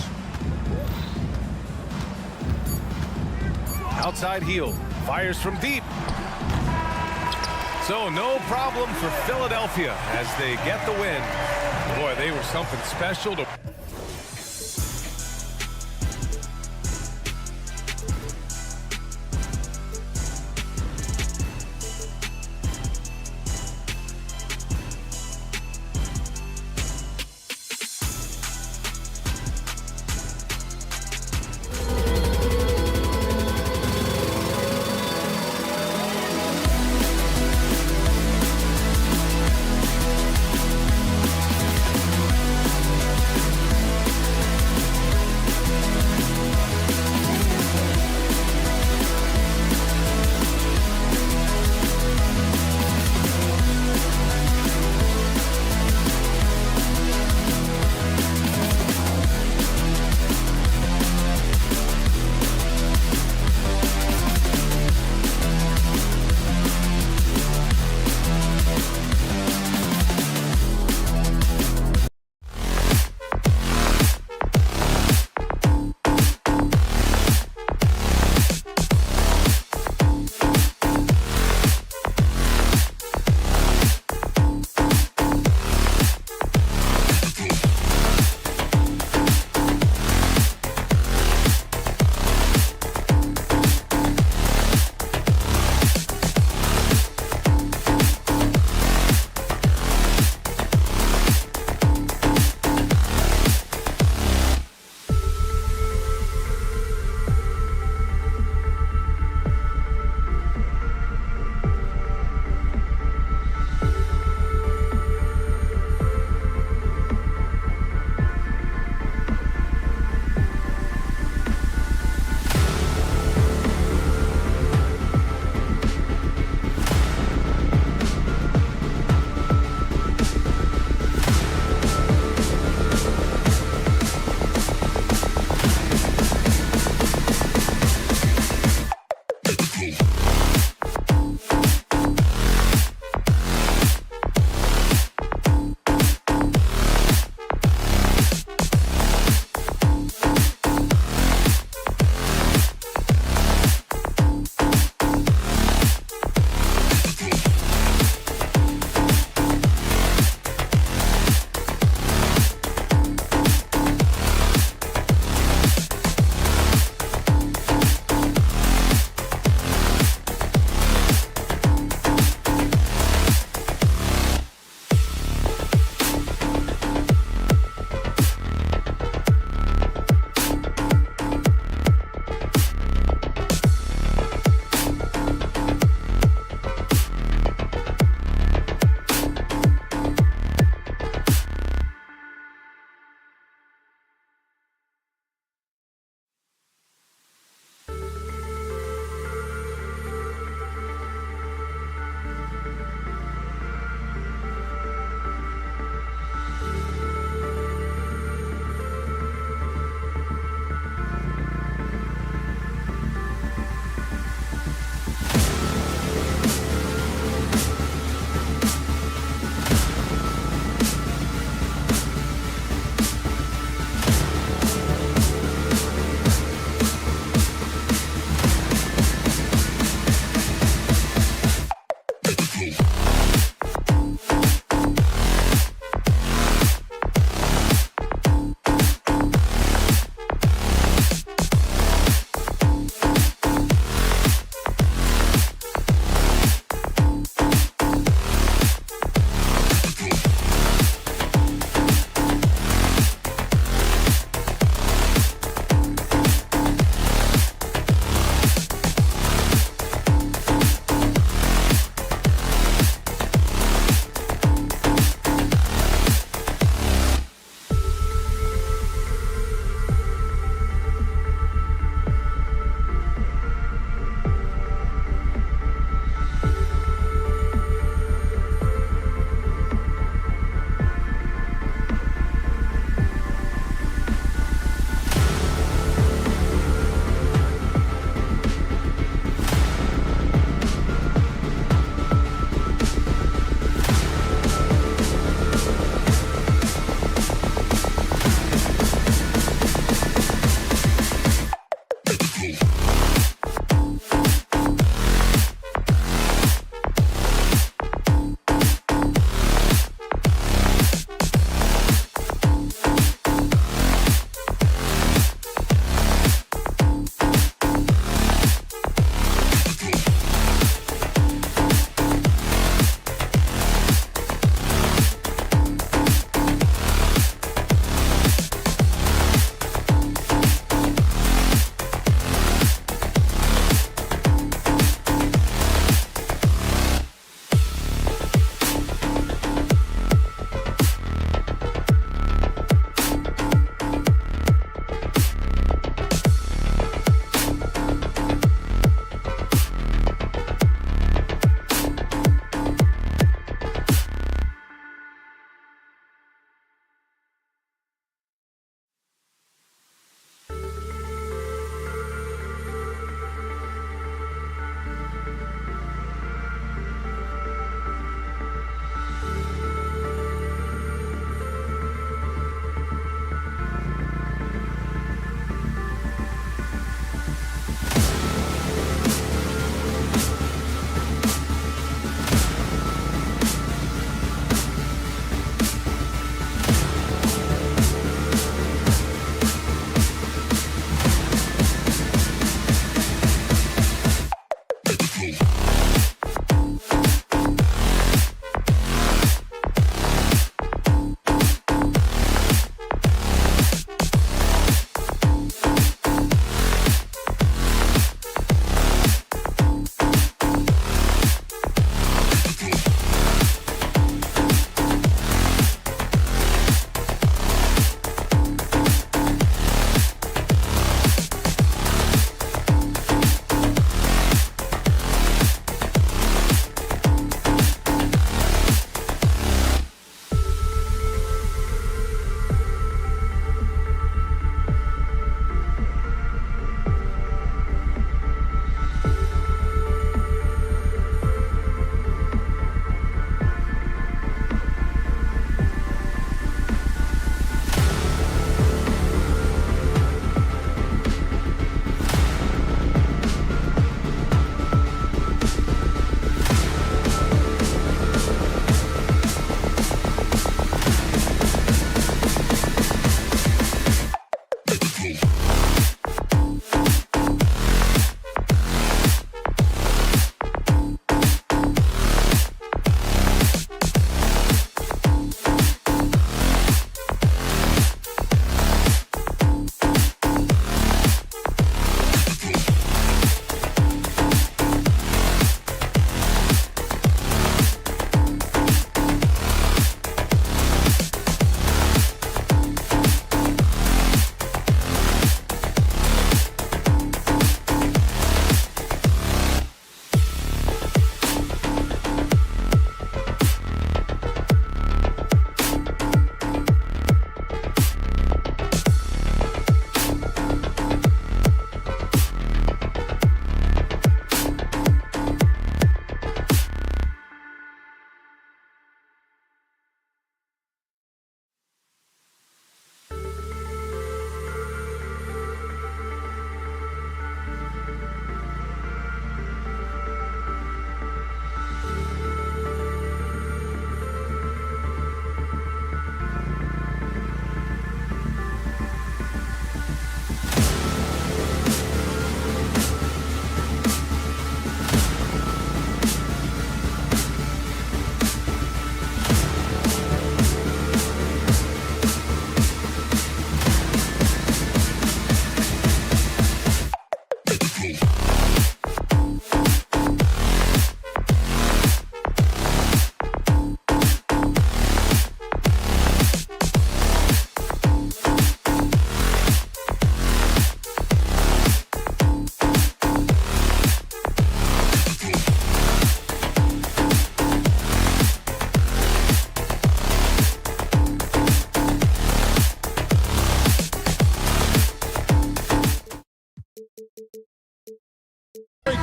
Outside Hield. Fires from deep. So no problem for Philadelphia as they get the win. Boy, they were something special to...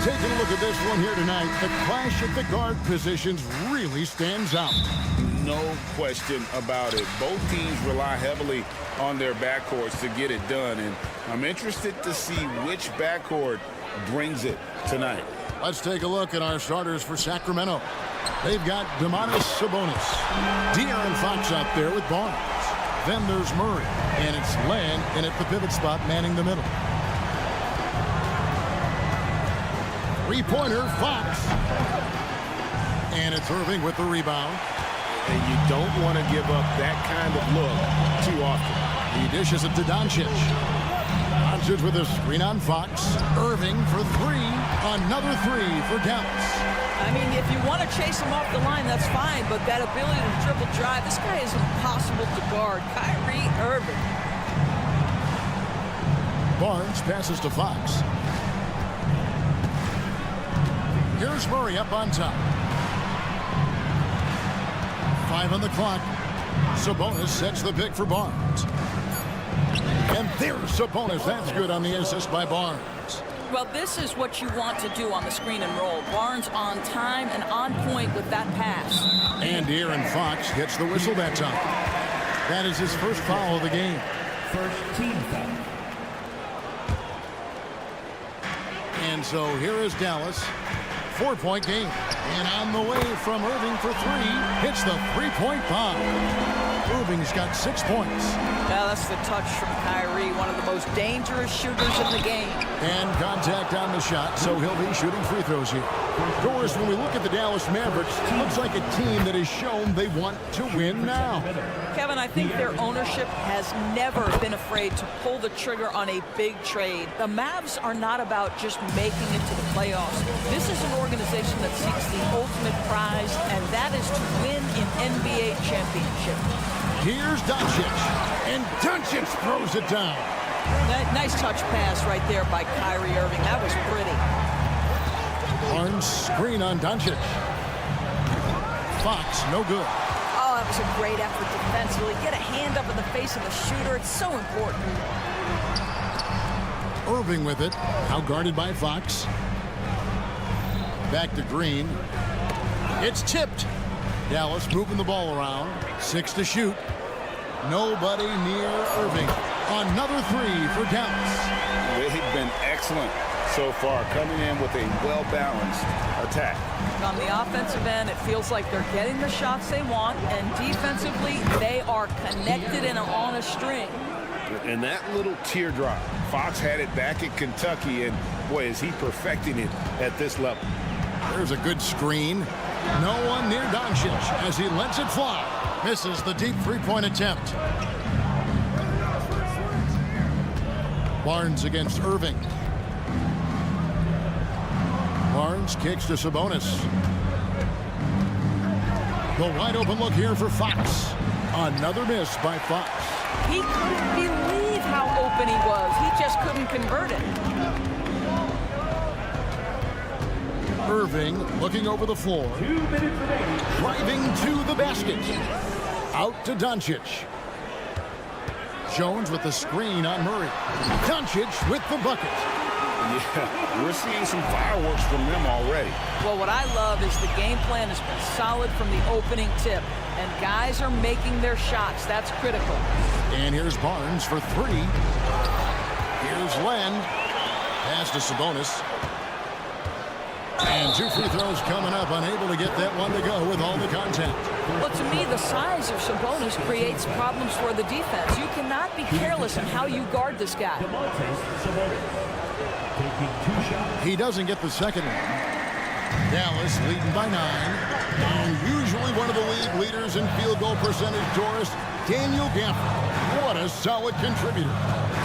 taking a look at this one here tonight, the clash at the guard positions really stands out. No question about it. Both teams rely heavily on their backcourts to get it done, and I'm interested to see which backcourt brings it tonight. Let's take a look at our starters for Sacramento. They've got Domantas Sabonis, De'Aaron Fox out there with Barnes. Then there's Murray, and it's Len in at the pivot spot manning the middle. Three-pointer, Fox. And it's Irving with the rebound. And you don't want to give up that kind of look too often. He dishes it to Doncic. Doncic with a screen on Fox. Irving for three. Another three for Dallas. I mean, if you want to chase him off the line, that's fine. But that ability to dribble drive, this guy is impossible to guard. Kyrie Irving. Barnes passes to Fox. Here's Murray up on top. 5 on the clock. Sabonis sets the pick for Barnes. And there's Sabonis. That's good on the assist by Barnes. Well, this is what you want to do on the screen and roll. Barnes on time and on point with that pass. And De'Aaron Fox gets the whistle that time. That is his first foul of the game. First team foul. And so here is Dallas. 4-point game. And on the way from Irving for three. Hits the three-point bomb. Irving's got 6 points. Now that's the touch from Kyrie, one of the most dangerous shooters in the game. And contact on the shot, so he'll be shooting free throws here. Doris, when we look at the Dallas Mavericks, it looks like a team that has shown they want to win now. Kevin, I think their ownership has never been afraid to pull the trigger on a big trade. The Mavs are not about just making it to the playoffs. This is an organization that seeks the ultimate prize, and that is to win an NBA championship. Here's Doncic, and Doncic throws it down. Nice touch pass right there by Kyrie Irving. That was pretty. Barnes screen on Doncic. Fox, no good. Oh, that was a great effort defensively. Get a hand up in the face of the shooter. It's so important. Irving with it, now guarded by Fox. Back to Green. It's tipped. Dallas moving the ball around. 6 to shoot. Nobody near Irving. Another three for Dallas. They've been excellent so far, coming in with a well-balanced attack. On the offensive end, it feels like they're getting the shots they want, and defensively, they are connected and on a string. And that little teardrop, Fox had it back in Kentucky, and boy, is he perfecting it at this level. There's a good screen. No one near Doncic as he lets it fly. Misses the deep three-point attempt. Barnes against Irving. Barnes kicks to Sabonis. The wide open look here for Fox. Another miss by Fox. He couldn't believe how open he was. He just couldn't convert it. Irving looking over the floor. 2 minutes remaining. Driving to the basket. Out to Doncic. Jones with the screen on Murray. Doncic with the bucket. Yeah, we're seeing some fireworks from them already. Well, what I love is the game plan has been solid from the opening tip, and guys are making their shots. That's critical. And here's Barnes for three. Here's Len. Pass to Sabonis. And 2 free throws coming up, unable to get that one to go with all the contact. Well, to me, the size of Sabonis creates problems for the defense. You cannot be careless in how you guard this guy. Taking 2 shots. He doesn't get the second one. Dallas leading by 9. And usually one of the league leaders in field goal percentage, Doris, Daniel Gafford. What a solid contributor.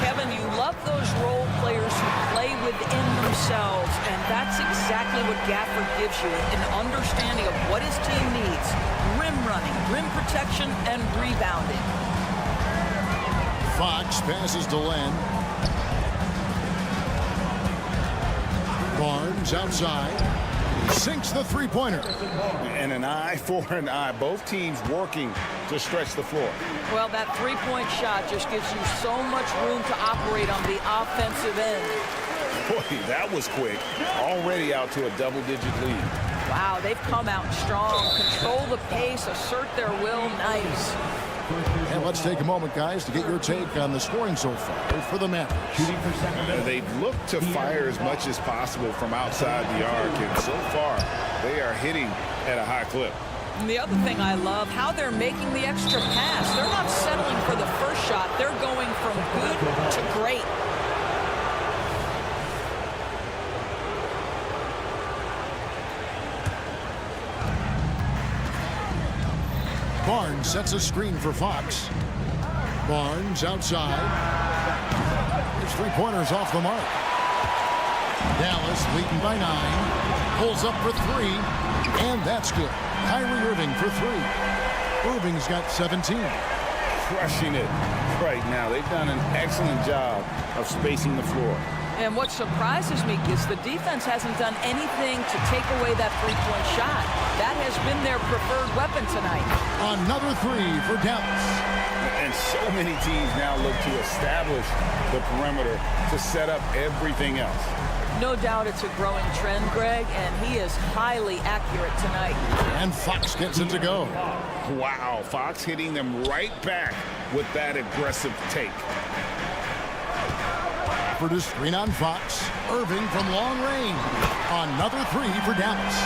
Kevin, you love those role players who play within themselves, and that's exactly what Gafford gives you, an understanding of what his team needs. Rim running, rim protection, and rebounding. Fox passes to Len. Barnes outside. Sinks the three-pointer. And an eye for an eye. Both teams working to stretch the floor. Well, that three-point shot just gives you so much room to operate on the offensive end. Boy, that was quick. Already out to a double-digit lead. Wow, they've come out strong. Control the pace, assert their will. Nice. And let's take a moment, guys, to get your take on the scoring so far for the Mavericks. They've looked to fire as much as possible from outside the arc, and so far they are hitting at a high clip. And the other thing I love, how they're making the extra pass. They're not settling for the first shot. They're going from good to great. Barnes sets a screen for Fox. Barnes outside. His three-pointers off the mark. Dallas leading by 9. Pulls up for 3. And that's good. Kyrie Irving for 3. Irving's got 17. Crushing it right now. They've done an excellent job of spacing the floor. And what surprises me is the defense hasn't done anything to take away that three-point shot. That has been their preferred weapon tonight. Another 3 for Dallas. And so many teams now look to establish the perimeter to set up everything else. No doubt it's a growing trend, Greg, and he is highly accurate tonight. And Fox gets it to go. Wow, Fox hitting them right back with that aggressive take. For the screen on Fox. Irving from long range. Another 3 for Dallas.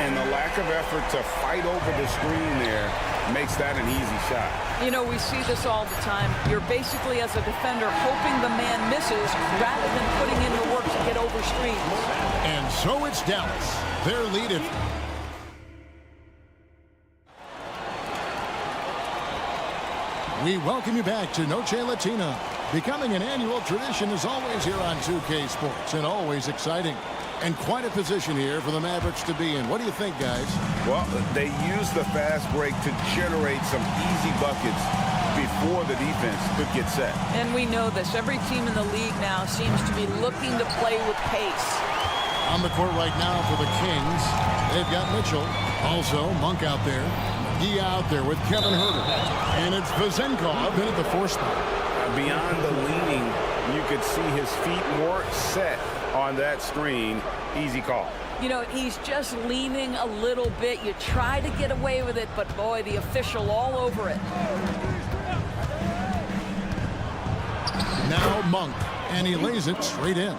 And the lack of effort to fight over the screen there makes that an easy shot. You know, we see this all the time. You're basically, as a defender, hoping the man misses rather than putting in the work to get over screens. And so it's Dallas. Their lead at... We welcome you back to Noche Latina. Becoming an annual tradition is always here on 2K Sports, and always exciting. And quite a position here for the Mavericks to be in. What do you think, guys? Well, they use the fast break to generate some easy buckets before the defense could get set. And we know this. Every team in the league now seems to be looking to play with pace. On the court right now for the Kings, they've got Mitchell. Also, Monk out there. He out there with Kevin Huerter. And it's Vezenkov in at the 4 spot. Beyond the leaning, you could see his feet more set on that screen. Easy call. You know, he's just leaning a little bit. You try to get away with it, but boy, the official all over it. Now Monk, and he lays it straight in.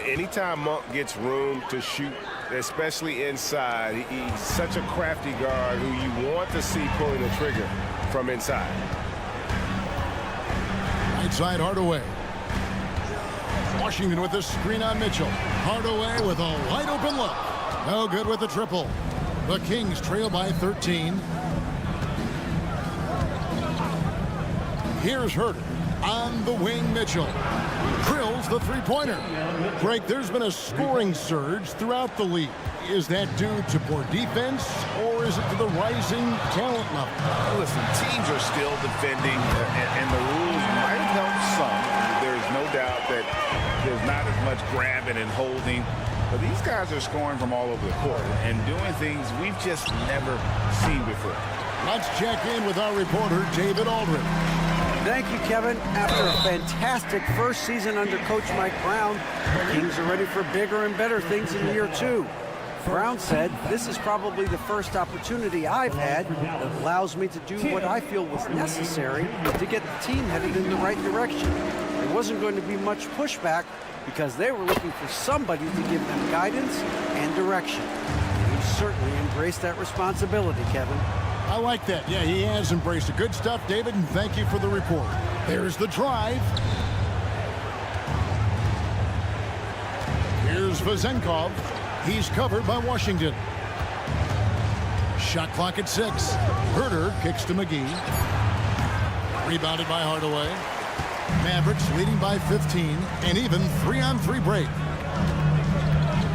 Anytime Monk gets room to shoot, especially inside, he's such a crafty guard who you want to see pulling the trigger from inside. Right side Hardaway. Washington with the screen on Mitchell. Hardaway with a wide open look. No good with the triple. The Kings trail by 13. Here's Huerter. On the wing, Mitchell drills the three-pointer. Greg, there's been a scoring surge throughout the league. Is that due to poor defense, or is it to the rising talent level? Listen, teams are still defending, and the rules might have helped some. There's no doubt that there's not as much grabbing and holding. But these guys are scoring from all over the court and doing things we've just never seen before. Let's check in with our reporter, David Aldridge. Thank you, Kevin. After a fantastic first season under Coach Mike Brown, the Kings are ready for bigger and better things in year 2. Brown said, "This is probably the first opportunity I've had that allows me to do what I feel was necessary to get the team headed in the right direction. There wasn't going to be much pushback because they were looking for somebody to give them guidance and direction." And he certainly embraced that responsibility, Kevin. I like that. Yeah, he has embraced it. Good stuff, David, and thank you for the report. There's the drive. Here's Vezenkov. He's covered by Washington. Shot clock at 6. Huerter kicks to McGee. Rebounded by Hardaway. Mavericks leading by 15, and even 3-on-3 break.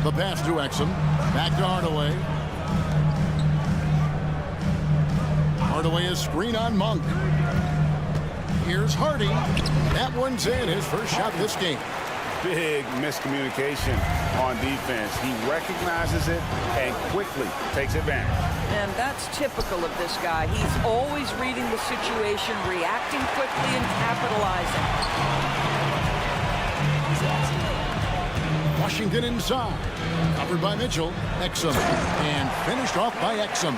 The pass to Exum. Back to Hardaway. Hardaway is screen on Monk. Here's Hardy. That one's in, his first shot this game. Big miscommunication on defense. He recognizes it and quickly takes advantage. And that's typical of this guy. He's always reading the situation, reacting quickly, and capitalizing. Washington inside. Covered by Mitchell. Exum. And finished off by Exum.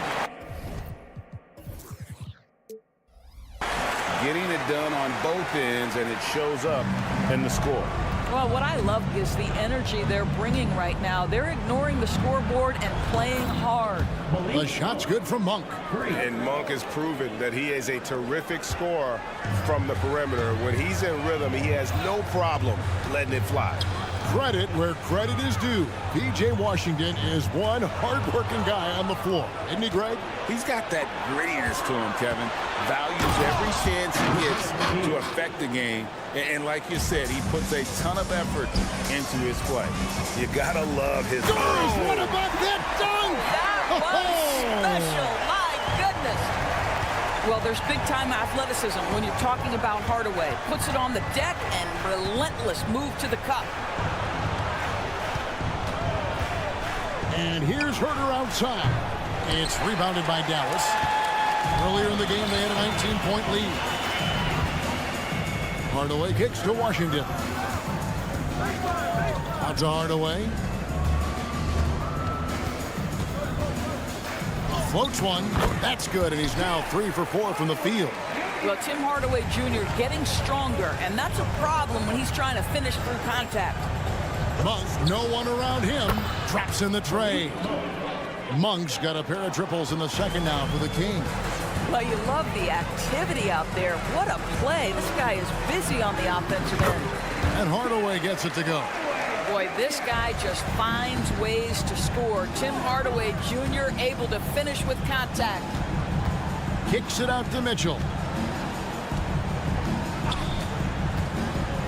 Getting it done on both ends, and it shows up in the score. Well, what I love is the energy they're bringing right now. They're ignoring the scoreboard and playing hard. The shot's good from Monk. And Monk has proven that he is a terrific scorer from the perimeter. When he's in rhythm, he has no problem letting it fly. Credit where credit is due. P.J. Washington is one hard-working guy on the floor. Isn't he, Greg? He's got that grittiness to him, Kevin. Values every chance he gets to affect the game. And like you said, he puts a ton of effort into his play. You got to love his... What about that dunk? That was special. My goodness. Well, there's big-time athleticism when you're talking about Hardaway. Puts it on the deck and relentless move to the cup. And here's Herter outside. It's rebounded by Dallas. Earlier in the game, they had a 19-point lead. Hardaway kicks to Washington. Out to Hardaway. Floats one. That's good, and he's now 3 for 4 from the field. Well, Tim Hardaway Jr. getting stronger, and that's a problem when he's trying to finish through contact. Monk, no one around him, traps in the tray. Monk's got a pair of triples in the second now for the Kings. Well, you love the activity out there. What a play. This guy is busy on the offensive end. And Hardaway gets it to go. Boy, this guy just finds ways to score. Tim Hardaway Jr. able to finish with contact. Kicks it out to Mitchell.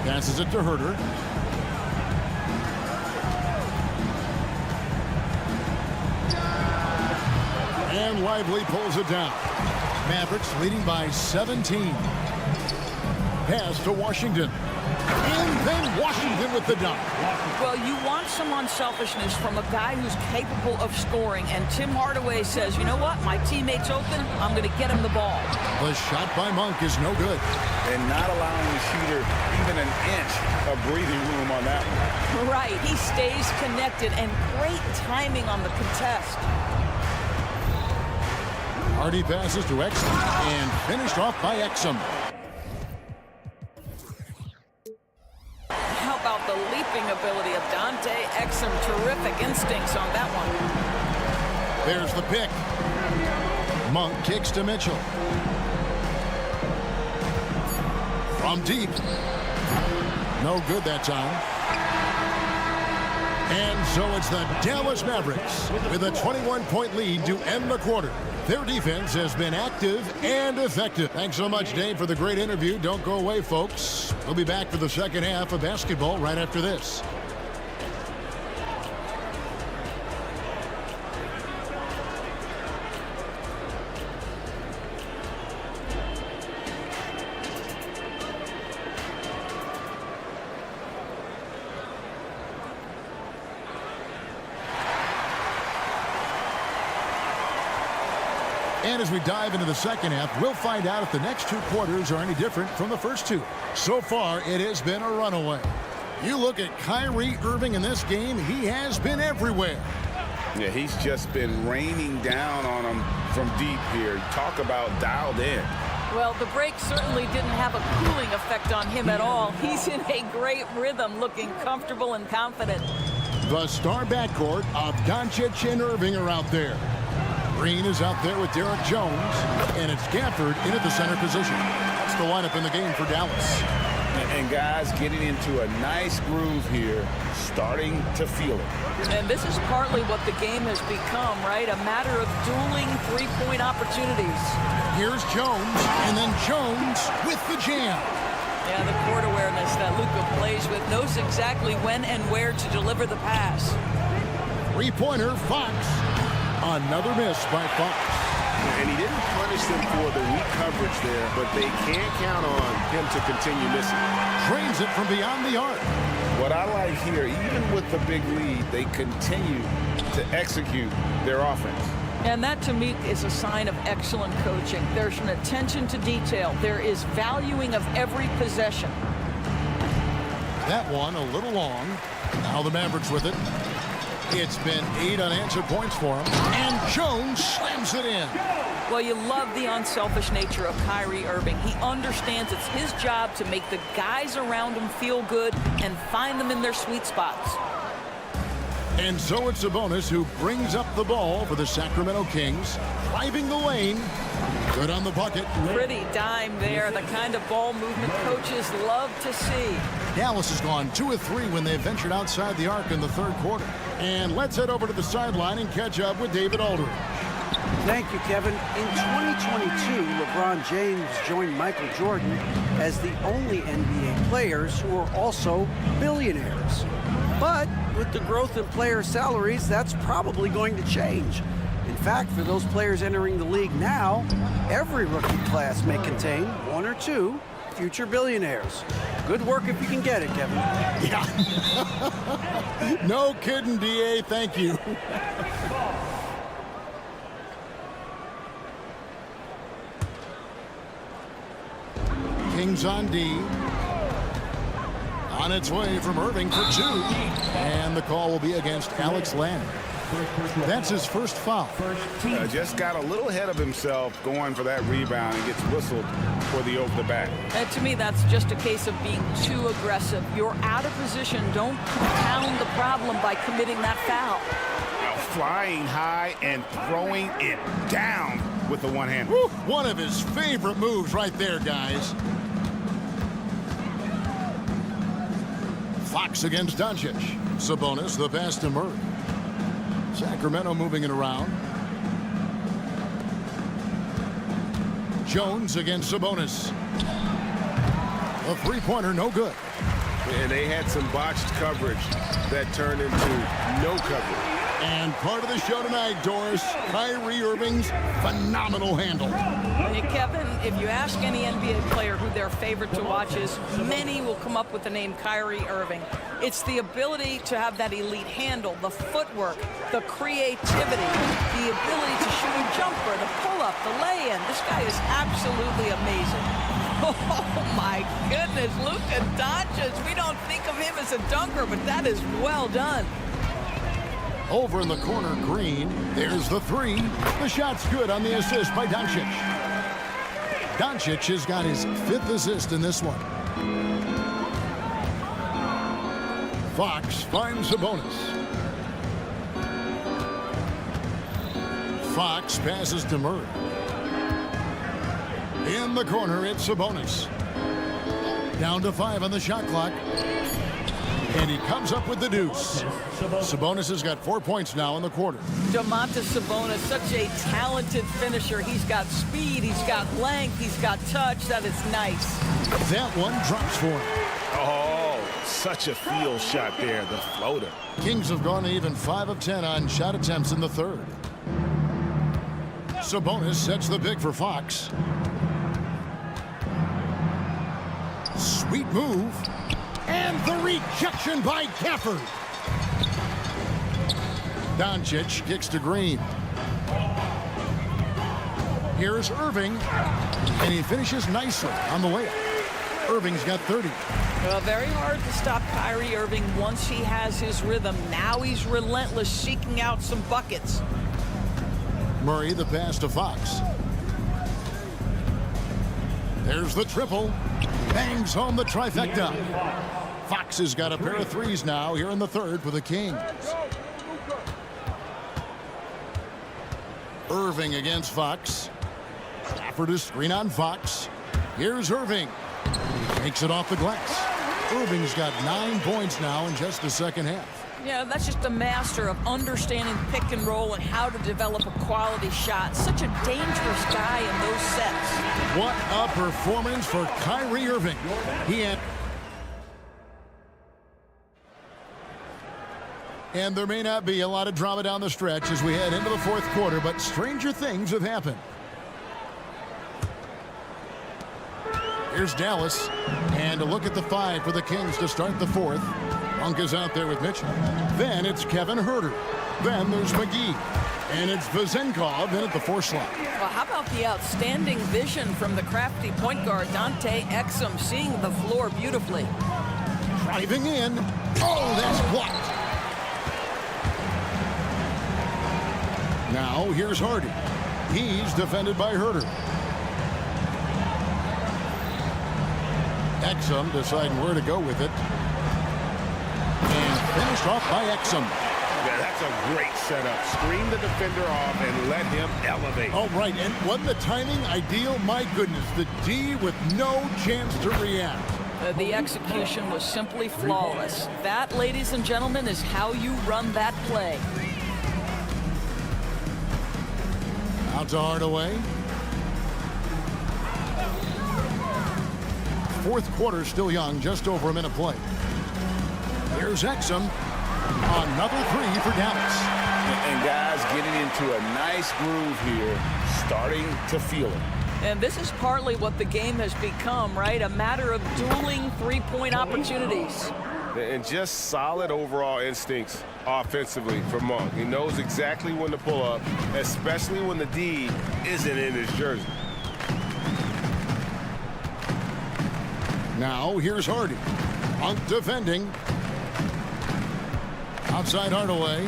Passes it to Herter. And Lively pulls it down. Mavericks leading by 17. Pass to Washington. And then Washington with the dunk. Well, you want some unselfishness from a guy who's capable of scoring. And Tim Hardaway says, you know what? My teammate's open. I'm going to get him the ball. The shot by Monk is no good. And not allowing the shooter even an inch of breathing room on that one. Right. He stays connected, and great timing on the contest. Hardy passes to Exum and finished off by Exum. How about the leaping ability of Dante Exum? Terrific instincts on that one. There's the pick. Monk kicks to Mitchell. From deep. No good that time. And so it's the Dallas Mavericks with a 21-point lead to end the quarter. Their defense has been active and effective. Thanks so much, Dave, for the great interview. Don't go away, folks. We'll be back for the second half of basketball right after this. And as we dive into the second half, we'll find out if the next 2 quarters are any different from the first 2. So far, it has been a runaway. You look at Kyrie Irving in this game, he has been everywhere. Yeah, he's just been raining down on him from deep here. Talk about dialed in. Well, the break certainly didn't have a cooling effect on him at all. He's in a great rhythm, looking comfortable and confident. The star backcourt of Doncic and Irving are out there. Green is out there with Derek Jones, and it's Gafford in at the center position. That's the lineup in the game for Dallas. And guys getting into a nice groove here, starting to feel it. And this is partly what the game has become, right? A matter of dueling three-point opportunities. Here's Jones, and then Jones with the jam. Yeah, the court awareness that Luka plays with, knows exactly when and where to deliver the pass. Three-pointer, Fox. Another miss by Fox. And he didn't punish them for the weak coverage there, but they can't count on him to continue missing. Drains it from beyond the arc. What I like here, even with the big lead, they continue to execute their offense. And that, to me, is a sign of excellent coaching. There's an attention to detail. There is valuing of every possession. That one a little long. Now the Mavericks with it. It's been 8 unanswered points for him. And Jones slams it in. Well, you love the unselfish nature of Kyrie Irving. He understands it's his job to make the guys around him feel good and find them in their sweet spots. And so it's Sabonis who brings up the ball for the Sacramento Kings, driving the lane. Good on the bucket. Pretty dime there, the kind of ball movement coaches love to see. Dallas has gone 2 of 3 when they ventured outside the arc in the third quarter. And let's head over to the sideline and catch up with David Aldridge. Thank you, Kevin. In 2022, LeBron James joined Michael Jordan as the only NBA players who are also billionaires. But with the growth in player salaries, that's probably going to change. In fact, for those players entering the league now, every rookie class may contain 1 or 2 future billionaires. Good work if you can get it, Kevin. Yeah. No kidding, DA. Thank you. Kings on D. On its way from Irving for 2. And the call will be against Alex Len. That's his first foul. Just got a little ahead of himself going for that rebound and gets whistled for the over the back. And to me, that's just a case of being too aggressive. You're out of position. Don't compound the problem by committing that foul. Now flying high and throwing it down with the one hand. Woo, one of his favorite moves right there, guys. Fox against Doncic. Sabonis, the pass to Murray. Sacramento moving it around. Jones against Sabonis. A three-pointer, no good. And they had some botched coverage that turned into no coverage. And part of the show tonight, Doris, Kyrie Irving's phenomenal handle. Hey, Kevin, if you ask any NBA player who their favorite to watch is, many will come up with the name Kyrie Irving. It's the ability to have that elite handle, the footwork, the creativity, the ability to shoot a jumper, the pull-up, the lay-in. This guy is absolutely amazing. Oh, my goodness, Luka Doncic. We don't think of him as a dunker, but that is well done. Over in the corner, Green. There's the 3. The shot's good on the assist by Doncic. Doncic has got his 5th assist in this one. Fox finds Sabonis. Fox passes to Murray. In the corner, it's Sabonis. Down to 5 on the shot clock. And he comes up with the deuce. Sabonis has got 4 points now in the quarter. Domantas Sabonis, such a talented finisher. He's got speed, he's got length, he's got touch. That is nice. That one drops for him. Oh, such a field shot there, the floater. Kings have gone to even 5 of 10 on shot attempts in the third. Sabonis sets the pick for Fox. Sweet move. And the rejection by Gafford. Doncic kicks to Green. Here's Irving. And he finishes nicely on the layup. Irving's got 30. Well, very hard to stop Kyrie Irving once he has his rhythm. Now he's relentless, seeking out some buckets. Murray, the pass to Fox. There's the triple. Bangs home the trifecta. Fox has got a pair of 3s now here in the third for the Kings. Irving against Fox. Stafford is screen on Fox. Here's Irving. Takes it off the glass. Irving's got 9 points now in just the second half. Yeah, that's just a master of understanding pick and roll and how to develop a quality shot. Such a dangerous guy in those sets. What a performance for Kyrie Irving. He had... And there may not be a lot of drama down the stretch as we head into the fourth quarter, but stranger things have happened. Here's Dallas. And a look at the 5 for the Kings to start the fourth. Monk is out there with Mitchell. Then it's Kevin Huerter. Then there's McGee. And it's Vezenkov in at the 4 slot. Well, how about the outstanding vision from the crafty point guard, Dante Exum, seeing the floor beautifully. Driving in. Oh, that's blocked. Now here's Hardy. He's defended by Herder. Exum deciding where to go with it. And finished off by Exum. Yeah, that's a great setup. Screen the defender off and let him elevate. All right, and wasn't the timing ideal? My goodness, the D with no chance to react. The execution was simply flawless. That, ladies and gentlemen, is how you run that play. Out to Hardaway. Fourth quarter still young, just over a minute play. Here's Exum. Another three for Dallas. And guys getting into a nice groove here, starting to feel it. And this is partly what the game has become, right? A matter of dueling three-point opportunities. And just solid overall instincts offensively for Monk. He knows exactly when to pull up, especially when the D isn't in his jersey. Now here's Hardy. Monk defending. Outside Hardaway.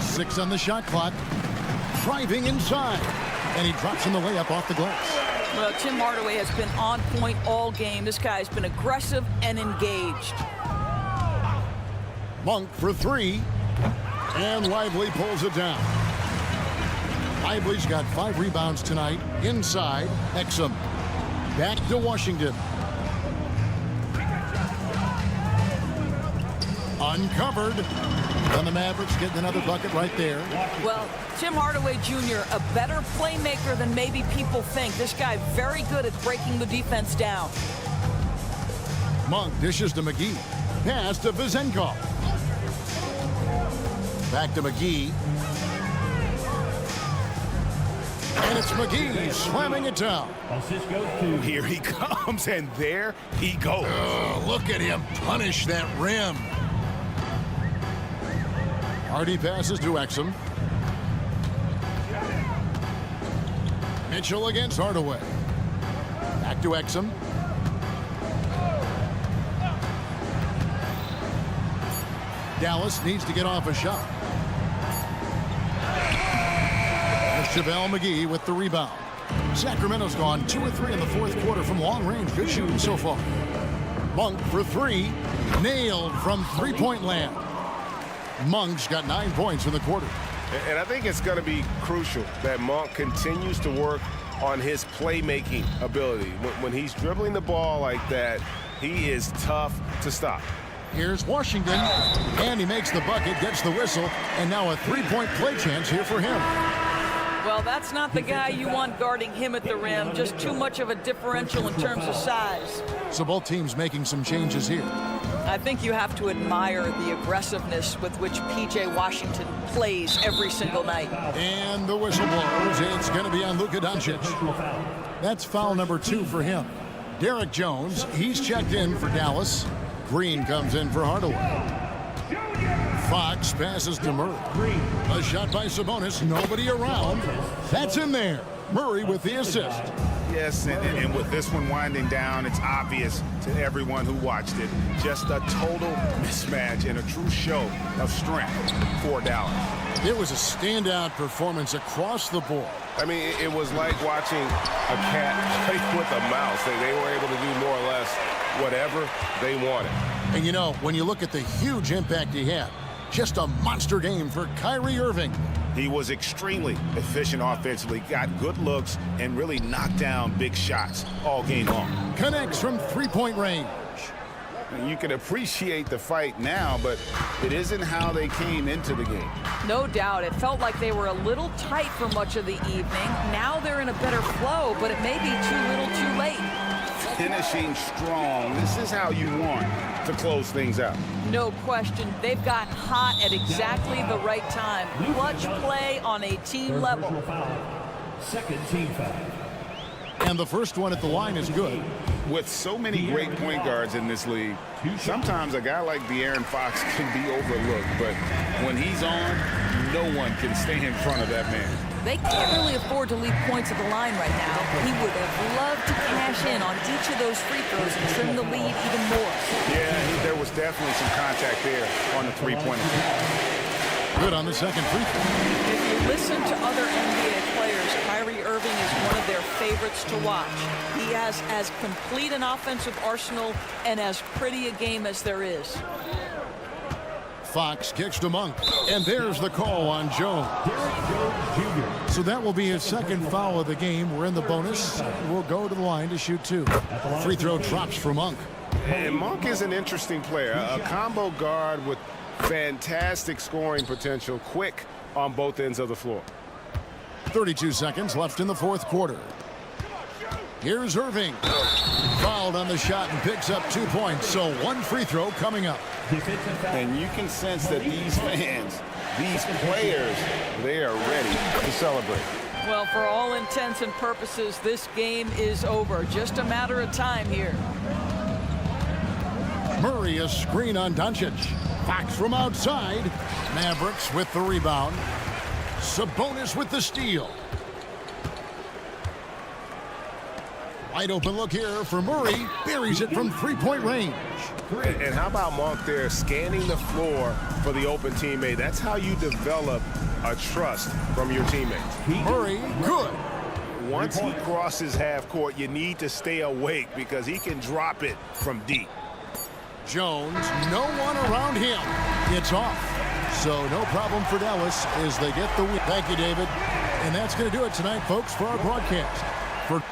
6 on the shot clock. Driving inside. And he drops in the layup off the glass. Well, Tim Hardaway has been on point all game. This guy's been aggressive and engaged. Monk for 3. And Lively pulls it down. Lively's got 5 rebounds tonight. Inside, Exum. Back to Washington. Uncovered. And the Mavericks getting another bucket right there. Well, Tim Hardaway Jr., a better playmaker than maybe people think. This guy very good at breaking the defense down. Monk dishes to McGee. Pass to Vezenkov. Back to McGee. And it's McGee slamming it down. Here he comes, and there he goes. Oh, look at him punish that rim. Hardy passes to Exum. Mitchell against Hardaway. Back to Exum. Dallas needs to get off a shot. There's JaVale McGee with the rebound. Sacramento's gone 2 of 3 in the fourth quarter from long range. Good shooting so far. Monk for 3. Nailed from three-point land. Monk's got 9 points in the quarter. And I think it's going to be crucial that Monk continues to work on his playmaking ability. When he's dribbling the ball like that, he is tough to stop. Here's Washington, and he makes the bucket, gets the whistle, and now a three-point play chance here for him. Well, that's not the guy you want guarding him at the rim. Just too much of a differential in terms of size. So both teams making some changes here. I think you have to admire the aggressiveness with which P.J. Washington plays every single night. And the whistle blows. It's going to be on Luka Doncic. That's foul number 2 for him. Derek Jones, he's checked in for Dallas. Green comes in for Hardaway. Fox passes to Murray. A shot by Sabonis. Nobody around. That's in there. Murray with the assist. Yes, and with this one winding down, it's obvious to everyone who watched it. Just a total mismatch and a true show of strength for Dallas. It was a standout performance across the board. I mean, it was like watching a cat play with a mouse. They were able to do more or less whatever they wanted. And you know, when you look at the huge impact he had, just a monster game for Kyrie Irving. He was extremely efficient offensively, got good looks, and really knocked down big shots all game long. Connects from three-point range. You can appreciate the fight now, but it isn't how they came into the game. No doubt. It felt like they were a little tight for much of the evening. Now they're in a better flow, but it may be too little too late. Finishing strong. This is how you want to close things out. No question. They've got hot at exactly the right time. Clutch play on a team level. Second team foul. And the first one at the line is good. With so many great point guards in this league, sometimes a guy like De'Aaron Fox can be overlooked, but when he's on, no one can stay in front of that man. They can't really afford to leave points at the line right now. He would have loved to cash in on each of those free throws and trim the lead even more. Yeah, there was definitely some contact there on the three-pointer. Good on the second free throw. If you listen to other NBA players, Kyrie Irving is one of their favorites to watch. He has as complete an offensive arsenal and as pretty a game as there is. Fox kicks to Monk, and there's the call on Jones. So that will be his second foul of the game. We're in the bonus. We'll go to the line to shoot 2. Free throw drops for Monk. And Monk is an interesting player, a combo guard with fantastic scoring potential, quick on both ends of the floor. 32 seconds left in the fourth quarter. Here's Irving. Fouled on the shot and picks up 2 points, so 1 free throw coming up. And you can sense that these fans, these players, they are ready to celebrate. Well, for all intents and purposes, this game is over. Just a matter of time here. Murray, a screen on Doncic. Fox from outside. Mavericks with the rebound. Sabonis with the steal. Wide open look here for Murray. Buries it from three-point range. And how about Monk there scanning the floor for the open teammate? That's how you develop a trust from your teammates. Murray, good. Once he crosses half court, you need to stay awake because he can drop it from deep. Jones, no one around him. It's off. So no problem for Dallas as they get the win. Thank you, David. And that's going to do it tonight, folks, for our broadcast. For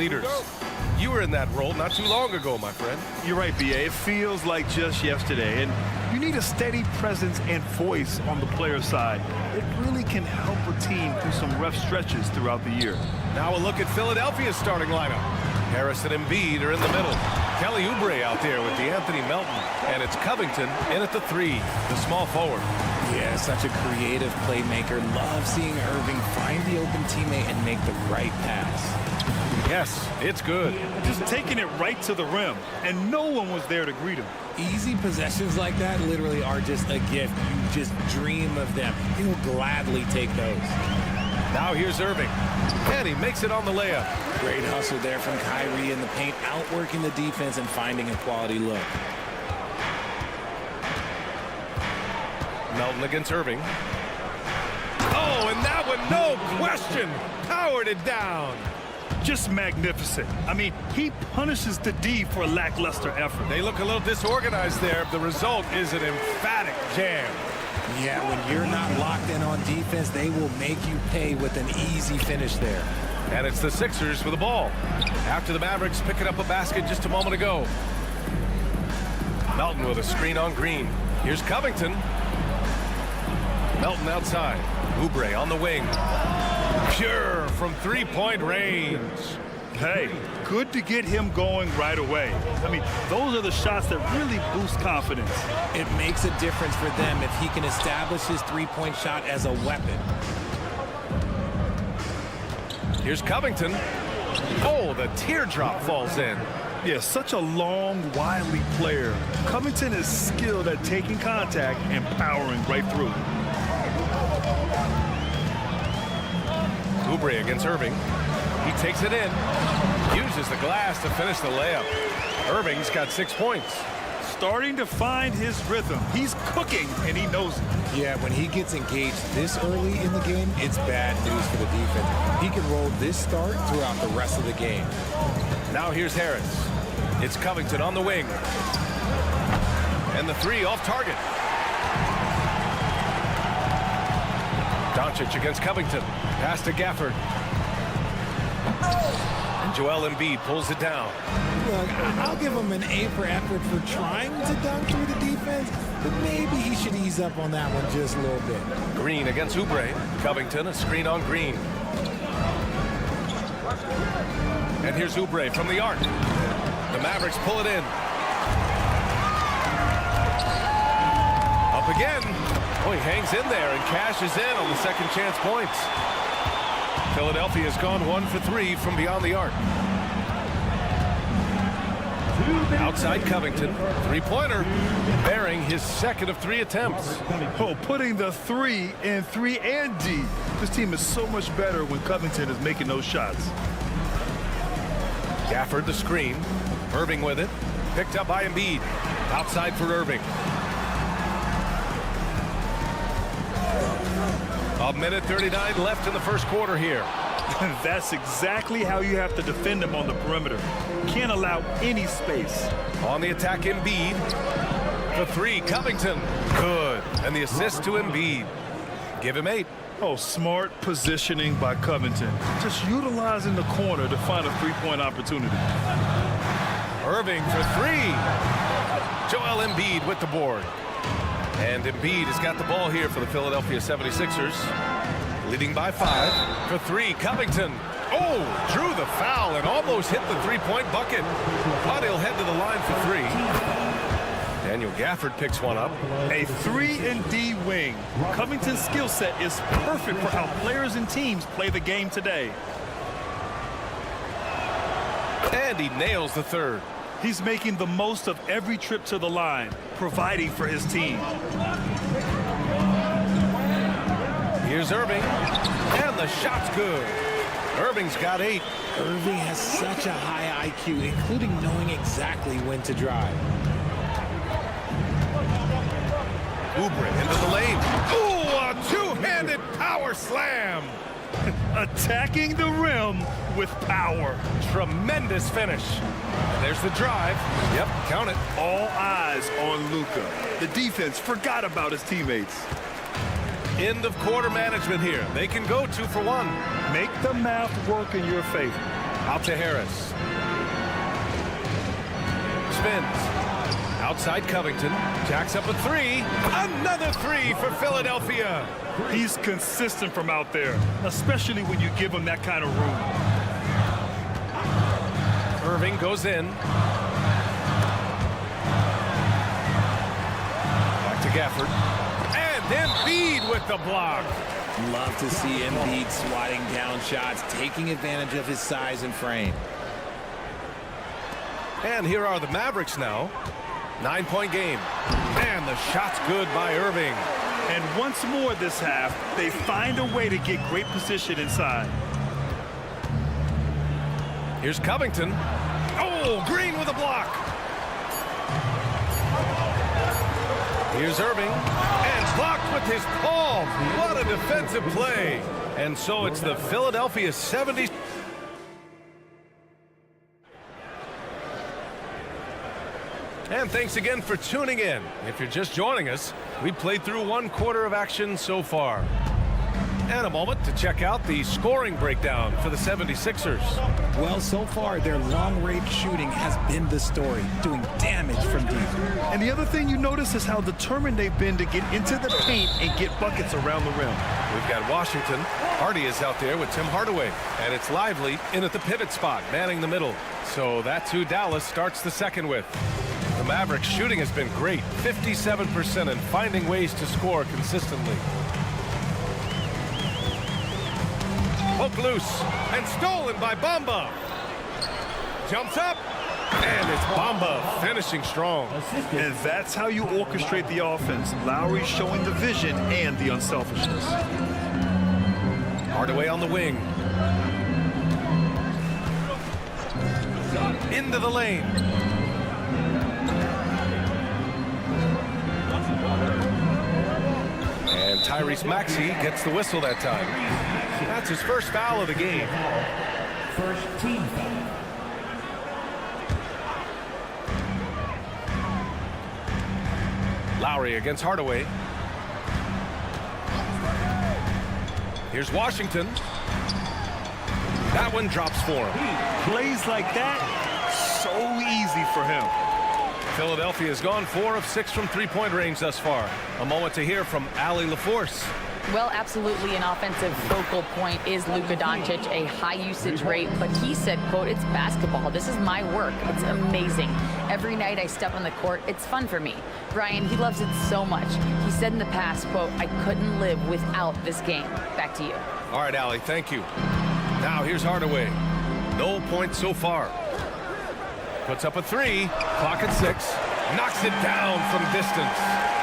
leaders. You were in that role not too long ago, my friend. You're right, B.A. It feels like just yesterday. And you need a steady presence and voice on the player side. It really can help a team through some rough stretches throughout the year. Now a look at Philadelphia's starting lineup. Harris and Embiid are in the middle. Kelly Oubre out there with DeAnthony Melton. And it's Covington in at the 3, the small forward. Yeah, such a creative playmaker. Love seeing Irving find the open teammate and make the right pass. Yes, it's good. Just taking it right to the rim, and no one was there to greet him. Easy possessions like that literally are just a gift. You just dream of them. He'll gladly take those. Now here's Irving. And he makes it on the layup. Great hustle there from Kyrie in the paint, outworking the defense and finding a quality look. Melton against Irving. Oh, and that one, no question, powered it down. Just magnificent. I mean, he punishes the D for a lackluster effort. They look a little disorganized there. The result is an emphatic jam. Yeah, when you're not locked in on defense, they will make you pay with an easy finish there. And it's the Sixers with the ball. After the Mavericks picking up a basket just a moment ago. Melton with a screen on Green. Here's Covington. Melton outside. Oubre on the wing. Pure from three-point range. Hey, good to get him going right away. I mean, those are the shots that really boost confidence. It makes a difference for them if he can establish his three-point shot as a weapon. Here's Covington. Oh, the teardrop falls in. Yeah, such a long, wily player. Covington is skilled at taking contact and powering right through. Oubre against Irving. He takes it in. Uses the glass to finish the layup. Irving's got 6 points. Starting to find his rhythm. He's cooking, and he knows it. Yeah, when he gets engaged this early in the game, it's bad news for the defense. He can roll this start throughout the rest of the game. Now here's Harris. It's Covington on the wing. And the 3 off target. Doncic against Covington. Pass to Gafford. And Joel Embiid pulls it down. Look, I'll give him an A for effort for trying to dunk through the defense, but maybe he should ease up on that one just a little bit. Green against Oubre. Covington, a screen on Green. And here's Oubre from the arc. The Mavericks pull it in. Up again. Oh, he hangs in there and cashes in on the second chance points. Philadelphia has gone 1 for 3 from beyond the arc. Outside Covington, three-pointer, bearing his second of 3 attempts. Oh, putting the 3 in 3 and D. This team is so much better when Covington is making those shots. Gafford the screen. Irving with it. Picked up by Embiid. Outside for Irving. A minute 39 left in the first quarter here. That's exactly how you have to defend him on the perimeter. Can't allow any space. On the attack, Embiid. The 3, Covington. Good. And the assist to Embiid. Give him 8. Oh, smart positioning by Covington. Just utilizing the corner to find a three-point opportunity. Irving for 3. Joel Embiid with the board. And Embiid has got the ball here for the Philadelphia 76ers. Leading by 5. For 3, Covington. Oh, drew the foul and almost hit the three-point bucket. But he'll head to the line for 3. Daniel Gafford picks one up. A 3 and D wing. Covington's skill set is perfect for how players and teams play the game today. And he nails the 3rd. He's making the most of every trip to the line, providing for his team. Here's Irving. And the shot's good. Irving's got 8. Irving has such a high IQ, including knowing exactly when to drive. Oubre into the lane. Ooh, a two-handed power slam. Attacking the rim with power. Tremendous finish. And there's the drive. Yep, count it. All eyes on Luka. The defense forgot about his teammates. End of quarter management here. They can go 2 for 1. Make the math work in your favor. Out to Harris. Spins. Outside Covington. Jacks up a three. Another three for Philadelphia. He's consistent from out there, especially when you give him that kind of room. Irving goes in. Back to Gafford. And Embiid with the block. Love to see Embiid swatting down shots, taking advantage of his size and frame. And here are the Mavericks now. 9-point game. And the shot's good by Irving. And once more this half, they find a way to get great position inside. Here's Covington. Oh, Green with a block. Here's Irving. And blocked with his palm. What a defensive play. And so it's the Philadelphia 70s. And thanks again for tuning in. If you're just joining us, we played through 1 quarter of action so far. And a moment to check out the scoring breakdown for the 76ers. Well, so far, their long-range shooting has been the story, doing damage from deep. And the other thing you notice is how determined they've been to get into the paint and get buckets around the rim. We've got Washington. Hardy is out there with Tim Hardaway. And it's Lively in at the pivot spot, manning the middle. So that's who Dallas starts the second with. The Mavericks shooting has been great, 57%, and finding ways to score consistently. Poke loose and stolen by Bamba. Jumps up, and it's Bamba finishing strong. And that's how you orchestrate the offense. Lowry showing the vision and the unselfishness. Hardaway on the wing. Into the lane. And Tyrese Maxey gets the whistle that time. That's his first foul of the game. First team foul. Lowry against Hardaway. Here's Washington. That one drops for him. Plays like that, so easy for him. Philadelphia has gone 4 of 6 from three-point range thus far. A moment to hear from Allie LaForce. Well, absolutely an offensive focal point is Luka Doncic, a high usage rate, but he said, quote, "It's basketball. This is my work. It's amazing. Every night I step on the court, it's fun for me." Brian, he loves it so much. He said in the past, quote, "I couldn't live without this game." Back to you. All right, Allie, thank you. Now here's Hardaway. No points so far. Puts up a three. Clock at 6. Knocks it down from distance.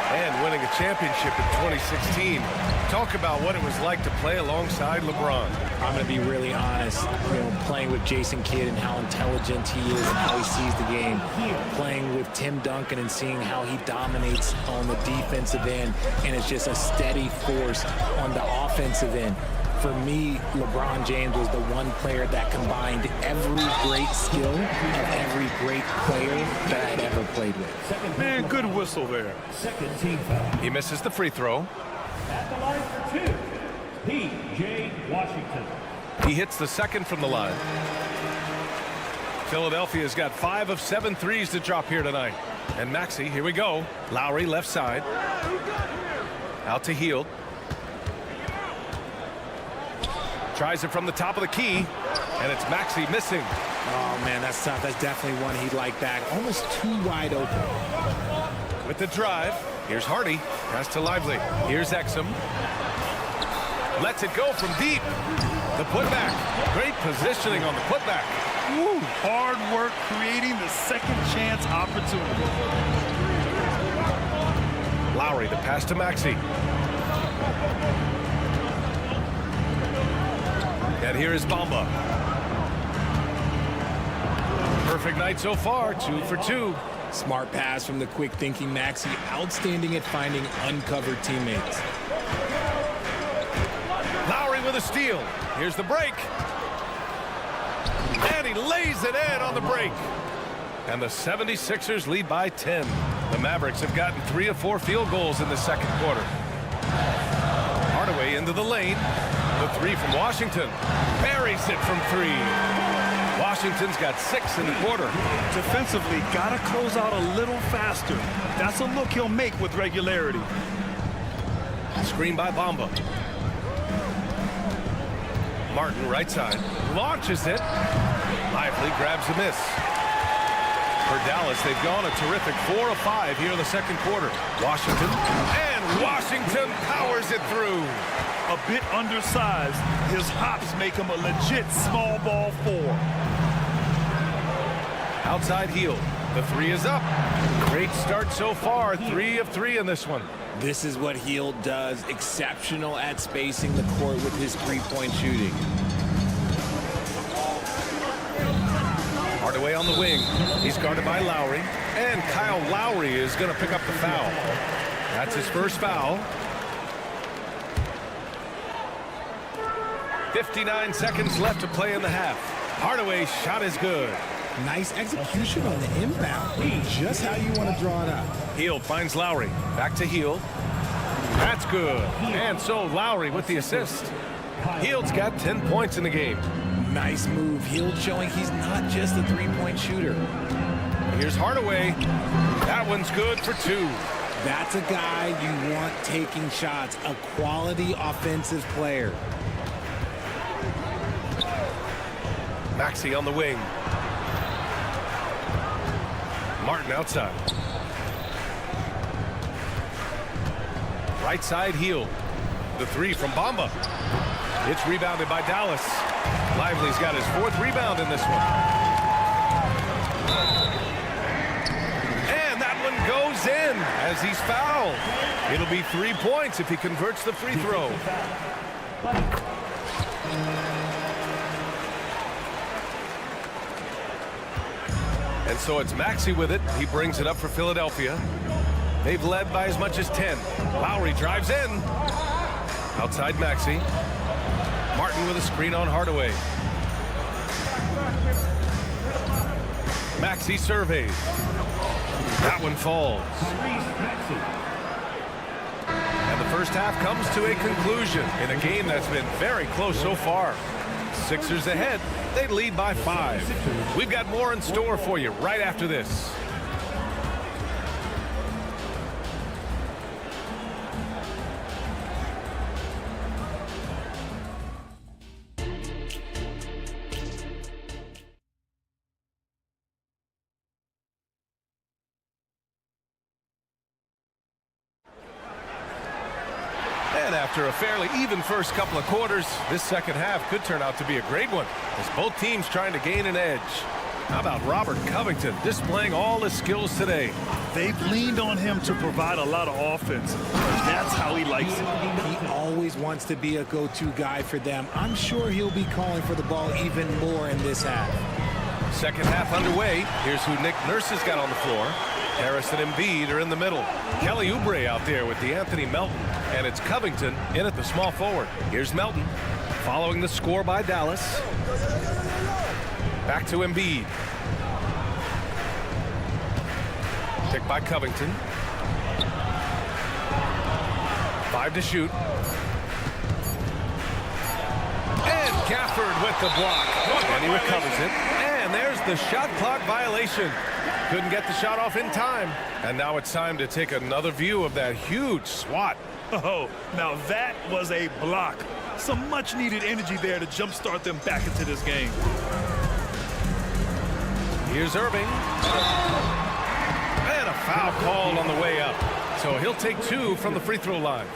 And winning a championship in 2016. Talk about what it was like to play alongside LeBron. I'm going to be really honest, playing with Jason Kidd and how intelligent he is and how he sees the game. Playing with Tim Duncan and seeing how he dominates on the defensive end and is just a steady force on the offensive end. For me, LeBron James was the one player that combined every great skill of every great player that I had ever played with. Man, good whistle there. Second team foul. He misses the free throw. At the line for 2, P.J. Washington. He hits the second from the line. Philadelphia's got 5 of 7 threes to drop here tonight. And Maxey, here we go. Lowry left side. Out to Hield. Tries it from the top of the key, and it's Maxey missing. Oh, man, that's tough. That's definitely one he'd like back. Almost too wide open. With the drive, here's Hardy. Pass to Lively. Here's Exum. Lets it go from deep. The putback. Great positioning on the putback. Woo, hard work creating the second chance opportunity. Lowry, the pass to Maxey. And here is Bamba. Perfect night so far, 2 for 2. Smart pass from the quick-thinking Maxey. Outstanding at finding uncovered teammates. Lowry with a steal. Here's the break. And he lays it in on the break. And the 76ers lead by 10. The Mavericks have gotten 3 of 4 field goals in the second quarter. Hardaway into the lane. The three from Washington. Buries it from 3. Washington's got 6 in the quarter. Defensively, got to close out a little faster. That's a look he'll make with regularity. Screen by Bamba. Martin, right side, launches it. Lively grabs a miss. For Dallas, they've gone a terrific 4 of 5 here in the second quarter. Washington, and Washington powers it through. A bit undersized, his hops make him a legit small ball 4. Outside heel, the 3 is up. Great start so far, 3 of 3 in this one. This is what Hield does, exceptional at spacing the court with his three-point shooting. Hardaway on the wing. He's guarded by Lowry. And Kyle Lowry is going to pick up the foul. That's his first foul. 59 seconds left to play in the half. Hardaway's shot is good. Nice execution on the inbound. Just how you want to draw it up. Hield finds Lowry. Back to Hield. That's good. And so Lowry with the assist. Hield's got 10 points in the game. Nice move. Hield showing he's not just a three-point shooter. Here's Hardaway. That one's good for 2. That's a guy you want taking shots. A quality offensive player. Maxey on the wing. Martin outside. Right side Hield. The 3 from Bamba. It's rebounded by Dallas. Lively's got his 4th rebound in this one. And that one goes in as he's fouled. It'll be 3 points if he converts the free throw. And so it's Maxey with it. He brings it up for Philadelphia. They've led by as much as 10. Lowry drives in. Outside Maxey. Martin with a screen on Hardaway. Maxey surveys. That one falls. And the first half comes to a conclusion in a game that's been very close so far. Sixers ahead. They lead by 5. We've got more in store for you right after this. And after a fairly even first couple of quarters, this second half could turn out to be a great one as both teams trying to gain an edge. How about Robert Covington displaying all his skills today? They've leaned on him to provide a lot of offense. That's how he likes it. He always wants to be a go-to guy for them. I'm sure he'll be calling for the ball even more in this half. Second half underway. Here's who Nick Nurse has got on the floor. Harris and Embiid are in the middle. Kelly Oubre out there with DeAnthony Melton. And it's Covington in at the small forward. Here's Melton following the score by Dallas. Back to Embiid. Picked by Covington. 5 to shoot. And Gafford with the block. And he recovers it. And there's the shot clock violation. Couldn't get the shot off in time. And now it's time to take another view of that huge swat. Oh, now that was a block. Some much-needed energy there to jumpstart them back into this game. Here's Irving. And a foul called on the way up. So he'll take 2 from the free throw line.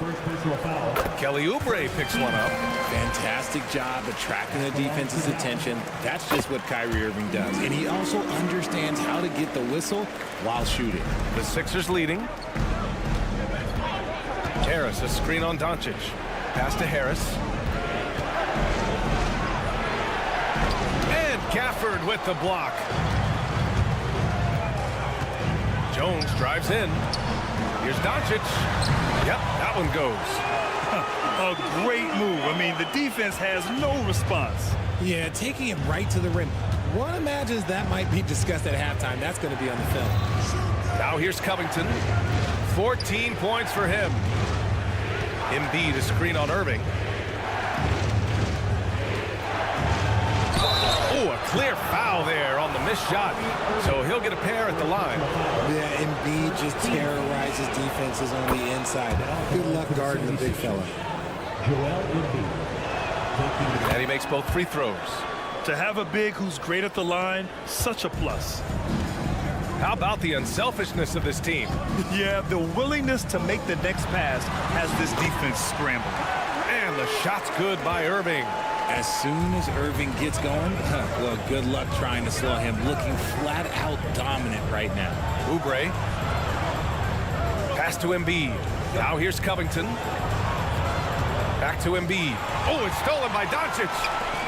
Kelly Oubre picks one up. Fantastic job attracting the defense's attention. That's just what Kyrie Irving does. And he also understands how to get the whistle while shooting. The Sixers leading. Harris, a screen on Doncic. Pass to Harris. And Gafford with the block. Jones drives in. Here's Doncic. Yep, that one goes. A great move. I mean, the defense has no response. Yeah, taking him right to the rim. One imagines that might be discussed at halftime. That's going to be on the film. Now here's Covington. 14 points for him. Embiid, a screen on Irving. Oh, a clear foul there on the missed shot. So he'll get a pair at the line. Yeah, Embiid just terrorizes defenses on the inside. Good luck guarding the big fella. And he makes both free throws. To have a big who's great at the line, such a plus. How about the unselfishness of this team? Yeah, the willingness to make the next pass has this defense scrambling. And the shot's good by Irving. As soon as Irving gets going, well, good luck trying to slow him. Looking flat out dominant right now. Oubre. Pass to Embiid. Now here's Covington. Back to Embiid. Oh, it's stolen by Doncic.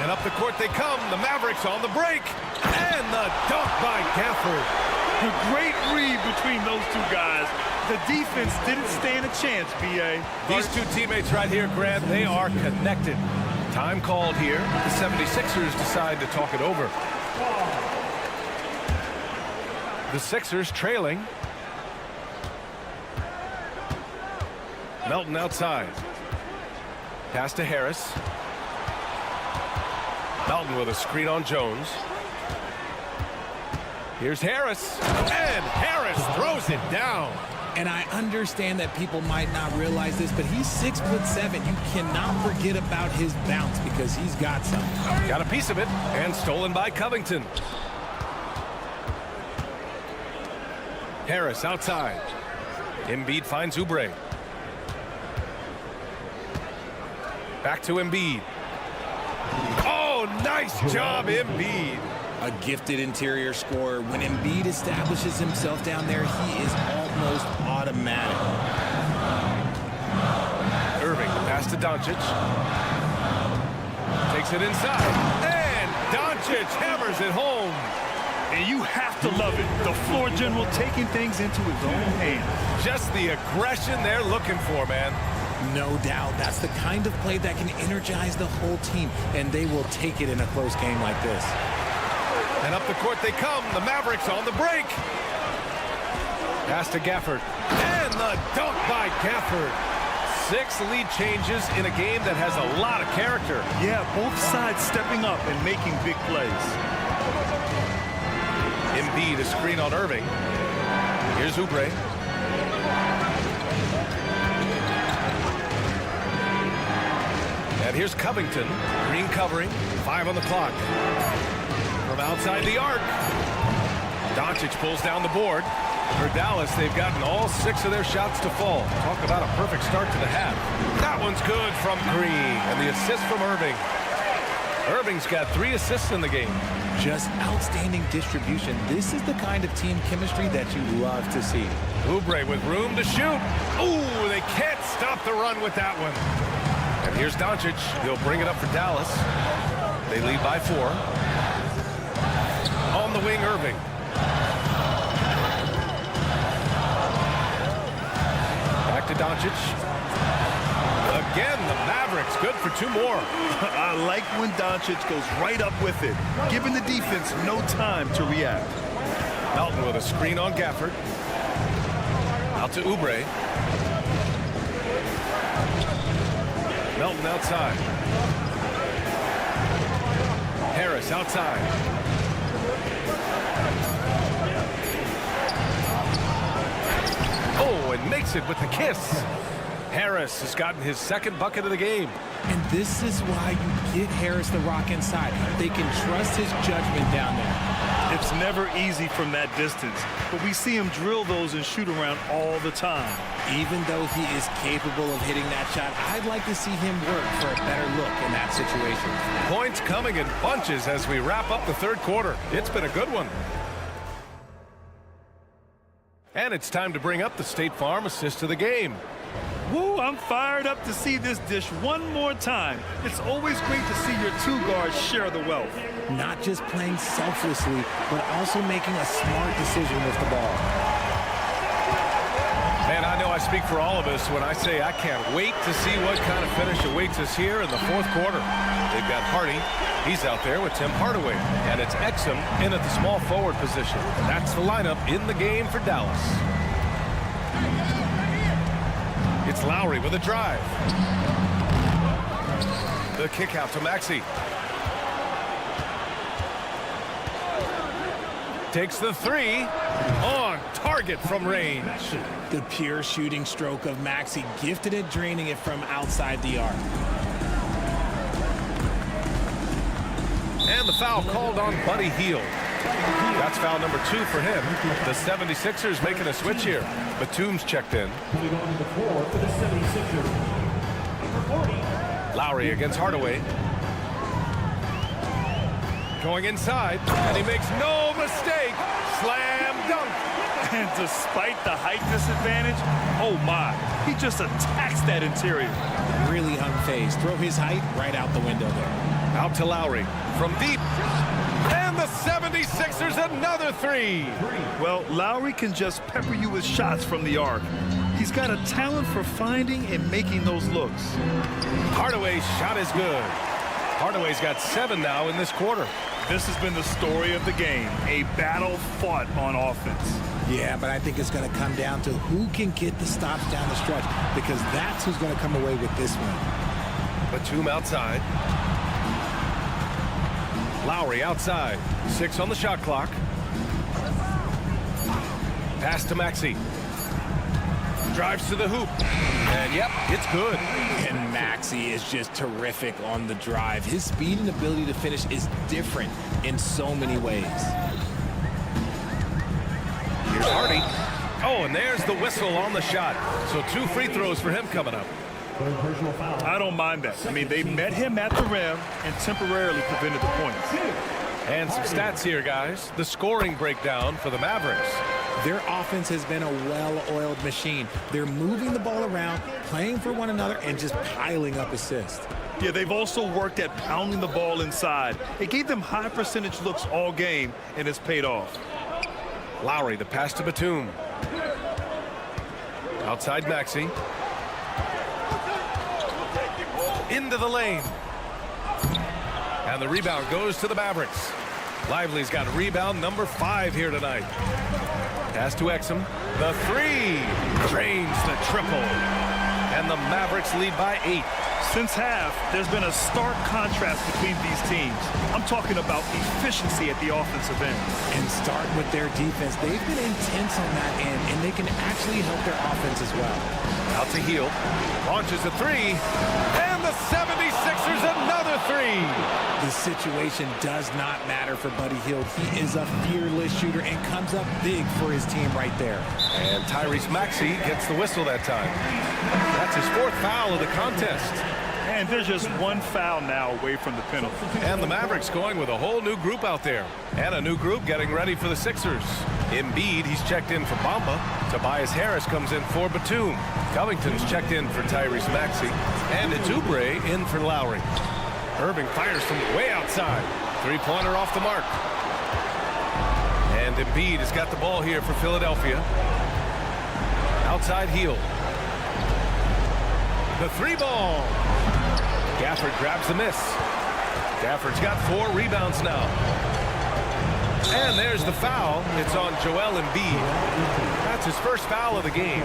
And up the court they come. The Mavericks on the break. And the dunk by Gafford. A great read between those two guys. The defense didn't stand a chance, B.A. These two teammates right here, Grant, they are connected. Time called here. The 76ers decide to talk it over. The Sixers trailing. Melton outside. Pass to Harris. Melton with a screen on Jones. Here's Harris. And Harris throws it down. And I understand that people might not realize this, but he's 6'7". You cannot forget about his bounce because he's got some. Got a piece of it and stolen by Covington. Harris outside. Embiid finds Oubre. Back to Embiid. Oh, nice job, Embiid. A gifted interior scorer. When Embiid establishes himself down there, he is almost automatic. Irving, pass to Doncic. Takes it inside. And Doncic hammers it home. And you have to love it. The floor general taking things into his own hands. Just the aggression they're looking for, man. No doubt. That's the kind of play that can energize the whole team, and they will take it in a close game like this. And up the court they come. The Mavericks on the break. Pass to Gafford. And the dunk by Gafford. 6 lead changes in a game that has a lot of character. Yeah, both sides stepping up and making big plays. Embiid, a screen on Irving. Here's Oubre. And here's Covington. Green covering. 5 on the clock. From outside the arc. Doncic pulls down the board. For Dallas, they've gotten all 6 of their shots to fall. Talk about a perfect start to the half. That one's good from Green. And the assist from Irving. Irving's got 3 assists in the game. Just outstanding distribution. This is the kind of team chemistry that you love to see. Oubre with room to shoot. Ooh, they can't stop the run with that one. And here's Doncic. He'll bring it up for Dallas. They lead by 4. On the wing, Irving. Back to Doncic. Again, the Mavericks good for 2 more. I like when Doncic goes right up with it, giving the defense no time to react. Melton with a screen on Gafford. Out to Oubre. Melton outside. Harris outside. Oh, and makes it with the kiss. Harris has gotten his 2nd bucket of the game. And this is why you get Harris the rock inside. They can trust his judgment down there. It's never easy from that distance, but we see him drill those and shoot around all the time. Even though he is capable of hitting that shot, I'd like to see him work for a better look in that situation. Points coming in bunches as we wrap up the 3rd quarter. It's been a good one. And it's time to bring up the State Farm assist of the game. Woo, I'm fired up to see this dish one more time. It's always great to see your 2 guards share the wealth. Not just playing selflessly, but also making a smart decision with the ball. Man, I know I speak for all of us when I say I can't wait to see what kind of finish awaits us here in the 4th quarter. They've got Hardy. He's out there with Tim Hardaway. And it's Exum in at the small forward position. That's the lineup in the game for Dallas. It's Lowry with a drive. The kick out to Maxey. Takes the three. On target from range. The pure shooting stroke of Maxey, gifted at draining it from outside the arc. And the foul called on Buddy Hield. That's foul number 2 for him. The 76ers making a switch here. Batum's checked in. Lowry against Hardaway. Going inside, and he makes no mistake. Slam dunk. And despite the height disadvantage, oh my, he just attacks that interior. Really unfazed. Throw his height right out the window there. Out to Lowry from deep. And the 76ers another three. Well, Lowry can just pepper you with shots from the arc. He's got a talent for finding and making those looks. Hardaway's shot is good. Hardaway's got 7 now in this quarter. This has been the story of the game, a battle fought on offense. Yeah, but I think it's going to come down to who can get the stops down the stretch, because that's who's going to come away with this one. Batum outside. Lowry outside. 6 on the shot clock. Pass to Maxey. Drives to the hoop. And yep, it's good. And Maxey is just terrific on the drive. His speed and ability to finish is different in so many ways. Here's Hardy. Oh, and there's the whistle on the shot. So 2 free throws for him coming up. I don't mind that. I mean, they met him at the rim and temporarily prevented the points. And some stats here, guys. The scoring breakdown for the Mavericks. Their offense has been a well-oiled machine. They're moving the ball around, playing for one another, and just piling up assists. Yeah, they've also worked at pounding the ball inside. It gave them high percentage looks all game, and it's paid off. Lowry, the pass to Batum. Outside Maxey. Into the lane. And the rebound goes to the Mavericks. Lively's got rebound number 5 here tonight. Pass to Exum. The 3. Drains the triple. And the Mavericks lead by 8. Since half, there's been a stark contrast between these teams. I'm talking about efficiency at the offensive end. And start with their defense. They've been intense on that end, and they can actually help their offense as well. Out to Hield. Launches a 3. And the 76ers another 3. The situation does not matter for Buddy Hield. He is a fearless shooter and comes up big for his team right there. And Tyrese Maxey gets the whistle that time. That's his 4th foul of the contest. And there's just 1 foul now away from the penalty. And the Mavericks going with a whole new group out there. And a new group getting ready for the Sixers. Embiid, he's checked in for Bamba. Tobias Harris comes in for Batum. Covington's checked in for Tyrese Maxey. And it's Oubre in for Lowry. Irving fires from way outside. 3-pointer off the mark. And Embiid has got the ball here for Philadelphia. Outside Hield. The 3 ball. Gafford grabs the miss. Gafford's got 4 rebounds now. And there's the foul. It's on Joel Embiid. That's his first foul of the game.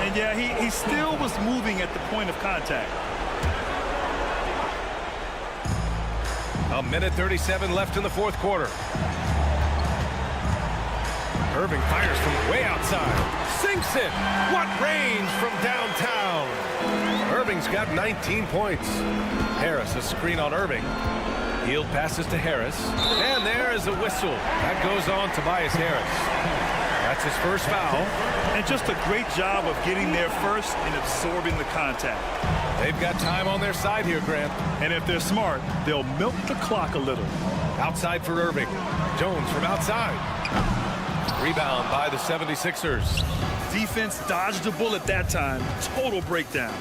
And yeah, he still was moving at the point of contact. A minute 37 left in the 4th quarter. Irving fires from way outside. Sinks it. What range from downtown. Irving's got 19 points. Harris, a screen on Irving. Hield passes to Harris. And there is a whistle. That goes on Tobias Harris. That's his first foul. And just a great job of getting there first and absorbing the contact. They've got time on their side here, Grant. And if they're smart, they'll milk the clock a little. Outside for Irving. Jones from outside. Rebound by the 76ers. Defense dodged a bullet that time. Total breakdown.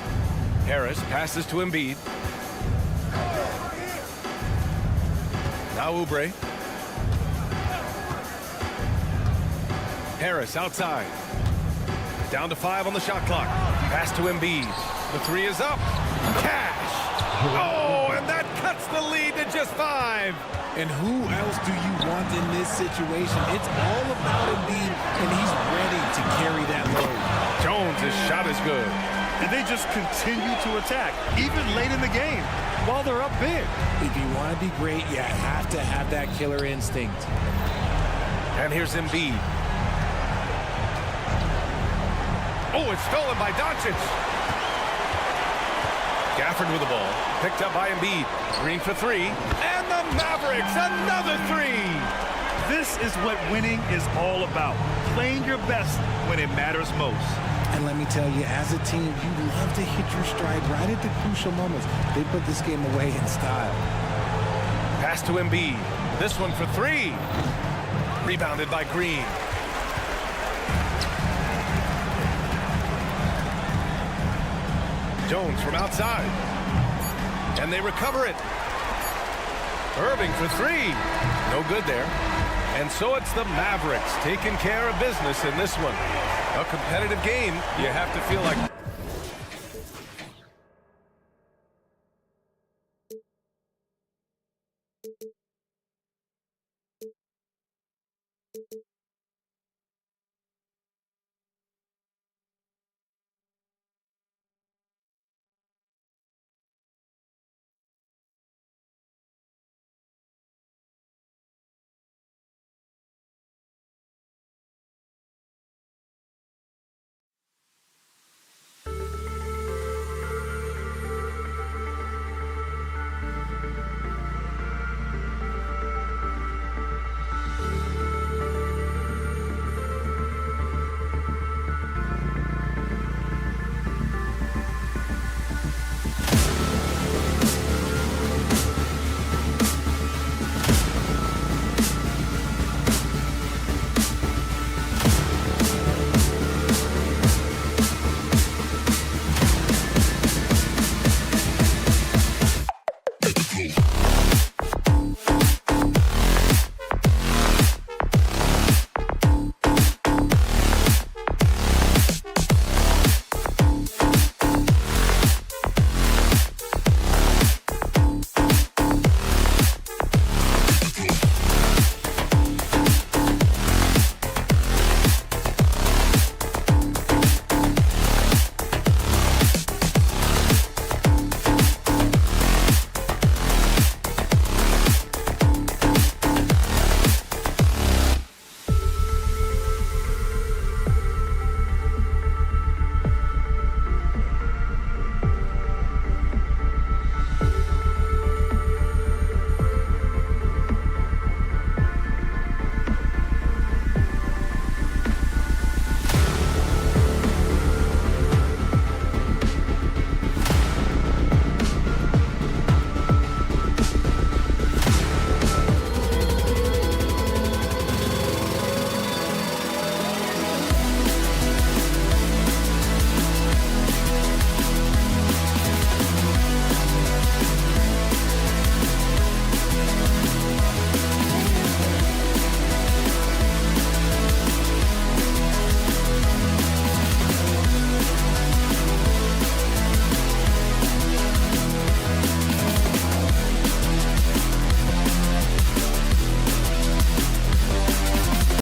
Harris passes to Embiid. Now Oubre. Harris outside. Down to 5 on the shot clock. Pass to Embiid. The 3 is up. Cash. Oh, and that cuts the lead to just 5. And who else do you want in this situation? It's all about Embiid, and he's ready to carry that load. Jones' shot is good. And they just continue to attack, even late in the game, while they're up big. If you want to be great, you have to have that killer instinct. And here's Embiid. Oh, it's stolen by Doncic. Gafford with the ball. Picked up by Embiid. Green for three. And the Mavericks, another three. This is what winning is all about. Playing your best when it matters most. And let me tell you, as a team, you love to hit your stride right at the crucial moments. They put this game away in style. Pass to Embiid. This one for three. Rebounded by Green. Jones from outside. And they recover it. Irving for three. No good there. And so it's the Mavericks taking care of business in this one. A competitive game, you have to feel like